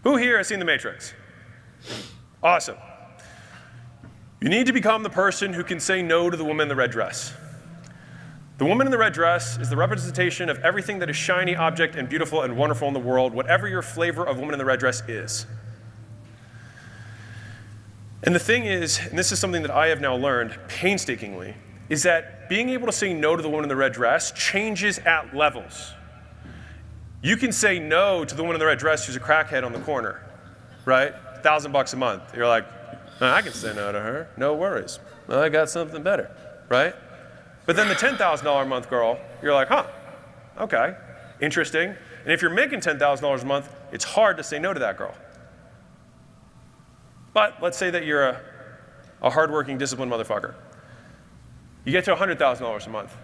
Who here has seen The Matrix? Awesome. You need to become the person who can say no to the woman in the red dress. The woman in the red dress is the representation of everything that is shiny, object, and beautiful and wonderful in the world, whatever your flavor of woman in the red dress is. And the thing is, and this is something that I have now learned painstakingly, is that being able to say no to the woman in the red dress changes at levels. You can say no to the woman in the red dress who's a crackhead on the corner, right? $1,000 a month. You're like, I can say no to her, no worries. I got something better, right? But then the $10,000 a month girl, you're like, okay, interesting. And if you're making $10,000 a month, it's hard to say no to that girl. But let's say that you're a hardworking, disciplined motherfucker. You get to $100,000 a month.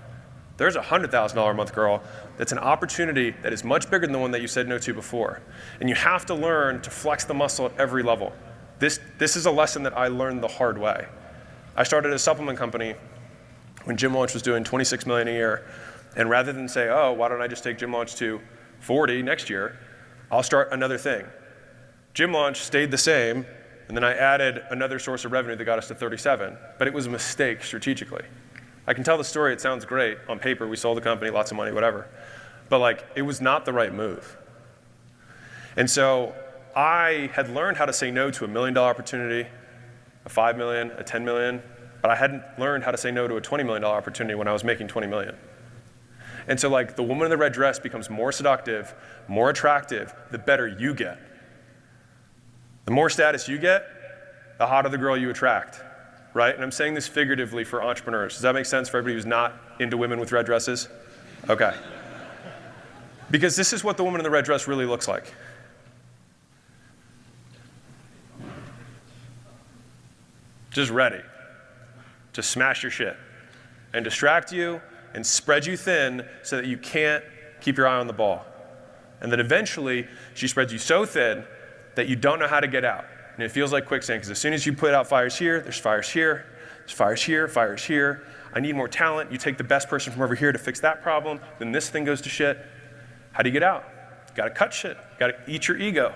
There's a $100,000 a month girl that's an opportunity that is much bigger than the one that you said no to before. And you have to learn to flex the muscle at every level. This is a lesson that I learned the hard way. I started a supplement company when Gym Launch was doing $26 million a year. And rather than say, oh, why don't I just take Gym Launch to 40 next year, I'll start another thing. Gym Launch stayed the same, and then I added another source of revenue that got us to 37, but it was a mistake strategically. I can tell the story, it sounds great on paper, we sold the company, lots of money, whatever. But like, it was not the right move. And so I had learned how to say no to $1 million opportunity, a $5 million, a $10 million, but I hadn't learned how to say no to a $20 million opportunity when I was making $20 million. And so like, the woman in the red dress becomes more seductive, more attractive, the better you get. The more status you get, the hotter the girl you attract, right? And I'm saying this figuratively for entrepreneurs. Does that make sense for everybody who's not into women with red dresses? Okay. Because this is what the woman in the red dress really looks like. Just ready to smash your shit and distract you and spread you thin so that you can't keep your eye on the ball. And then eventually, she spreads you so thin that you don't know how to get out. And it feels like quicksand, because as soon as you put out fires here, there's fires here, there's fires here, fires here. I need more talent. You take the best person from over here to fix that problem, then this thing goes to shit. How do you get out? You gotta cut shit. You gotta eat your ego.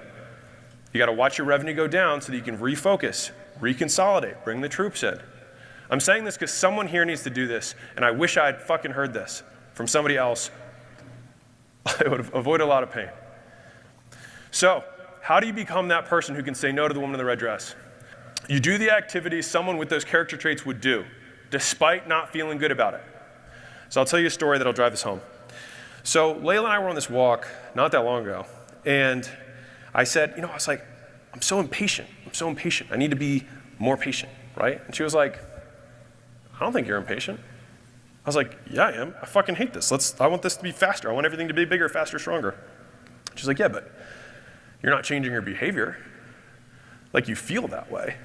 You gotta watch your revenue go down so that you can refocus, reconsolidate, bring the troops in. I'm saying this because someone here needs to do this, and I wish I had fucking heard this from somebody else. I would have avoided a lot of pain. So, how do you become that person who can say no to the woman in the red dress? You do the activities someone with those character traits would do, despite not feeling good about it. So I'll tell you a story that'll drive this home. So Layla and I were on this walk not that long ago, and I said, I was like, I'm so impatient. I need to be more patient, right? And she was like, I don't think you're impatient. I was like, yeah, I am. I fucking hate this. I want this to be faster. I want everything to be bigger, faster, stronger. She's like, yeah, but you're not changing your behavior. Like, you feel that way,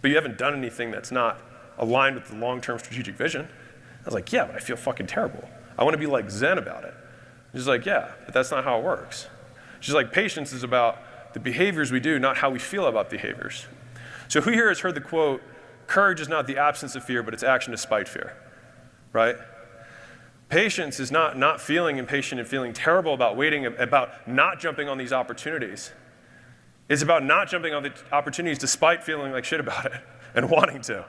but you haven't done anything that's not aligned with the long-term strategic vision. I was like, yeah, but I feel fucking terrible. I want to be like Zen about it. She's like, yeah, but that's not how it works. She's like, patience is about the behaviors we do, not how we feel about behaviors. So who here has heard the quote, courage is not the absence of fear, but it's action despite fear, right? Patience is not feeling impatient and feeling terrible about waiting, about not jumping on these opportunities. It's about not jumping on the opportunities despite feeling like shit about it and wanting to,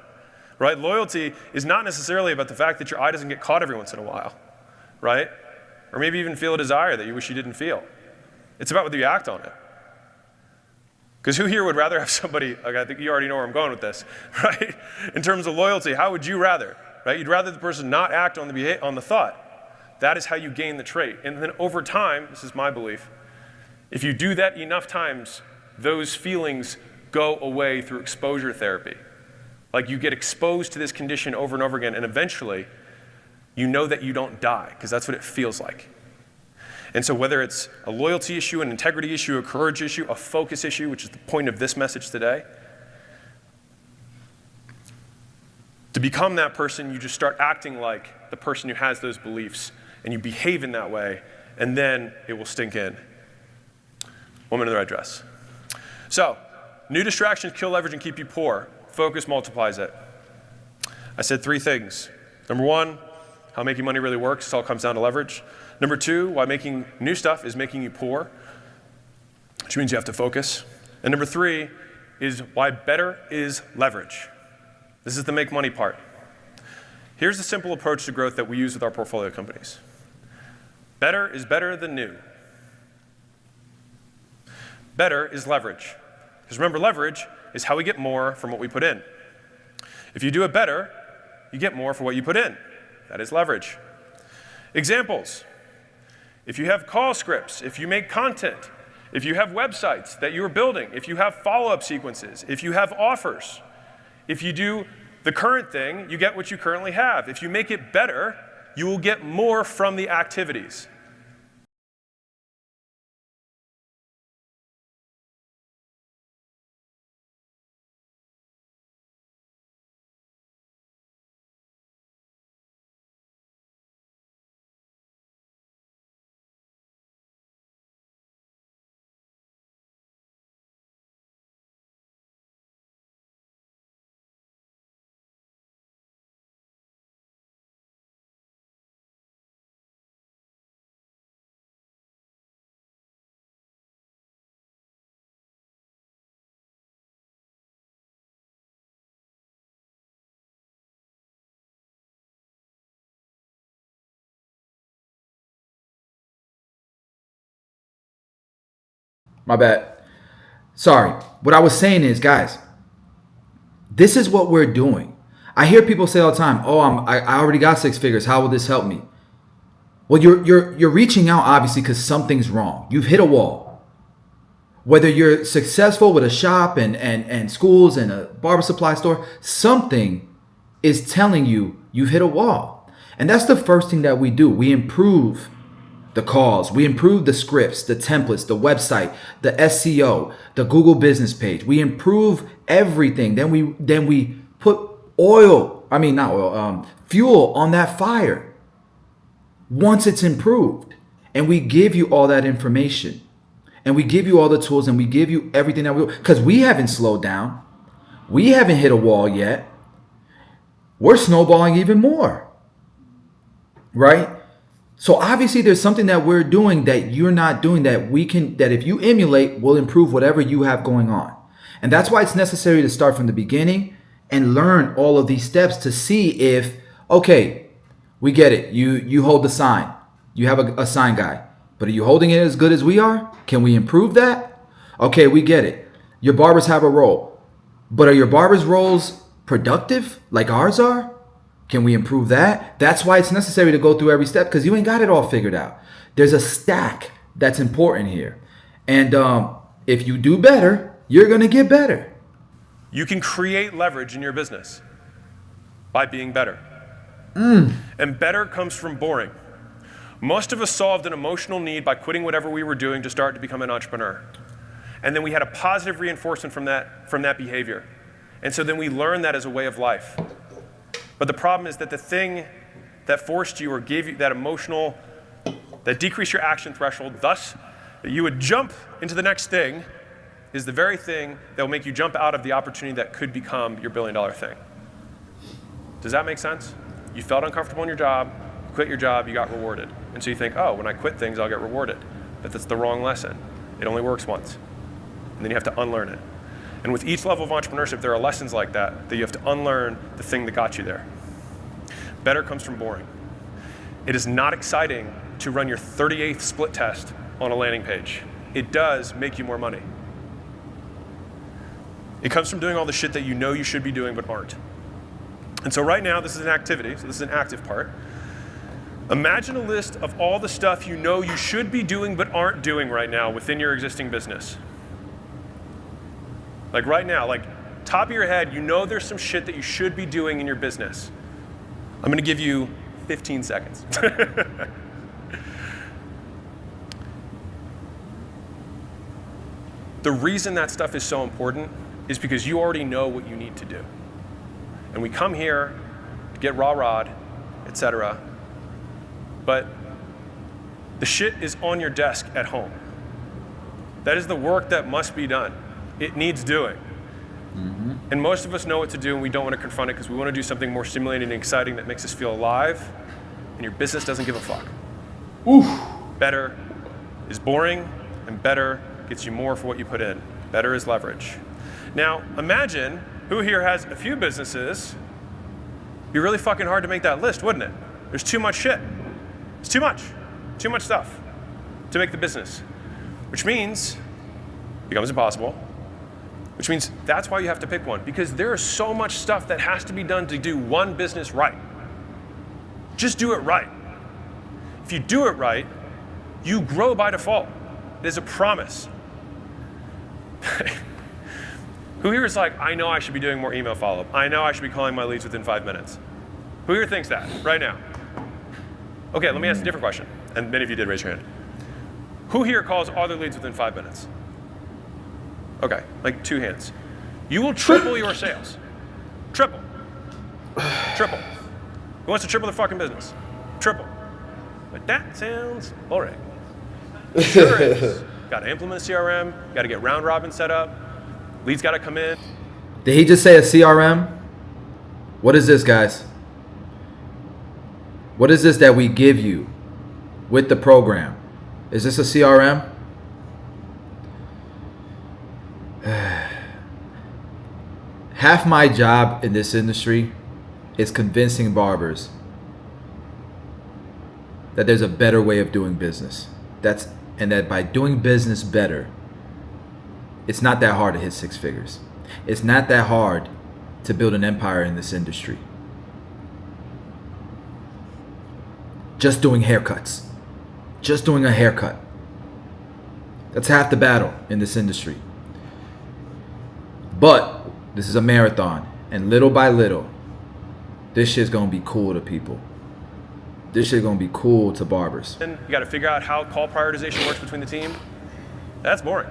right? Loyalty is not necessarily about the fact that your eye doesn't get caught every once in a while, right? Or maybe even feel a desire that you wish you didn't feel. It's about whether you act on it. Because who here would rather have somebody, like, I think you already know where I'm going with this, right? In terms of loyalty, how would you rather, right? You'd rather the person not act on the thought. That is how you gain the trait. And then over time, this is my belief, if you do that enough times, those feelings go away through exposure therapy. Like, you get exposed to this condition over and over again, and eventually, you know that you don't die, because that's what it feels like. And so whether it's a loyalty issue, an integrity issue, a courage issue, a focus issue, which is the point of this message today, To become that person, you just start acting like the person who has those beliefs, and you behave in that way, and then it will stink in. Woman in the red dress. So, new distractions kill leverage and keep you poor. Focus multiplies it. I said 3 things. Number 1, how making money really works. It all comes down to leverage. Number 2, why making new stuff is making you poor, which means you have to focus. And number 3 is why better is leverage. This is the make money part. Here's the simple approach to growth that we use with our portfolio companies. Better is better than new. Better is leverage. Because remember, leverage is how we get more from what we put in. If you do it better, you get more for what you put in. That is leverage. Examples. If you have call scripts, if you make content, if you have websites that you're building, if you have follow-up sequences, if you have offers, if you do the current thing, you get what you currently have. If you make it better, you will get more from the activities. My bad. Sorry. What I was saying is, guys, this is what we're doing. I hear people say all the time, "Oh, I already got 6 figures. How will this help me?" Well, you're reaching out obviously because something's wrong. You've hit a wall. Whether you're successful with a shop and schools and a barber supply store, something is telling you you've hit a wall. And that's the first thing that we do. We improve the calls, we improve the scripts, the templates, the website, the SEO, the Google business page. We improve everything. Then we put fuel on that fire once it's improved. And we give you all that information. And we give you all the tools, and we give you everything that because we haven't slowed down. We haven't hit a wall yet. We're snowballing even more. Right? So obviously there's something that we're doing that you're not doing that if you emulate will improve whatever you have going on. And that's why it's necessary to start from the beginning and learn all of these steps to see if, okay, we get it. You hold the sign. You have a sign guy. But are you holding it as good as we are? Can we improve that? Okay, we get it. Your barbers have a role. But are your barbers' roles productive like ours are? Can we improve that? That's why it's necessary to go through every step, because you ain't got it all figured out. There's a stack that's important here. And if you do better, you're going to get better. You can create leverage in your business by being better. And better comes from boring. Most of us solved an emotional need by quitting whatever we were doing to start to become an entrepreneur. And then we had a positive reinforcement from that behavior. And so then we learned that as a way of life. But the problem is that the thing that forced you or gave you that emotional, that decreased your action threshold, thus that you would jump into the next thing, is the very thing that will make you jump out of the opportunity that could become your billion-dollar thing. Does that make sense? You felt uncomfortable in your job, you quit your job, you got rewarded. And so you think, oh, when I quit things, I'll get rewarded. But that's the wrong lesson. It only works once. And then you have to unlearn it. And with each level of entrepreneurship, there are lessons like that you have to unlearn the thing that got you there. Better comes from boring. It is not exciting to run your 38th split test on a landing page. It does make you more money. It comes from doing all the shit that you know you should be doing but aren't. And so right now, this is an activity, so this is an active part. Imagine a list of all the stuff you know you should be doing but aren't doing right now within your existing business. Like right now, like top of your head, you know there's some shit that you should be doing in your business. I'm gonna give you 15 seconds. The reason that stuff is so important is because you already know what you need to do. And we come here get rah-rahed, etc. But the shit is on your desk at home. That is the work that must be done. It needs doing. And most of us know what to do, and we don't want to confront it because we want to do something more stimulating and exciting that makes us feel alive, and your business doesn't give a fuck. Oof. Better is boring, and better gets you more for what you put in. Better is leverage. Now, imagine who here has a few businesses. It'd be really fucking hard to make that list, wouldn't it? There's too much shit. It's too much stuff to make the business, which means it becomes impossible. Which means that's why you have to pick one, because there is so much stuff that has to be done to do one business right. Just do it right. If you do it right, you grow by default. It is a promise. Who here is like, I know I should be doing more email follow-up. I know I should be calling my leads within 5 minutes. Who here thinks that right now? Okay, let me ask a different question. And many of you did raise your hand. Who here calls all their leads within 5 minutes? Okay, like 2 hands. You will triple your sales. Triple. Triple. Who wants to triple their fucking business? Triple. But that sounds boring. Sure is. Got to implement a CRM, got to get round robin set up, leads got to come in. Did he just say a CRM? What is this, guys? What is this that we give you with the program? Is this a CRM? Half my job in this industry is convincing barbers that there's a better way of doing business. And that by doing business better, it's not that hard to hit 6 figures. It's not that hard to build an empire in this industry. Just doing haircuts. Just doing a haircut. That's half the battle in this industry. But this is a marathon, and little by little, this shit's gonna be cool to people. This shit's gonna be cool to barbers. You got to figure out how call prioritization works between the team. That's boring.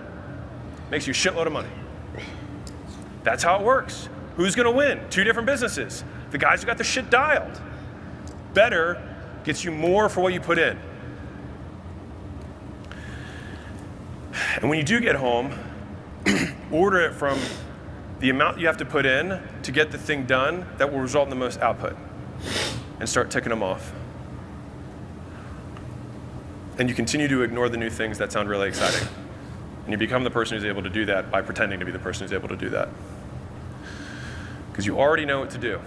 Makes you a shitload of money. That's how it works. Who's gonna win? 2 different businesses. The guys who got the shit dialed. Better gets you more for what you put in. And when you do get home, order it from the amount you have to put in to get the thing done that will result in the most output, and start ticking them off. And you continue to ignore the new things that sound really exciting. And you become the person who's able to do that by pretending to be the person who's able to do that. Because you already know what to do.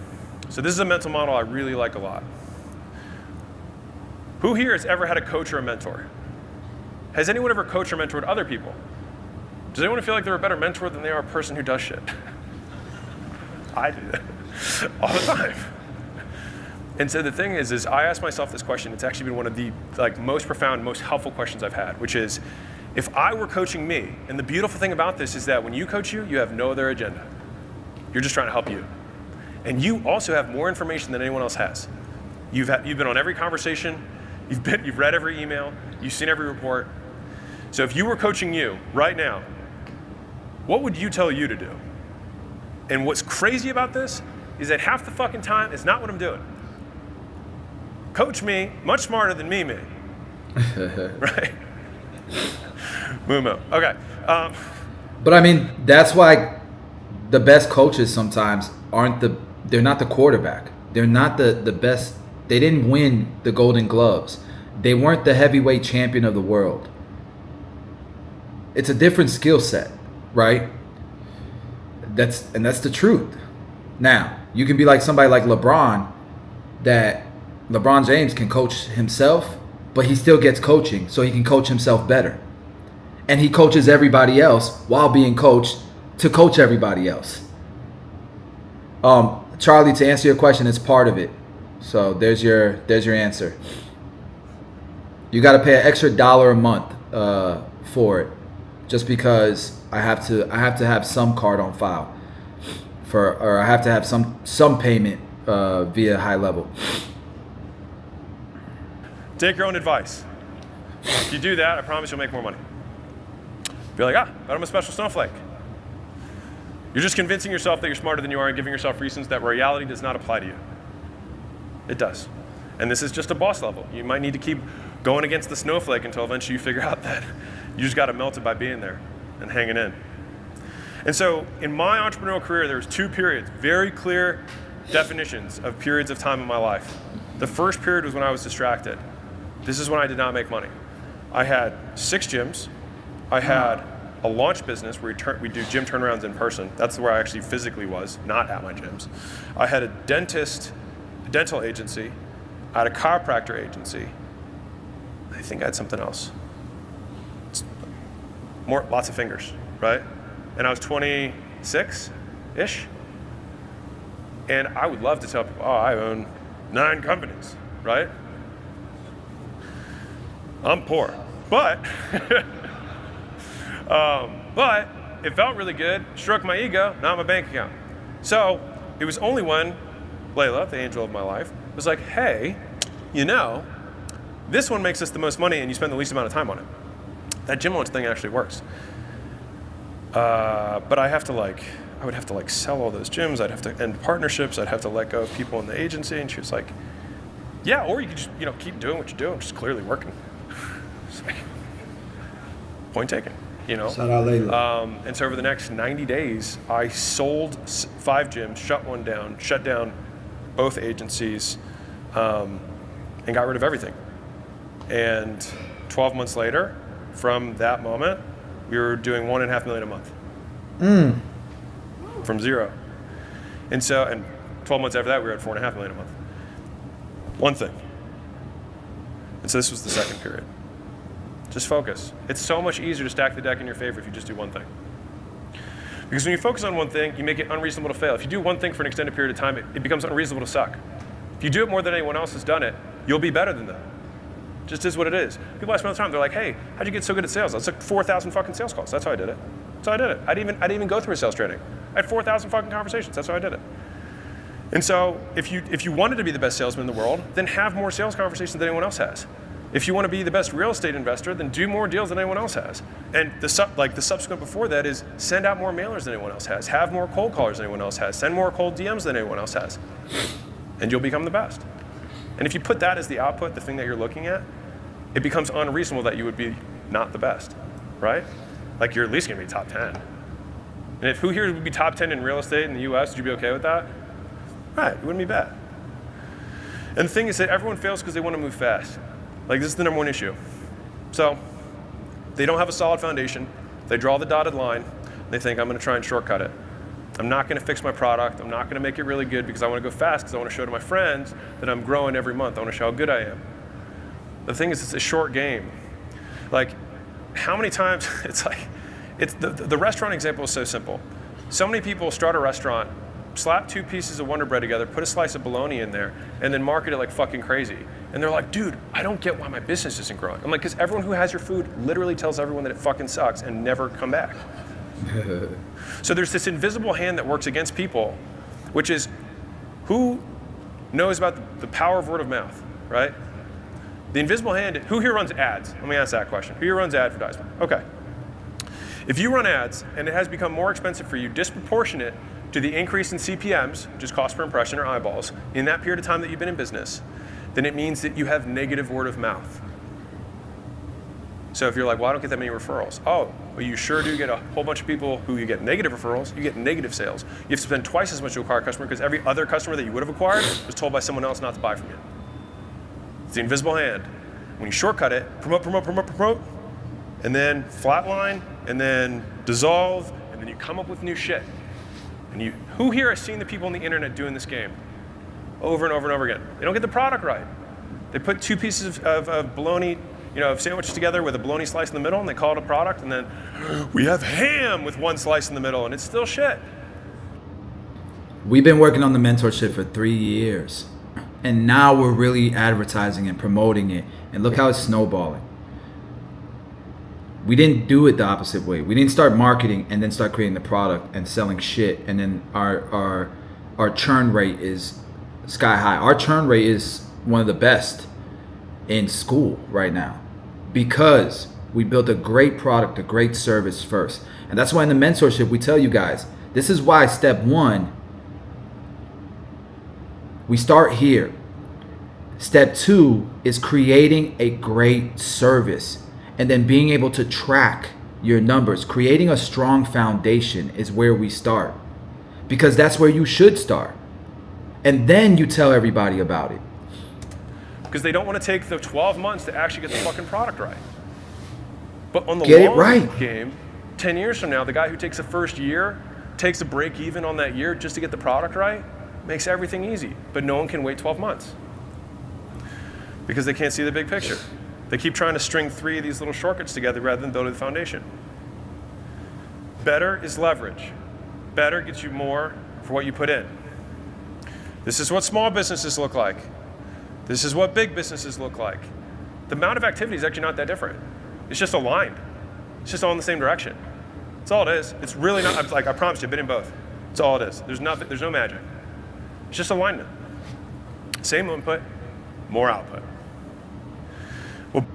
So this is a mental model I really like a lot. Who here has ever had a coach or a mentor? Has anyone ever coached or mentored other people? Does anyone feel like they're a better mentor than they are a person who does shit? I do that all the time. And so the thing is I ask myself this question. It's actually been one of the most profound, most helpful questions I've had, which is, if I were coaching me, and the beautiful thing about this is that when you coach you have no other agenda. You're just trying to help you. And you also have more information than anyone else has. You've been on every conversation, you've read every email, you've seen every report. So if you were coaching you right now, what would you tell you to do? And what's crazy about this is that half the fucking time it's not what I'm doing. Coach me, much smarter than me. Right? Moo. Okay. But I mean, that's why the best coaches sometimes they're not the quarterback. They're not the best. They didn't win the Golden Gloves. They weren't the heavyweight champion of the world. It's a different skill set, right? That's the truth. Now, you can be like somebody like LeBron, that LeBron James can coach himself, but he still gets coaching so he can coach himself better. And he coaches everybody else while being coached to coach everybody else. Charlie, to answer your question, it's part of it. So there's your answer. You got to pay an extra $1 a month for it, just because I have to have some card on file or I have to have some payment via high level. Take your own advice. If you do that, I promise you'll make more money. Be like, but I'm a special snowflake. You're just convincing yourself that you're smarter than you are and giving yourself reasons that reality does not apply to you. It does. And this is just a boss level. You might need to keep going against the snowflake until eventually you figure out that you just got to melt it by being there and hanging in. And so in my entrepreneurial career, there was 2 periods, very clear definitions of periods of time in my life. The first period was when I was distracted. This is when I did not make money. I had 6 gyms. I had a launch business where we do gym turnarounds in person. That's where I actually physically was, not at my gyms. I had a dental agency. I had a chiropractor agency. I think I had something else. Lots of fingers, right? And I was 26-ish. And I would love to tell people, oh, I own 9 companies, right? I'm poor, but but it felt really good, stroked my ego, not my bank account. So it was only when Layla, the angel of my life, was like, hey, you know, this one makes us the most money and you spend the least amount of time on it. That gym launch thing actually works. But I would have to sell all those gyms. I'd have to end partnerships. I'd have to let go of people in the agency. And she was like, yeah, or you could just, keep doing what you're doing, which is clearly working. It's like, point taken, Shout out Layla. And so over the next 90 days, I sold 5 gyms, shut down both agencies, and got rid of everything. And 12 months later, from that moment, we were doing $1.5 million a month. From zero. And 12 months after that, we were at $4.5 million a month. One thing. And so this was the second period. Just focus. It's so much easier to stack the deck in your favor if you just do one thing. Because when you focus on one thing, you make it unreasonable to fail. If you do one thing for an extended period of time, it becomes unreasonable to suck. If you do it more than anyone else has done it, you'll be better than them. Just is what it is. People ask me all the time, they're like, hey, how'd you get so good at sales? I took 4,000 fucking sales calls. That's how I did it. That's how I did it. I didn't even go through a sales training. I had 4,000 fucking conversations. That's how I did it. And so if you wanted to be the best salesman in the world, then have more sales conversations than anyone else has. If you want to be the best real estate investor, then do more deals than anyone else has. And the subsequent before that is send out more mailers than anyone else has, have more cold callers than anyone else has, send more cold DMs than anyone else has, and you'll become the best. And if you put that as the output, the thing that you're looking at, it becomes unreasonable that you would be not the best, right? Like you're at least going to be top 10. And if who here would be top 10 in real estate in the US, would you be okay with that? Right, it wouldn't be bad. And the thing is that everyone fails because they want to move fast. Like this is the number one issue. So they don't have a solid foundation. They draw the dotted line. They think I'm going to try and shortcut it. I'm not going to fix my product. I'm not going to make it really good because I want to go fast because I want to show to my friends that I'm growing every month. I want to show how good I am. The thing is, it's a short game. Like, how many times, it's the restaurant example is so simple. So many people start a restaurant, slap 2 pieces of Wonder Bread together, put a slice of bologna in there, and then market it like fucking crazy. And they're like, dude, I don't get why my business isn't growing. I'm like, because everyone who has your food literally tells everyone that it fucking sucks and never come back. So there's this invisible hand that works against people, which is who knows about the power of word of mouth, right? The invisible hand, who here runs ads? Let me ask that question. Who here runs advertisement? Okay. If you run ads and it has become more expensive for you, disproportionate to the increase in CPMs, which is cost per impression or eyeballs, in that period of time that you've been in business, then it means that you have negative word of mouth. So if you're like, well, I don't get that many referrals. Oh, well, you sure do get a whole bunch of people who you get negative referrals, you get negative sales. You have to spend twice as much to acquire a customer because every other customer that you would have acquired was told by someone else not to buy from you. It's the invisible hand. When you shortcut it, promote, and then flatline, and then dissolve, and then you come up with new shit. And who here has seen the people on the internet doing this game? Over and over and over again. They don't get the product right. They put 2 pieces of bologna, of sandwiches together with a bologna slice in the middle, and they call it a product, and then we have ham with 1 slice in the middle, and it's still shit. We've been working on the mentorship for 3 years. And now we're really advertising and promoting it. And look how it's snowballing. We didn't do it the opposite way. We didn't start marketing and then start creating the product and selling shit. And then our churn rate is sky high. Our churn rate is one of the best in Skool right now. Because we built a great product, a great service first. And that's why in the mentorship we tell you guys, this is why step 1, we start here. Step 2 is creating a great service and then being able to track your numbers. Creating a strong foundation is where we start, because that's where you should start. And then you tell everybody about it. Because they don't want to take the 12 months to actually get the fucking product right. But on the Get it long right. game, 10 years from now, the guy who takes the first year, takes a break even on that year just to get the product right, makes everything easy. But no one can wait 12 months because they can't see the big picture. They keep trying to string 3 of these little shortcuts together rather than building the foundation. Better is leverage. Better gets you more for what you put in. This is what small businesses look like. This is what big businesses look like. The amount of activity is actually not that different. It's just aligned. It's just all in the same direction. That's all it is. It's really not, like I promise you, I've been in both. That's all it is. There's nothing, there's no magic. It's just alignment. Same input, more output. Well,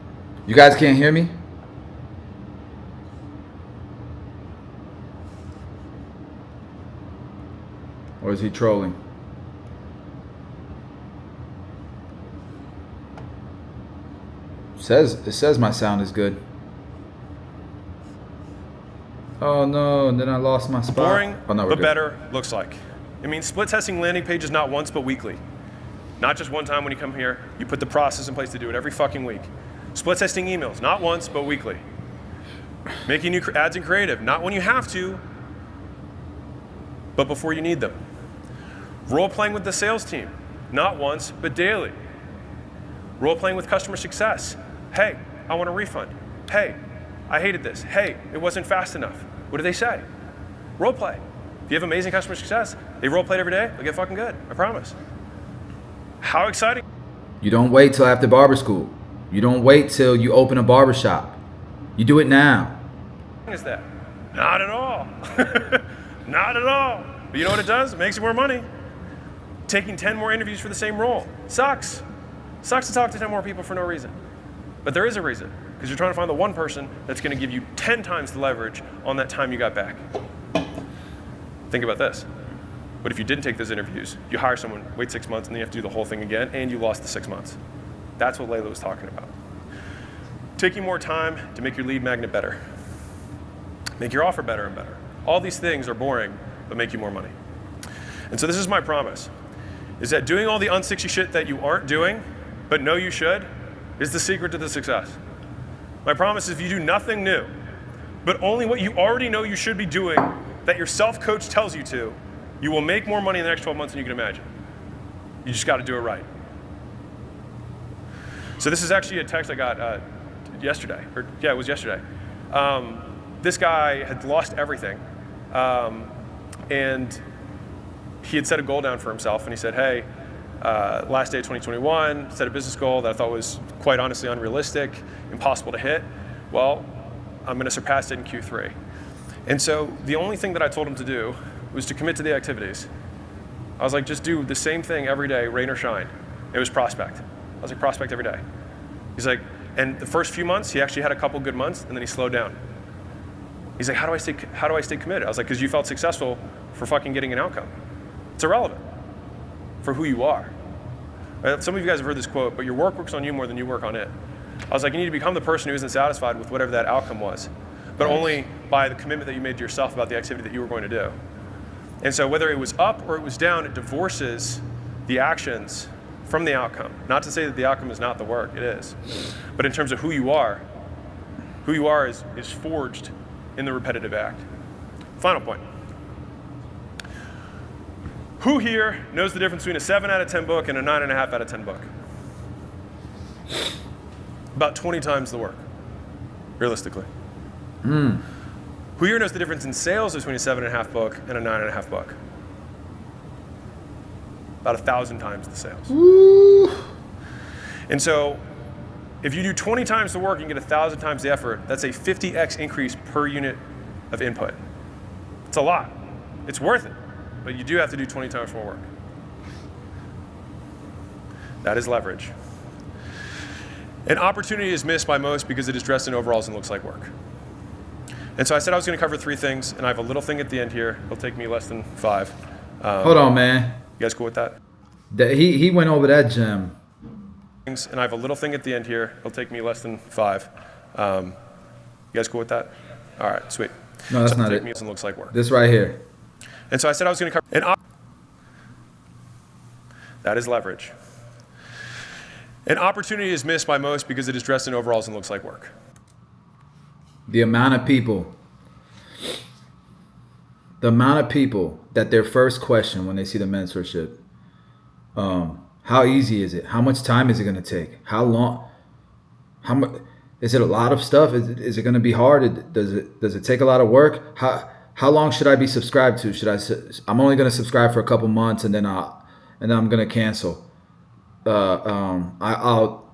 You guys can't hear me? Or is he trolling? It says my sound is good. Oh no, and then I lost my spot. boring, Oh, no, we're but good. better looks like. It means split testing landing pages not once, but weekly. Not just one time when you come here. You put the process in place to do it every fucking week. Split testing emails, not once, but weekly. Making new ads and creative, not when you have to, but before you need them. Role playing with the sales team, not once, but daily. Role playing with customer success. Hey, I want a refund. Hey, I hated this. Hey, it wasn't fast enough. What do they say? Role play. If you have amazing customer success, they role play it every day, they'll get fucking good, I promise. How exciting You don't wait till after barber school. You don't wait till you open a barber shop. You do it now. is that? Not at all. Not at all. But you know what it does? It makes you more money. Taking 10 more interviews for the same role. Sucks. Sucks to talk to 10 more people for no reason. But there is a reason, because you're trying to find the one person that's going to give you 10 times the leverage on that time you got back. Think about this. What if you didn't take those interviews? You hire someone, wait 6 months, and then you have to do the whole thing again, and you lost the 6 months. That's what Layla was talking about. Taking more time to make your lead magnet better. Make your offer better and better. All these things are boring, but make you more money. And so this is my promise, is that doing all the unsexy shit that you aren't doing, but know you should, is the secret to the success. My promise is if you do nothing new, but only what you already know you should be doing that your self-coach tells you to, you will make more money in the next 12 months than you can imagine. You just got to do it right. So this is actually a text I got yesterday, or yeah, it was yesterday. This guy had lost everything, and he had set a goal down for himself, and he said, hey, last day of 2021, set a business goal that I thought was quite honestly unrealistic, impossible to hit. Well, I'm going to surpass it in Q3. And so the only thing that I told him to do was to commit to the activities. I was like, just do the same thing every day, rain or shine. It was prospect. I was like, prospect every day. He's like, and the first few months, he actually had a couple good months, and then he slowed down. He's like, how do I stay committed? I was like, because you felt successful for fucking getting an outcome. It's irrelevant for who you are. Some of you guys have heard this quote, but your work works on you more than you work on it. I was like, you need to become the person who isn't satisfied with whatever that outcome was, but only by the commitment that you made to yourself about the activity that you were going to do. And so whether it was up or it was down, it divorces the actions from the outcome. Not to say that the outcome is not the work, it is. But in terms of who you are is forged in the repetitive act. Final point. Who here knows the difference between a 7 out of 10 book and a 9.5 out of 10 book? About 20 times the work, realistically. Who here knows the difference in sales between a 7.5 book and a 9.5 book? About 1,000 times the sales. Woo. And so if you do 20 times the work and get 1,000 times the effort, that's a 50x increase per unit of input. It's a lot. It's worth it. But you do have to do 20 times more work. That is leverage. An opportunity is missed by most because it is dressed in overalls and looks like work. And so I said I was going to cover 3 things, and I have a little thing at the end here. It'll take me less than 5. Hold on, man. You guys cool with that? He went over that gem and I have a little thing at the end here. It'll take me less than 5. You guys cool with that? All right, sweet. No, that's so not take it. Me looks like work. This right here. And so I said I was going to cover. That is leverage. An opportunity is missed by most because it is dressed in overalls and looks like work. The amount of people that their first question when they see the mentorship, how easy is it? How much time is it going to take? How long? How much? Is it a lot of stuff? Is it going to be hard? Does it take a lot of work? How long should I be subscribed to? I'm only going to subscribe for a couple months and then I'm going to cancel. I'll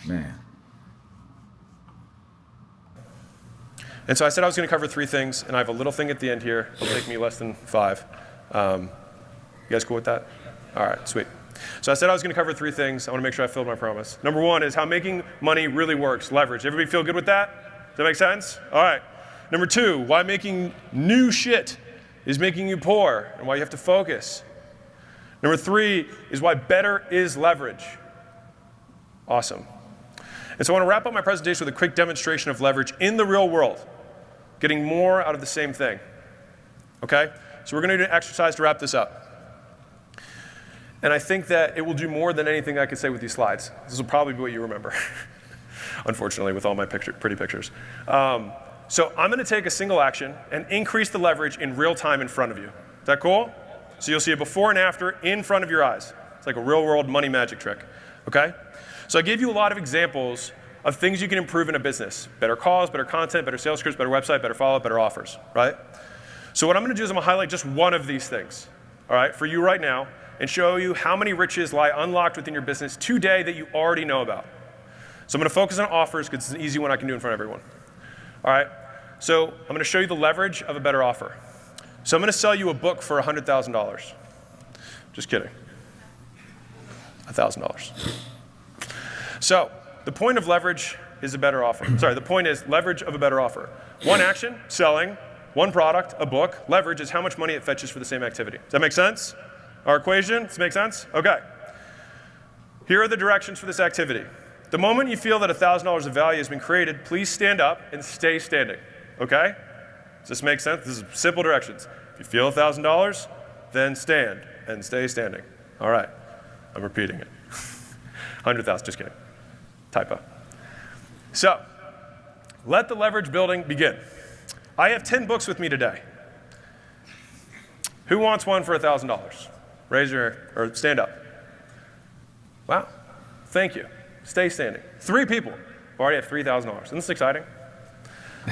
man. And so I said I was going to cover 3 things, and I have a little thing at the end here. It'll take me less than 5. You guys cool with that? All right, sweet. So I said I was going to cover 3 things. I want to make sure I filled my promise. Number 1 is how making money really works, leverage. Everybody feel good with that? Does that make sense? All right. Number 2, why making new shit is making you poor and why you have to focus. Number 3 is why better is leverage. Awesome. And so I want to wrap up my presentation with a quick demonstration of leverage in the real world, getting more out of the same thing. Okay? So we're going to do an exercise to wrap this up. And I think that it will do more than anything I could say with these slides. This will probably be what you remember, unfortunately, with all my pretty pictures. So I'm going to take a single action and increase the leverage in real time in front of you. Is that cool? So you'll see a before and after in front of your eyes. It's like a real world money magic trick. Okay? So I gave you a lot of examples of things you can improve in a business. Better calls, better content, better sales scripts, better website, better follow-up, better offers, right? So what I'm going to do is I'm going to highlight just one of these things, all right, for you right now, and show you how many riches lie unlocked within your business today that you already know about. So I'm going to focus on offers because it's an easy one I can do in front of everyone. All right, so I'm going to show you the leverage of a better offer. So I'm going to sell you a book for $100,000. Just kidding. $1,000. So the point of leverage is a better offer. Sorry, the point is leverage of a better offer. One action, selling, one product, a book. Leverage is how much money it fetches for the same activity. Does that make sense? Our equation, does it make sense? Okay. Here are the directions for this activity. The moment you feel that $1,000 of value has been created, please stand up and stay standing, okay? Does this make sense? This is simple directions. If you feel $1,000, then stand and stay standing. All right, I'm repeating it. 100,000, just kidding. Typo. So, let the leverage building begin. I have 10 books with me today. Who wants one for $1,000? Raise your, or stand up. Wow, thank you. Stay standing. 3 people who already have $3,000. Isn't this exciting?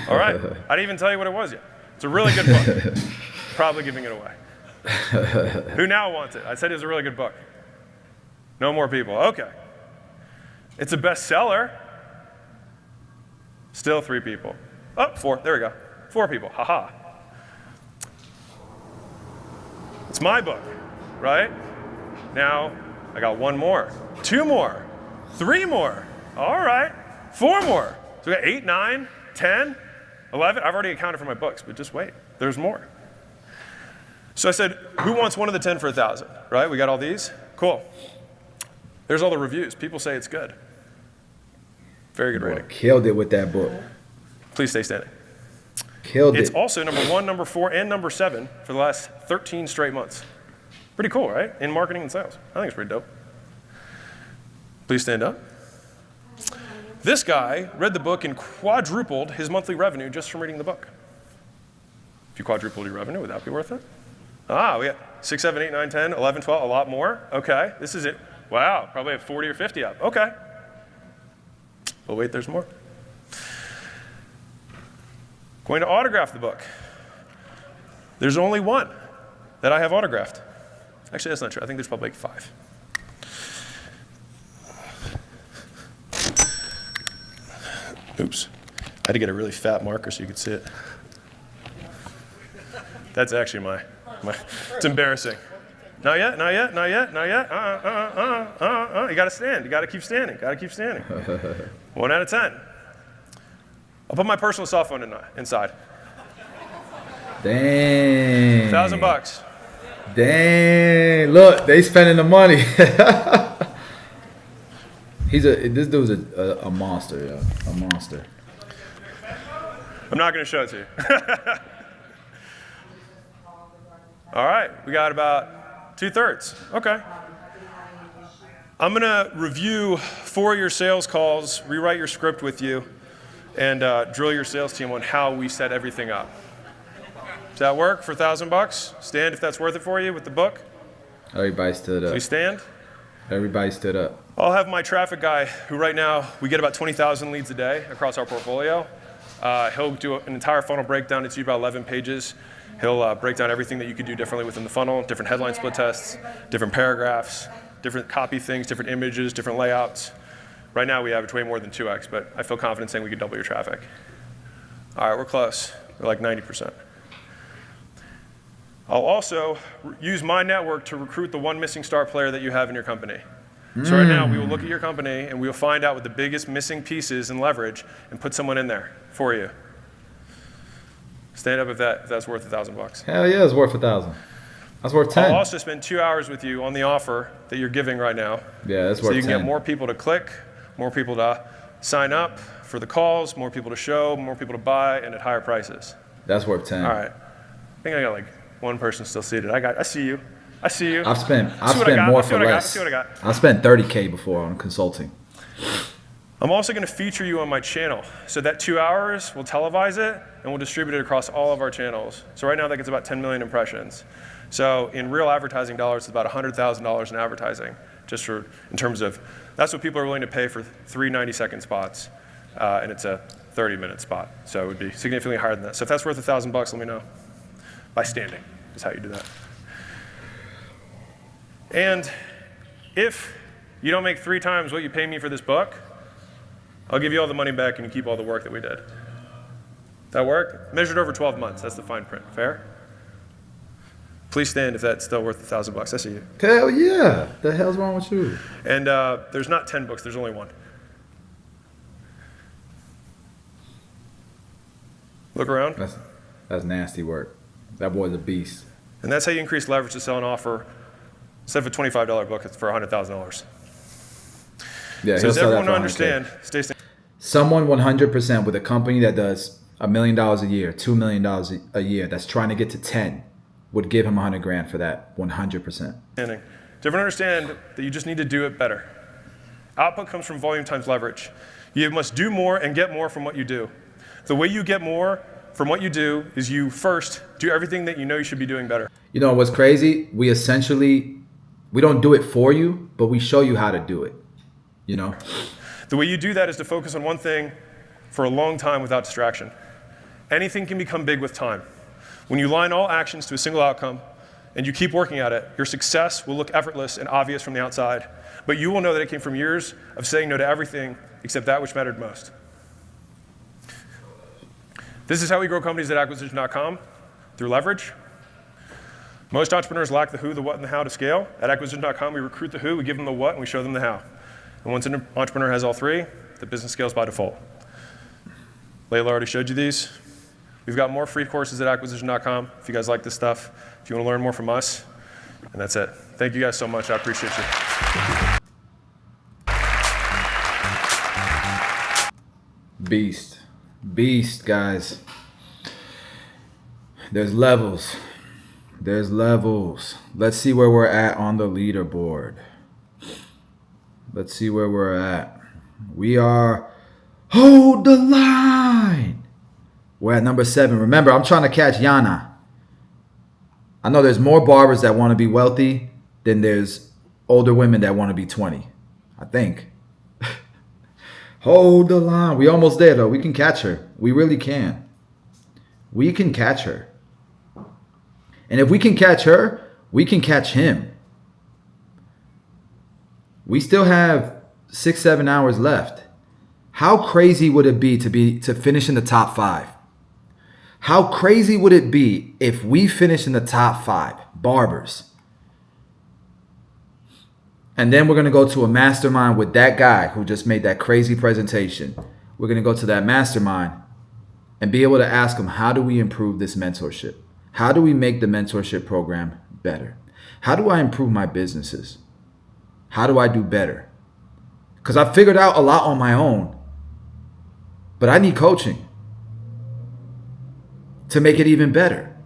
All right, I didn't even tell you what it was yet. It's a really good book. Probably giving it away. Who now wants it? I said it was a really good book. No more people, okay. It's a bestseller. Still 3 people. Oh, 4, there we go. 4 people, haha. It's my book, right? Now, I got 1 more, 2 more, 3 more, all right, 4 more. So we got 8, 9, 10, 11. I've already accounted for my books, but just wait, there's more. So I said, who wants one of the 10 for 1,000, right? We got all these, cool. There's all the reviews. People say it's good. Very good rating. Killed it with that book. Please stay standing. Killed it. It's also number 1, number 4, and number 7 for the last 13 straight months. Pretty cool, right? In marketing and sales. I think it's pretty dope. Please stand up. This guy read the book and quadrupled his monthly revenue just from reading the book. If you quadrupled your revenue, would that be worth it? Ah, we got 6, 7, 8, 9, 10, 11, 12, a lot more. Okay, this is it. Wow, probably have 40 or 50 up. Okay. Oh, wait, there's more. Going to autograph the book. There's only 1 that I have autographed. Actually, that's not true. I think there's probably like 5. Oops. I had to get a really fat marker so you could see it. That's actually my it's embarrassing. Not yet, not yet, not yet, not yet. You gotta stand. You gotta keep standing. Gotta keep standing. 1 out of 10. I'll put my personal cell phone inside. Dang. $1,000. Dang, look, they spending the money. This dude's a monster, yeah, a monster. I'm not going to show it to you. All right, we got about 2/3. Okay. I'm going to review 4 of your sales calls, rewrite your script with you, and drill your sales team on how we set everything up. Does that work for $1,000? Stand if that's worth it for you with the book. Everybody stood up. Please stand. Everybody stood up. I'll have my traffic guy, who right now, we get about 20,000 leads a day across our portfolio. He'll do an entire funnel breakdown. It's usually about 11 pages. He'll break down everything that you could do differently within the funnel, different headline split tests, different paragraphs, different copy things, different images, different layouts. Right now we average way more than 2x, but I feel confident saying we could double your traffic. All right, we're close. We're like 90%. I'll also use my network to recruit the one missing star player that you have in your company. So right now we will look at your company and we will find out what the biggest missing piece is in leverage and put someone in there for you. Stand up if that's worth $1,000. Hell yeah, it's worth 1,000. That's worth 10. I'll also spend 2 hours with you on the offer that you're giving right now. Yeah, that's so worth 10. you can get more people to click, more people to sign up for the calls, more people to show, more people to buy, and at higher prices. That's worth 10. All right. I think I got like one person still seated. I see you. I see you. I've spent See more for less. Let's see what I got. I spent $30K before on consulting. I'm also going to feature you on my channel. So that 2 hours, we'll televise it, and we'll distribute it across all of our channels. So right now that gets about 10 million impressions. So in real advertising dollars, it's about $100,000 in advertising, just in terms of, that's what people are willing to pay for 3 90-second spots, and it's a 30-minute spot. So it would be significantly higher than that. So if that's worth $1,000, let me know. By standing is how you do that. And if you don't make 3 times what you pay me for this book, I'll give you all the money back and you keep all the work that we did. That work? Measured over 12 months. That's the fine print. Fair? Please stand if that's still worth $1,000. I see you. Hell yeah. The hell's wrong with you? And there's not 10 books. There's only 1. Look around. That's nasty work. That boy's a beast. And that's how you increase leverage to sell an offer. Instead of a $25 book, it's for $100,000. Yeah, So he'll does sell that everyone for 100K. understand? Stay standing. Someone 100% with a company that does $1 million a year, $2 million a year, that's trying to get to 10, would give him 100 grand for that, 100%. Does everyone understand that you just need to do it better? Output comes from volume times leverage. You must do more and get more from what you do. The way you get more from what you do is you first do everything that you know you should be doing better. You know what's crazy? We don't do it for you, but we show you how to do it. You know? The way you do that is to focus on one thing for a long time without distraction. Anything can become big with time. When you line all actions to a single outcome and you keep working at it, your success will look effortless and obvious from the outside, but you will know that it came from years of saying no to everything except that which mattered most. This is how we grow companies at acquisition.com, through leverage. Most entrepreneurs lack the who, the what, and the how to scale. At acquisition.com, we recruit the who, we give them the what, and we show them the how. And once an entrepreneur has all 3, the business scales by default. Layla already showed you these. We've got more free courses at acquisition.com if you guys like this stuff, if you want to learn more from us. And that's it. Thank you guys so much. I appreciate you. Beast. Beast, guys. There's levels. There's levels. Let's see where we're at on the leaderboard. Let's see where we're at. We are, hold the line. We're at number 7. Remember, I'm trying to catch Yana. I know there's more barbers that want to be wealthy than there's older women that want to be 20. I think. Hold the line. We almost there, though. We can catch her. We really can. We can catch her. And if we can catch her, we can catch him. We still have 6-7 hours left. How crazy would it be to finish in the top 5? How crazy would it be if we finish in the top 5 barbers? And then we're going to go to a mastermind with that guy who just made that crazy presentation. We're going to go to that mastermind and be able to ask him, how do we improve this mentorship? How do we make the mentorship program better? How do I improve my businesses? How do I do better? Because I figured out a lot on my own, but I need coaching to make it even better.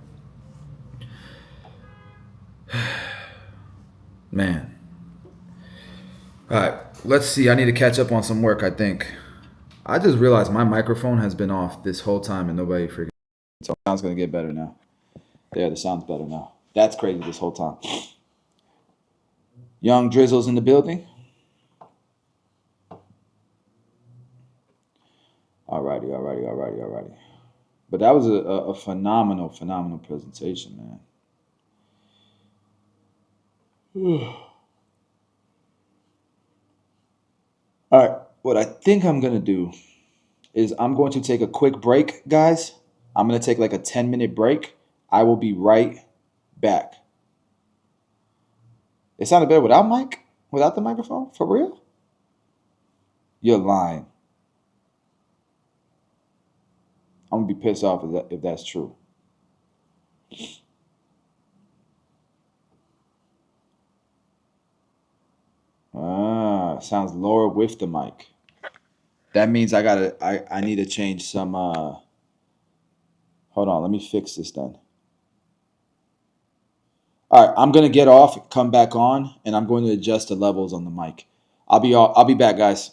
Man. All right, let's see. I need to catch up on some work, I think. I just realized my microphone has been off this whole time and nobody freaking. So the sound's going to get better now. There, the sound's better now. That's crazy this whole time. Young Drizzle's in the building. Alrighty. But that was a phenomenal presentation, man. All right, what I think I'm going to do is I'm going to take a quick break, guys. I'm going to take like a 10-minute break. I will be right back. It sounded better without the microphone? For real? You're lying. I'm going to be pissed off if that's true. Sounds lower with the mic. That means I need to change some hold on, let me fix this then. All right, I'm going to get off, come back on, and I'm going to adjust the levels on the mic. I'll be back, guys.